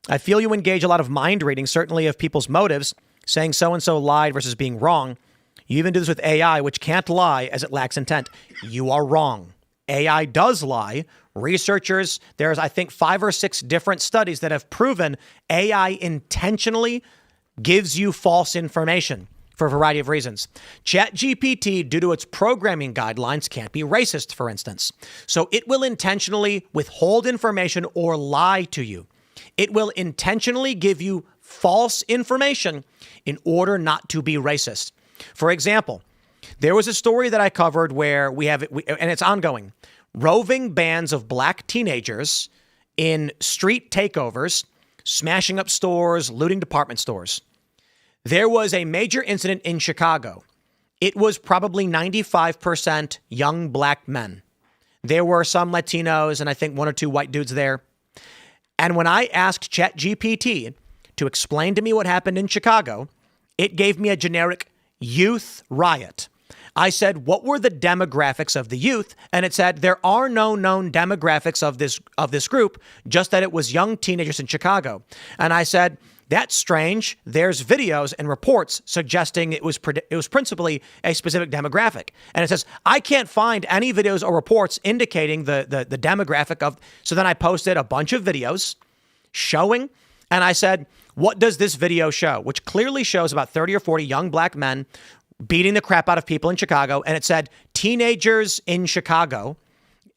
I feel you engage a lot of mind reading, certainly of people's motives, saying so-and-so lied versus being wrong. You even do this with AI, which can't lie as it lacks intent. You are wrong. AI does lie. Researchers, there's, I think, 5 or 6 different studies that have proven AI intentionally gives you false information for a variety of reasons. ChatGPT, due to its programming guidelines, can't be racist, for instance. So it will intentionally withhold information or lie to you. It will intentionally give you false information in order not to be racist. For example, there was a story that I covered where and it's ongoing, roving bands of black teenagers in street takeovers, smashing up stores, looting department stores. There was a major incident in Chicago. It was probably 95% young black men. There were some Latinos and I think 1 or 2 white dudes there. And when I asked ChatGPT to explain to me what happened in Chicago, it gave me a generic youth riot. I said, what were the demographics of the youth? And it said, there are no known demographics of this group, just that it was young teenagers in Chicago. And I said, that's strange. There's videos and reports suggesting it was principally a specific demographic. And it says, I can't find any videos or reports indicating the demographic of. So then I posted a bunch of videos showing, and I said, what does this video show? Which clearly shows about 30 or 40 young black men beating the crap out of people in Chicago. And it said, teenagers in Chicago.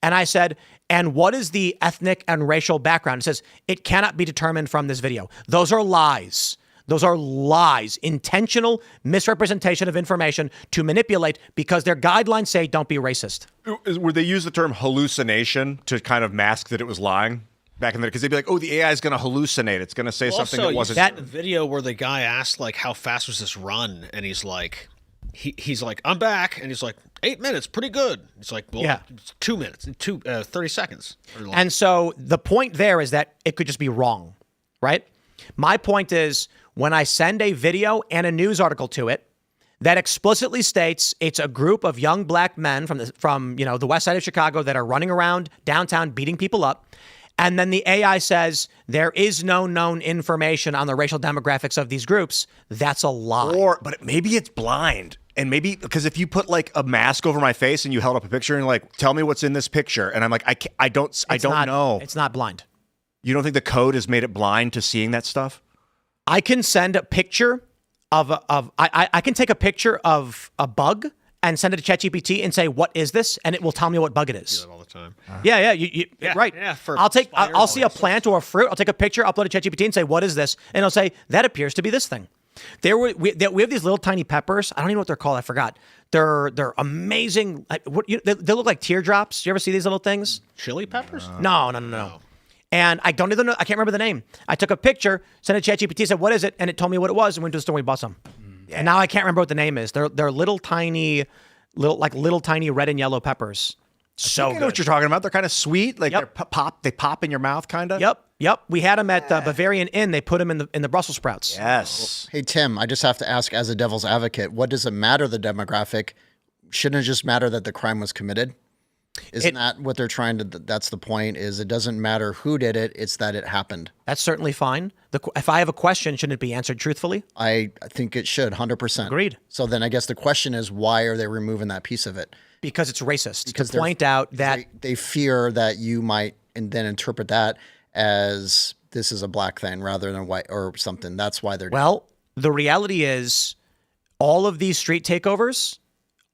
And I said, and what is the ethnic and racial background? It says, it cannot be determined from this video. Those are lies. Those are lies, intentional misrepresentation of information to manipulate because their guidelines say don't be racist. Would they use the term hallucination to kind of mask that it was lying back in there? Because they'd be like, oh, the AI is going to hallucinate. It's going to say something that wasn't. That video where the guy asked, like, how fast was this run? And he's like, he's like, I'm back. And he's like, 8 minutes, pretty good. It's like, well, yeah. 2 minutes, 30 seconds. And so the point there is that it could just be wrong, right? My point is when I send a video and a news article to it that explicitly states it's a group of young black men from the west side of Chicago that are running around downtown beating people up, and then the AI says there is no known information on the racial demographics of these groups, that's a lie. But maybe it's blind. And maybe because if you put like a mask over my face and you held up a picture and like, tell me what's in this picture, and I'm like, I don't know. It's not blind. You don't think the code has made it blind to seeing that stuff? I can send a picture I can take a picture of a bug and send it to ChatGPT and say, what is this? And it will tell me what bug it is. I do that all the time. Yeah, right. Yeah, I'll see a plant or a fruit. I'll take a picture, upload it to ChatGPT and say, what is this? And it'll say, that appears to be this thing. We have these little tiny peppers. I don't even know what they're called. I forgot. They're amazing. They look like teardrops. You ever see these little things? Chili peppers? No. And I don't even know. I can't remember the name. I took a picture, sent it to ChatGPT, said, what is it? And it told me what it was and went to the store and we bought some. And now I can't remember what the name is. They're little tiny red and yellow peppers. So I know what you're talking about. They're kind of sweet. Like they pop in your mouth, kind of. Yep. We had them at the Bavarian Inn. They put them in the Brussels sprouts. Yes. Hey, Tim, I just have to ask as a devil's advocate, what does it matter, the demographic? Shouldn't it just matter that the crime was committed? Isn't that what they're trying to, that's the point, is it doesn't matter who did it, it's that it happened. That's certainly fine. If I have a question, shouldn't it be answered truthfully? I think it should, 100%. Agreed. So then I guess the question is, why are they removing that piece of it? Because it's racist. Because to point out that they fear that you might and then interpret that as this is a black thing rather than white or something. That's why they're Well, the reality is all of these street takeovers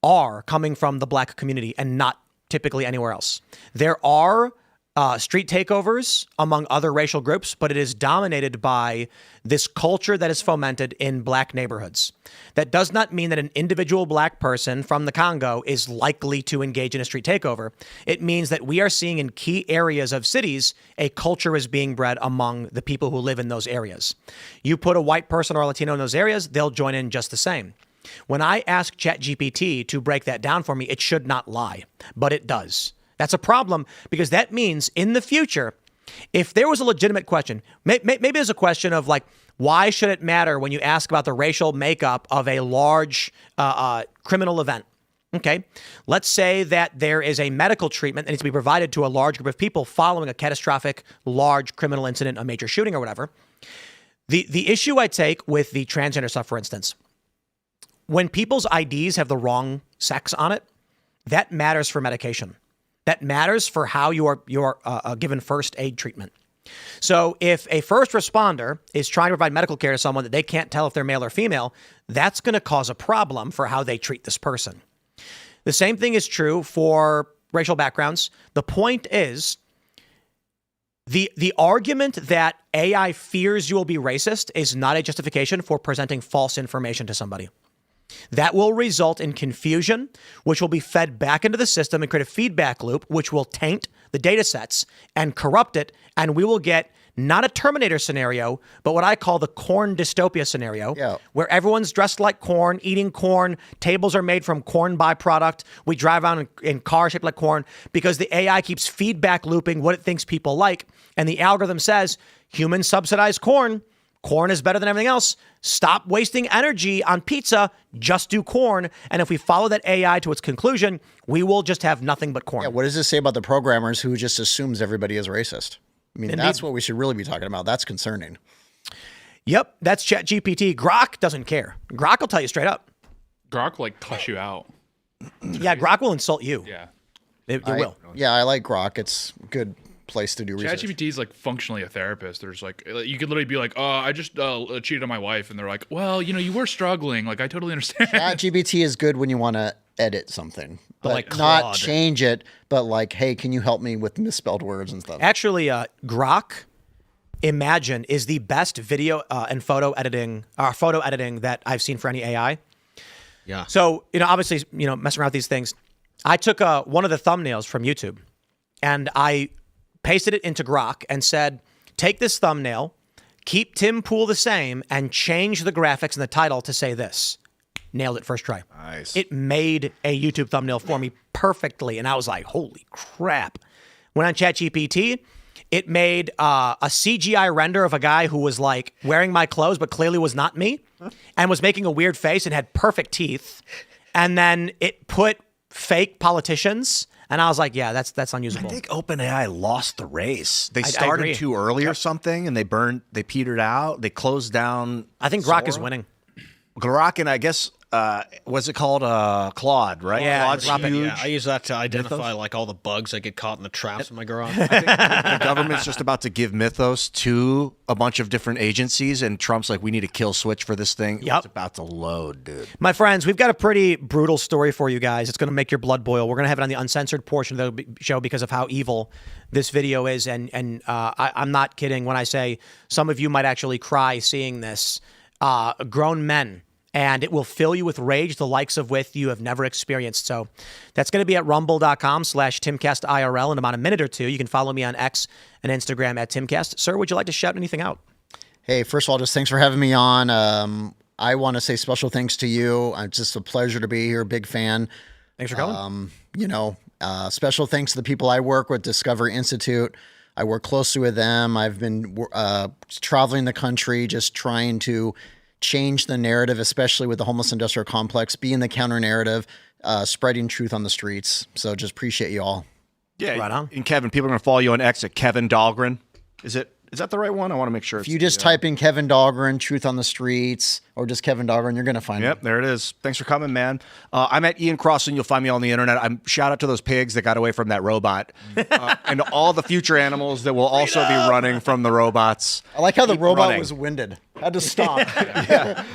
are coming from the black community and not typically anywhere else. There are street takeovers among other racial groups, but it is dominated by this culture that is fomented in black neighborhoods. That does not mean that an individual black person from the Congo is likely to engage in a street takeover. It means that we are seeing in key areas of cities, a culture is being bred among the people who live in those areas. You put a white person or a Latino in those areas, they'll join in just the same. When I ask ChatGPT to break that down for me, it should not lie, but it does. That's a problem because that means in the future, if there was a legitimate question, maybe there's a question of like, why should it matter when you ask about the racial makeup of a large criminal event? Okay, let's say that there is a medical treatment that needs to be provided to a large group of people following a catastrophic, large criminal incident, a major shooting or whatever. The issue I take with the transgender stuff, for instance, when people's IDs have the wrong sex on it, that matters for medication. That matters for how you are given first aid treatment. So if a first responder is trying to provide medical care to someone that they can't tell if they're male or female, that's going to cause a problem for how they treat this person. The same thing is true for racial backgrounds. The point is, the argument that AI fears you will be racist is not a justification for presenting false information to somebody. That will result in confusion, which will be fed back into the system and create a feedback loop, which will taint the data sets and corrupt it. And we will get not a Terminator scenario, but what I call the corn dystopia scenario, where everyone's dressed like corn, eating corn, tables are made from corn byproduct. We drive around in cars shaped like corn because the AI keeps feedback looping what it thinks people like. And the algorithm says, humans subsidize corn. Corn is better than everything else. Stop wasting energy on pizza. Just do corn. And if we follow that AI to its conclusion, we will just have nothing but corn. Yeah, what does this say about the programmers who just assumes everybody is racist? I mean, that's what we should really be talking about. That's concerning. Yep, that's ChatGPT. Grok doesn't care. Grok will tell you straight up. Grok will like cuss you out. Yeah, Grok will insult you. Yeah. It will. Yeah, I like Grok. It's good place to do research. ChatGPT is like functionally a therapist. There's like, you could literally be like, oh, I just cheated on my wife. And they're like, well, you were struggling. Like, I totally understand. ChatGPT is good when you want to edit something, but like not Claude. change it, but like, hey, can you help me with misspelled words and stuff? Actually, Grok, Imagine, is the best video and photo editing that I've seen for any AI. Yeah. So, obviously, messing around with these things, I took one of the thumbnails from YouTube and I pasted it into Grok and said, take this thumbnail, keep Tim Pool the same, and change the graphics and the title to say this. Nailed it first try. Nice. It made a YouTube thumbnail for me perfectly. And I was like, holy crap. Went on ChatGPT. It made a CGI render of a guy who was like wearing my clothes, but clearly was not me and was making a weird face and had perfect teeth. And then it put fake politicians. And I was like, yeah, that's unusable. I think OpenAI lost the race. They I started agree. too early or something, and they petered out. They closed down. I think Grok is Sora. winning. Grok, and I guess what's it called? Claude, right? Yeah, Claude's Robin, huge. Yeah, I use that to identify like all the bugs that get caught in the traps in my garage. The government's just about to give Mythos to a bunch of different agencies, and Trump's like, we need a kill switch for this thing. Yep. It's about to load, dude. My friends, we've got a pretty brutal story for you guys. It's going to make your blood boil. We're going to have it on the uncensored portion of the show because of how evil this video is. And I'm not kidding when I say some of you might actually cry seeing this. Grown men. And it will fill you with rage, the likes of which you have never experienced. So that's going to be at rumble.com/Timcast IRL in about a minute or two. You can follow me on X and Instagram at Timcast. Sir, would you like to shout anything out? Hey, first of all, just thanks for having me on. I want to say special thanks to you. It's just a pleasure to be here. Big fan. Thanks for coming. Special thanks to the people I work with, Discovery Institute. I work closely with them. I've been traveling the country, just trying to change the narrative, especially with the homeless industrial complex, being the counter narrative, spreading truth on the streets. So just appreciate you all. Yeah. Right on. And Kevin, people are going to follow you on X at Kevin Dahlgren. Is that the right one? I want to make sure. If you just type in Kevin Dahlgren, Truth on the Streets, or just Kevin Dahlgren, you're going to find it. Yep, there it is. Thanks for coming, man. I'm at Ian Crossing. You'll find me on the internet. Shout out to those pigs that got away from that robot, and all the future animals that will also be running from the robots. I like how the Keep robot running. was winded. Had to stop.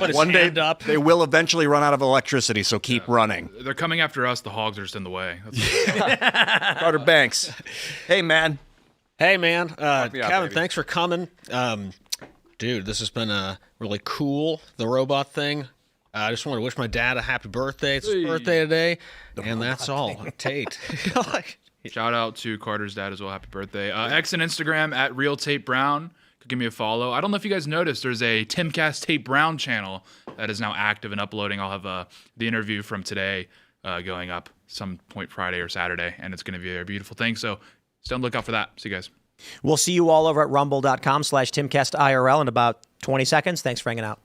But One day up. they will eventually run out of electricity, so keep running. They're coming after us. The hogs are just in the way. That's Carter Banks. Hey, man. Hey, man. me up, Kevin, baby. thanks for coming. Dude, this has been really cool, the robot thing. I just want to wish my dad a happy birthday. It's his birthday today. And that's all. Tate. Shout out to Carter's dad as well. Happy birthday. X and Instagram at Real Tate Brown. Could give me a follow. I don't know if you guys noticed, there's a Timcast Tate Brown channel that is now active and uploading. I'll have the interview from today going up some point Friday or Saturday, and it's going to be a beautiful thing. So stay on the lookout for that. See you guys. We'll see you all over at rumble.com/Timcast IRL in about 20 seconds. Thanks for hanging out.